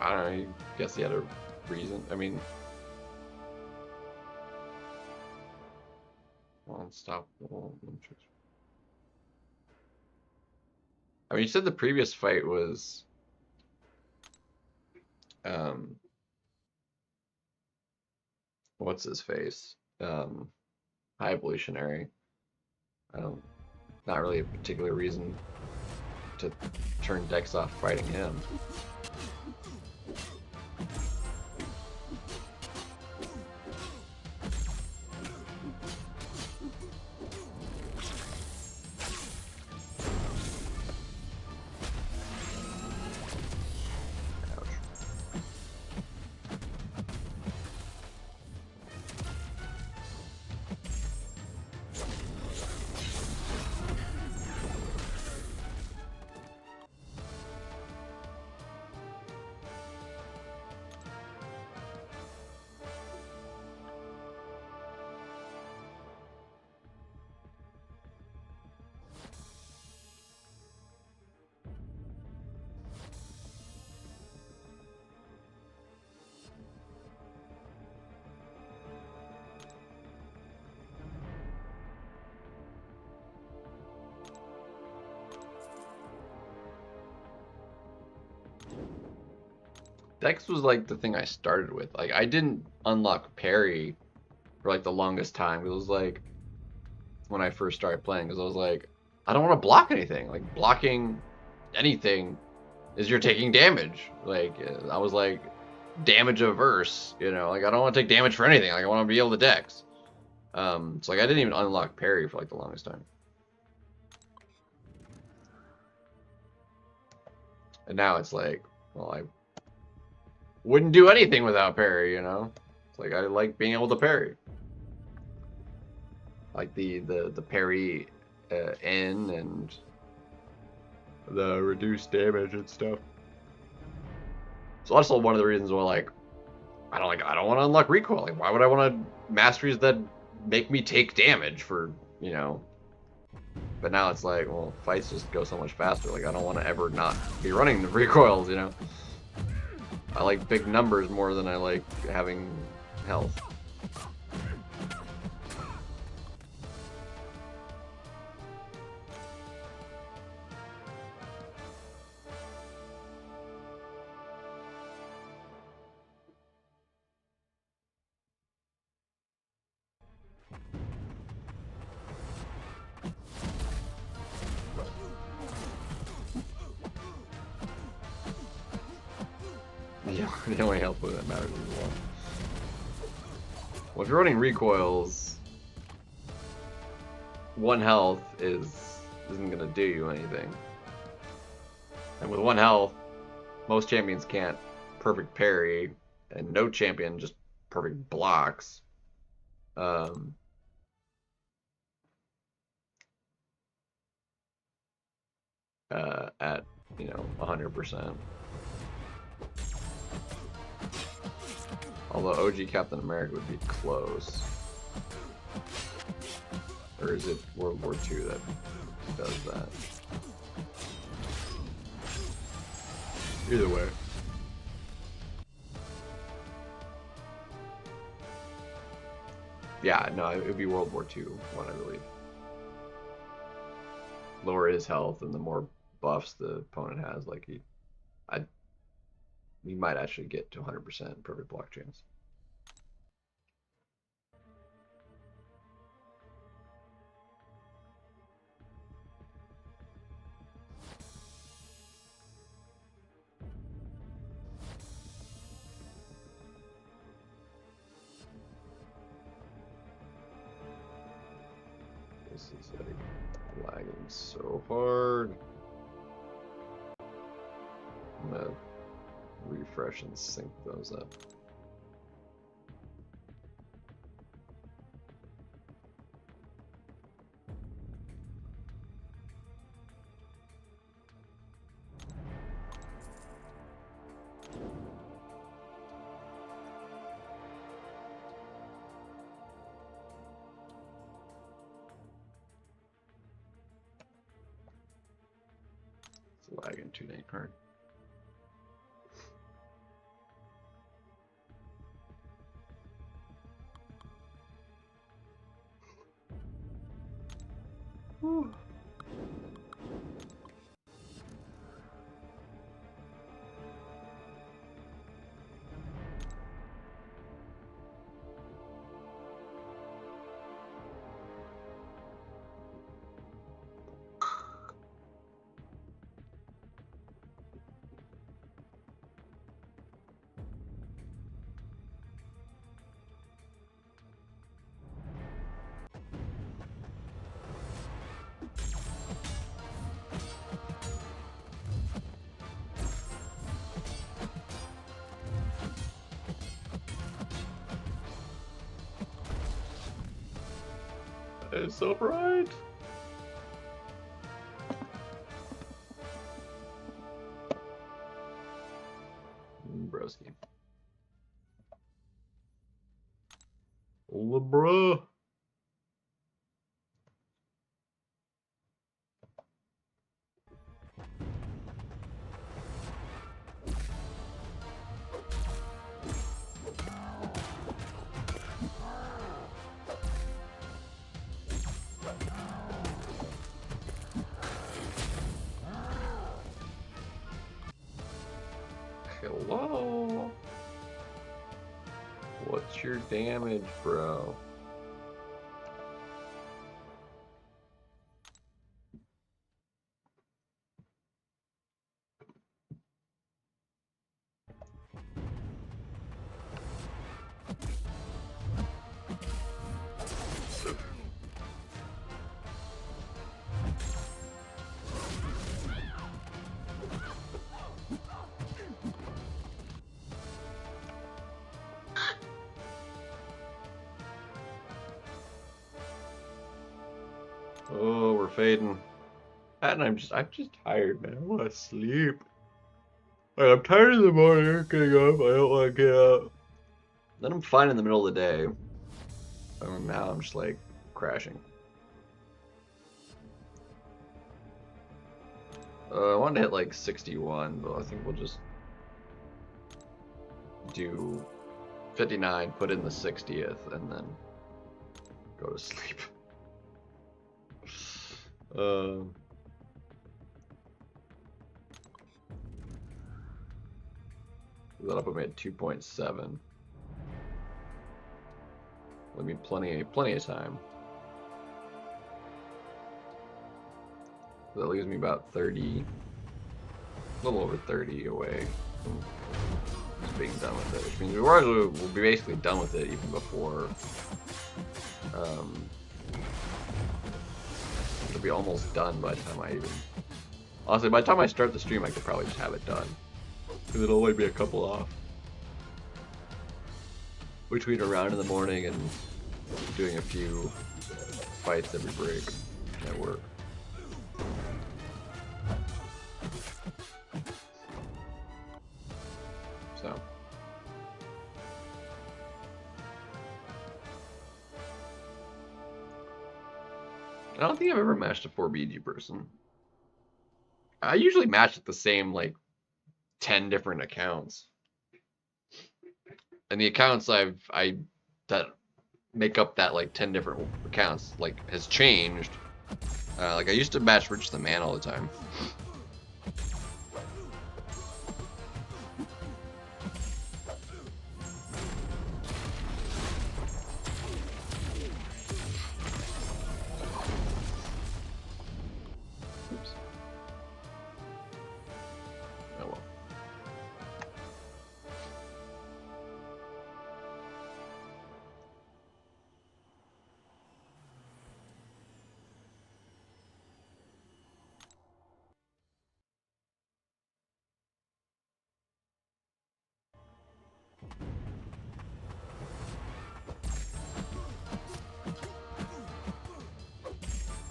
I don't know, I guess he had a reason. I mean, unstoppable. I mean, you said the previous fight was, what's his face? High evolutionary. I don't, not really a particular reason to turn Dex off fighting him. Dex was like the thing I started with. Like I didn't unlock parry for like the longest time. It was like when I first started playing, because I was like, I don't want to block anything. Like blocking anything is you're taking damage. Like I was like damage averse, you know. Like I don't want to take damage for anything. Like I want to be able to Dex. So like I didn't even unlock parry for like the longest time. And now it's like, well, I wouldn't do anything without parry, you know? It's like I like being able to parry. Like the parry in and the reduced damage and stuff. So that's also one of the reasons why like I don't want to unlock recoil. Like why would I want to masteries that make me take damage for, you know? But now it's like, well, fights just go so much faster. Like I don't want to ever not be running the recoils, you know? I like big numbers more than I like having health. Yeah, the only health that matters is one. Well, if you're running recoils, one health isn't gonna do you anything. And with one health, most champions can't perfect parry, and no champion just perfect blocks. At 100%. Although OG Captain America would be close. Or is it World War II that does that? Either way. Yeah, no, it would be World War II one, I believe. Lower his health, and the more buffs the opponent has, like he might actually get to 100% perfect block chance. This is like lagging so hard. I'm gonna refresh and sync those up. It's lagging too dang hard. Whew. It's so bright. Broski. Bruh. Hello? What's your damage, bro? Oh, we're fading. And I'm just tired, man. I want to sleep. Like, I'm tired in the morning, getting up. I don't want to get up. Then I'm fine in the middle of the day. And now I'm just like crashing. I wanted to hit like 61, but I think we'll just do 59, put in the 60th, and then go to sleep. That'll put me at 2.7. That'll be plenty of time. That leaves me about 30, a little over 30 away from just being done with it, which means we'll be basically done with it even before. It'll be almost done by the time I even. Honestly, by the time I start the stream, I could probably just have it done. Because it'll only be a couple off. Between a round in the morning and doing a few fights every break at work. So. I don't think I've ever matched a 4BG person. I usually match at the same, like, 10 different accounts. And the accounts that make up that like 10 different accounts like has changed. Like I used to match Rich the Man all the time. Oops. Oh well.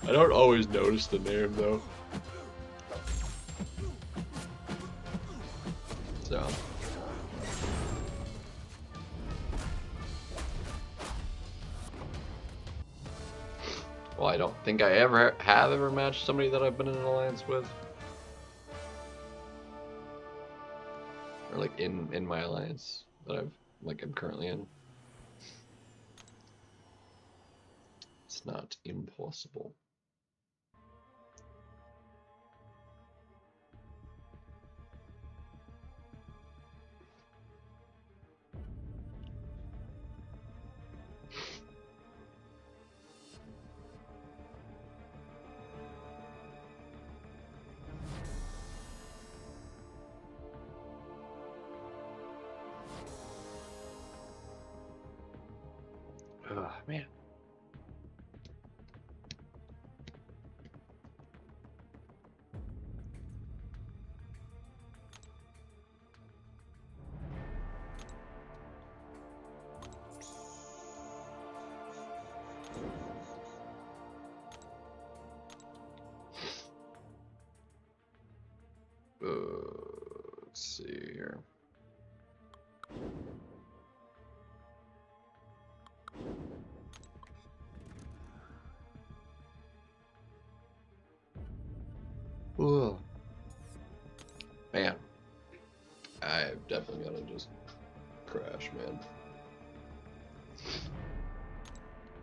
I don't always notice the name though. So. Well, I don't think I have ever matched somebody that I've been in an alliance with. Or like in my alliance that I'm currently in. It's not impossible. Oh, man. Let's see here. Ugh. Man, I've definitely gotta just crash, man.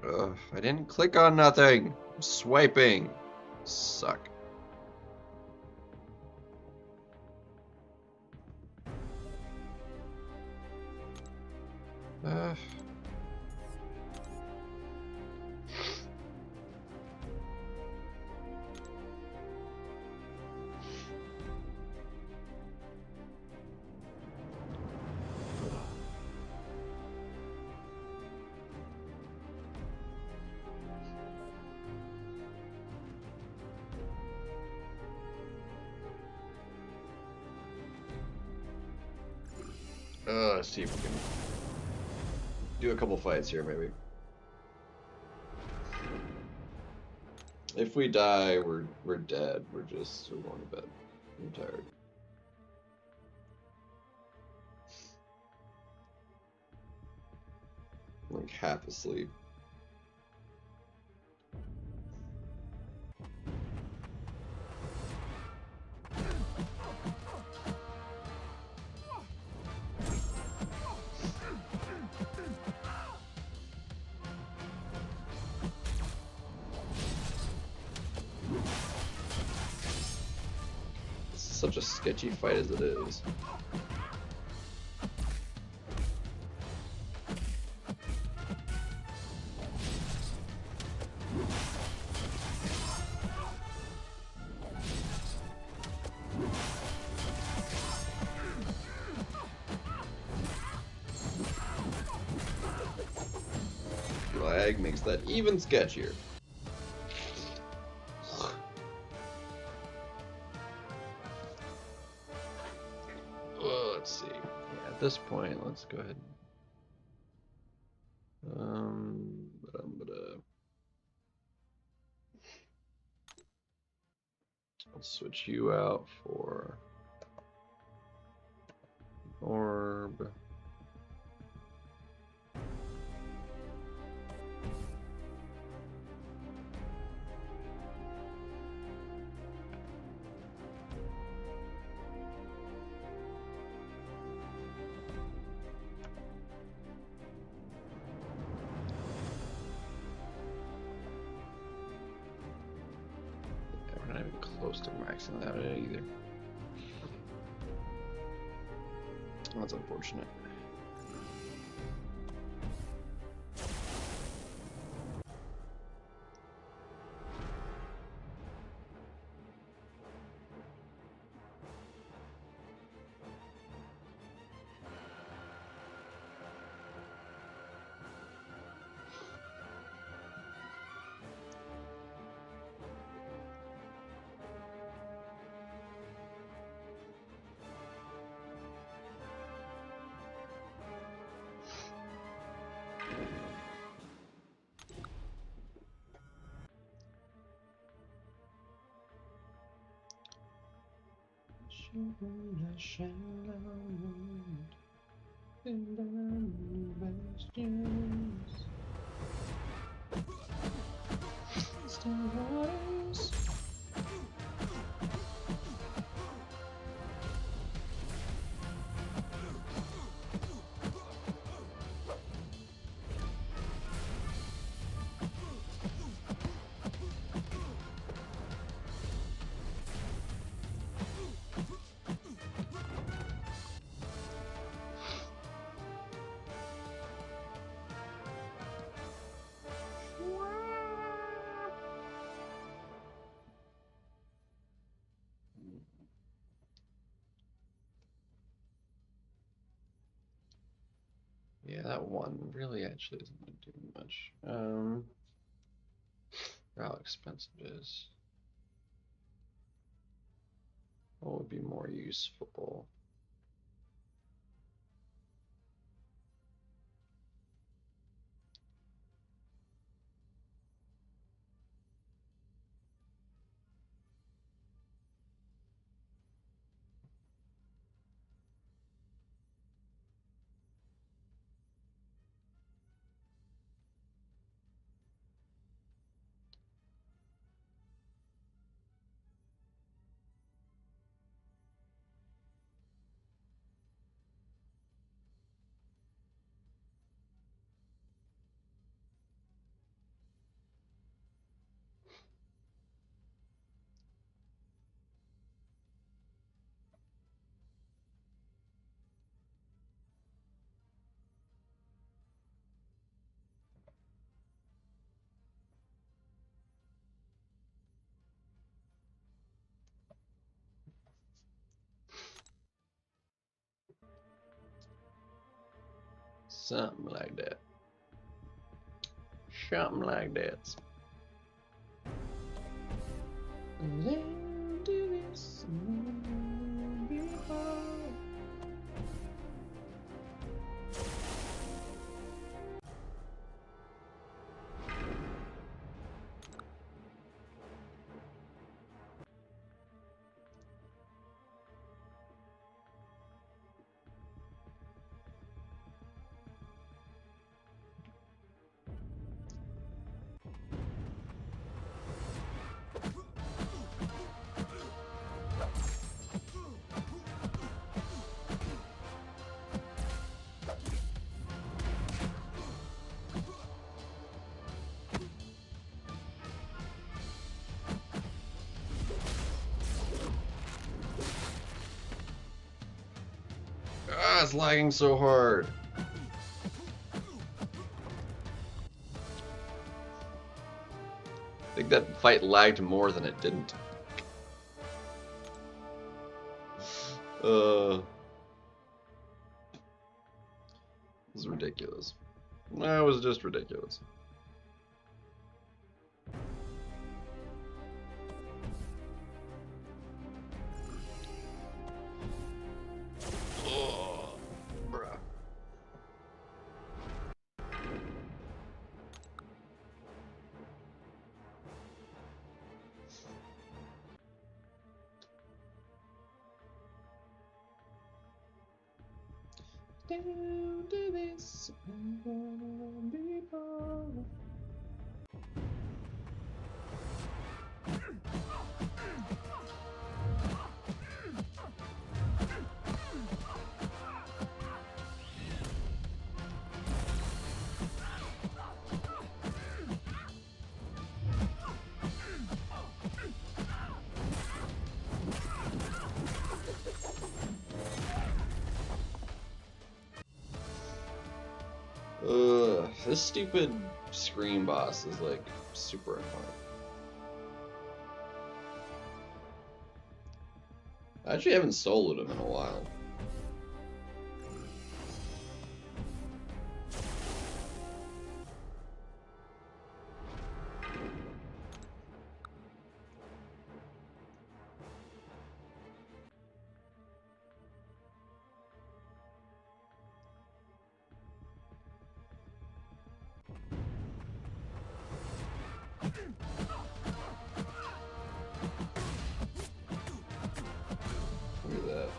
Ugh, I didn't click on nothing. I'm swiping. Suck. Let's see if we can do a couple fights here, maybe. If we die, we're dead. We're going to bed. I'm tired. I'm like half asleep. Such a sketchy fight as it is. Lag makes that even sketchier. Let's see. Yeah, at this point, let's go ahead. I'll switch you out for orb. accidentally have it either. That's unfortunate. Yeah, that one really actually isn't going to do much. How expensive it is. What would be more useful? Something like that. Something like that. Do this before. Ah, it's lagging so hard. I think that fight lagged more than it didn't. It was ridiculous. That was just ridiculous. Oh, bruh. Don't do this before. This stupid scream boss is like super annoying. I actually haven't soloed him in a while. Look at that.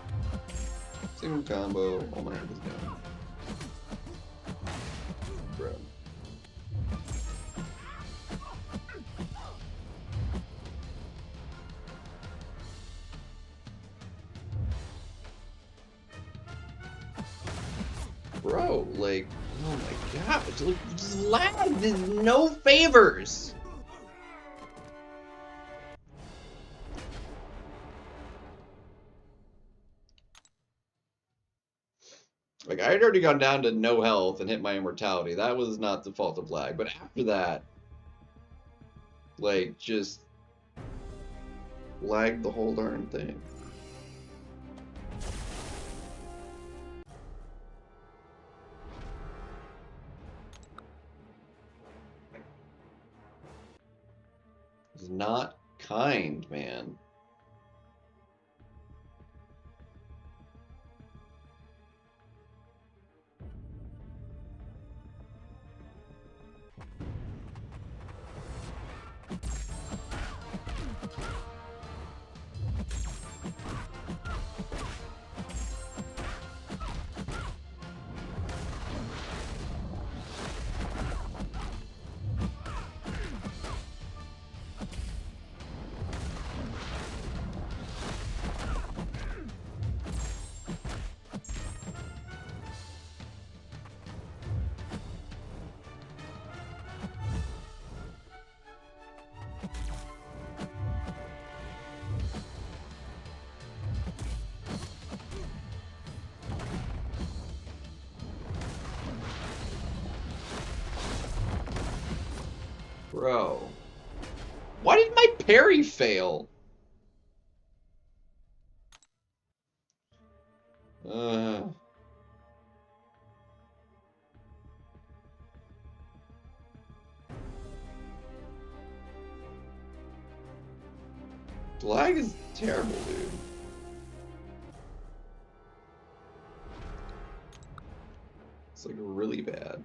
Single combo. Oh, my head is down. Bro. Bro, like, oh my god, look, just lag, there's no favors. Like, I had already gone down to no health and hit my immortality. That was not the fault of lag, but after that, like, just lagged the whole darn thing. It's not kind, man. Bro. Why did my parry fail? Uh... Lag is terrible, dude. It's like really bad.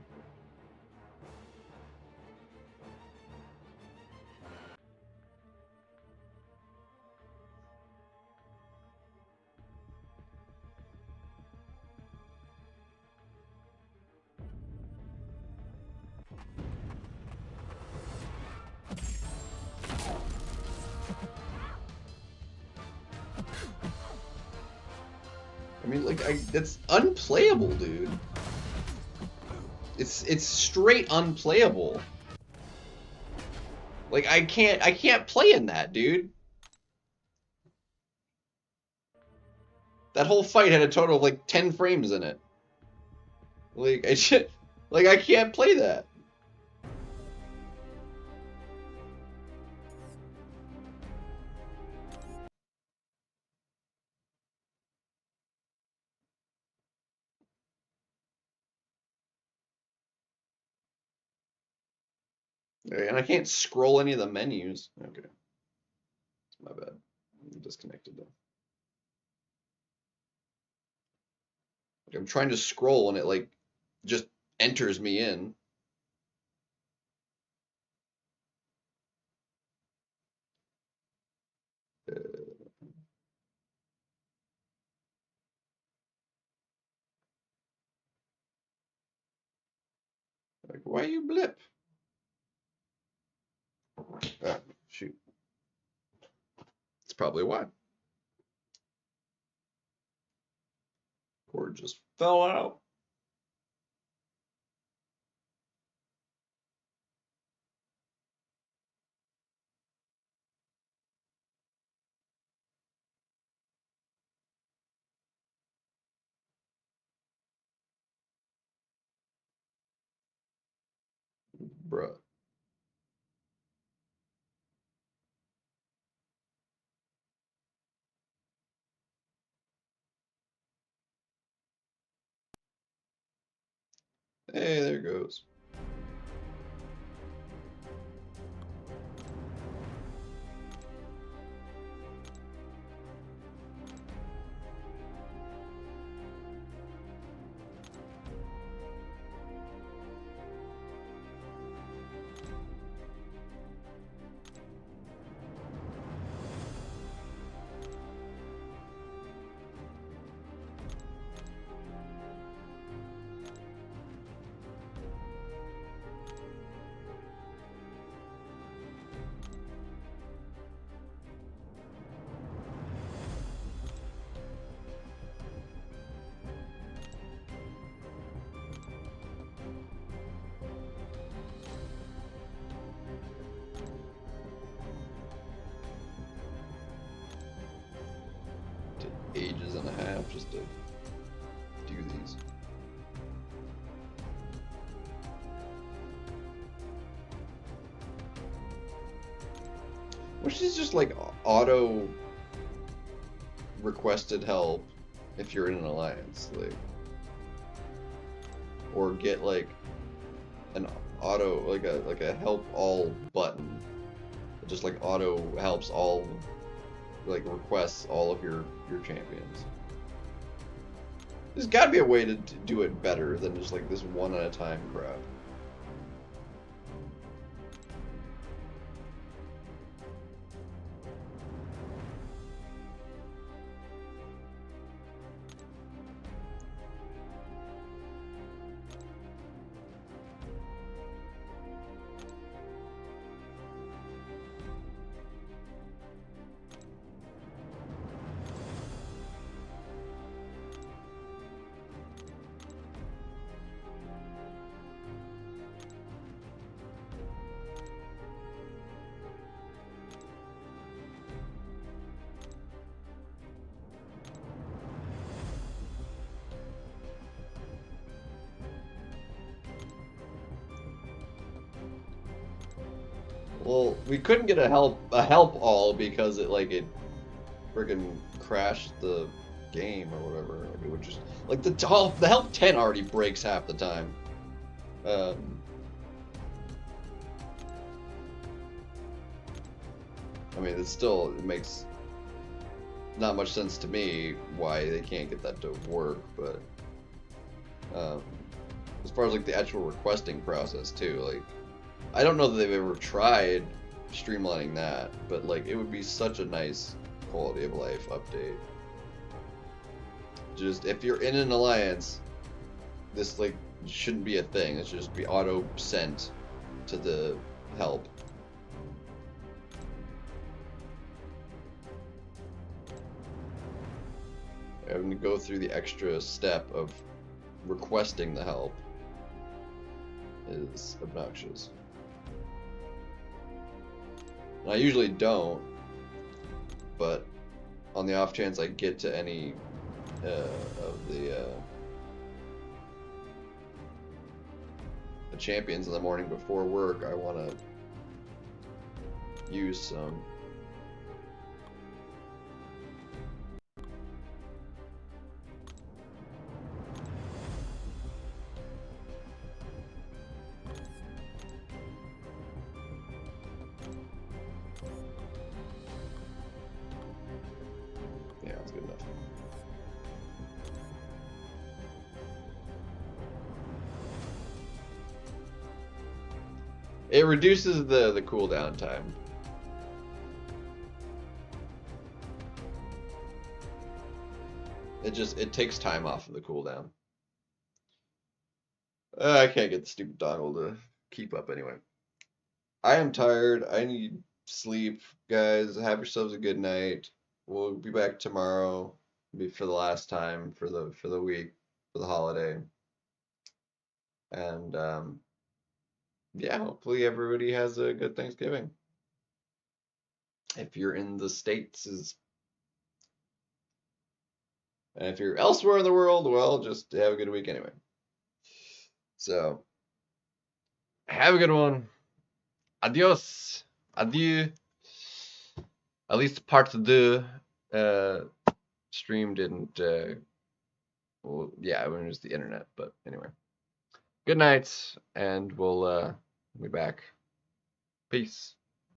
I mean, like, that's unplayable, dude. It's straight unplayable. Like, I can't play in that, dude. That whole fight had a total of like 10 frames in it. Like, I can't play that. And I can't scroll any of the menus. Okay. My bad. I'm disconnected though. Like, I'm trying to scroll and it like just enters me in. Like, why you blip? Ah, shoot. That's probably why. Cord just fell out. Bruh. Hey, there it goes. Ages and a half just to do these. Which is just like auto requested help if you're in an alliance, like, or get like an auto like a help all button that just like auto helps all, like requests all of your champions. There's got to be a way to do it better than just like this one at a time crap. Well, we couldn't get a help all because it freaking crashed the game or whatever. Like it would just like the help 10 already breaks half the time. I mean, it makes not much sense to me why they can't get that to work, but as far as like the actual requesting process too, like I don't know that they've ever tried streamlining that, but like it would be such a nice quality of life update. Just if you're in an alliance, this like shouldn't be a thing. It should just be auto sent to the help. Having to go through the extra step of requesting the help is obnoxious. And I usually don't, but on the off chance I get to any of the champions in the morning before work, I want to use some. Yeah, that's good enough. It reduces the cooldown time. It takes time off of the cooldown. I can't get the stupid dongle to keep up anyway. I am tired. I need sleep, guys. Have yourselves a good night. We'll be back tomorrow. Be for the last time for the week, for the holiday. And yeah, hopefully everybody has a good Thanksgiving. If you're in the States, and if you're elsewhere in the world, well, just have a good week anyway. So Have a good one. Adios. Adieu. At least parts of the stream didn't. Well, yeah, it was the internet, but anyway. Good night, and we'll be back. Peace.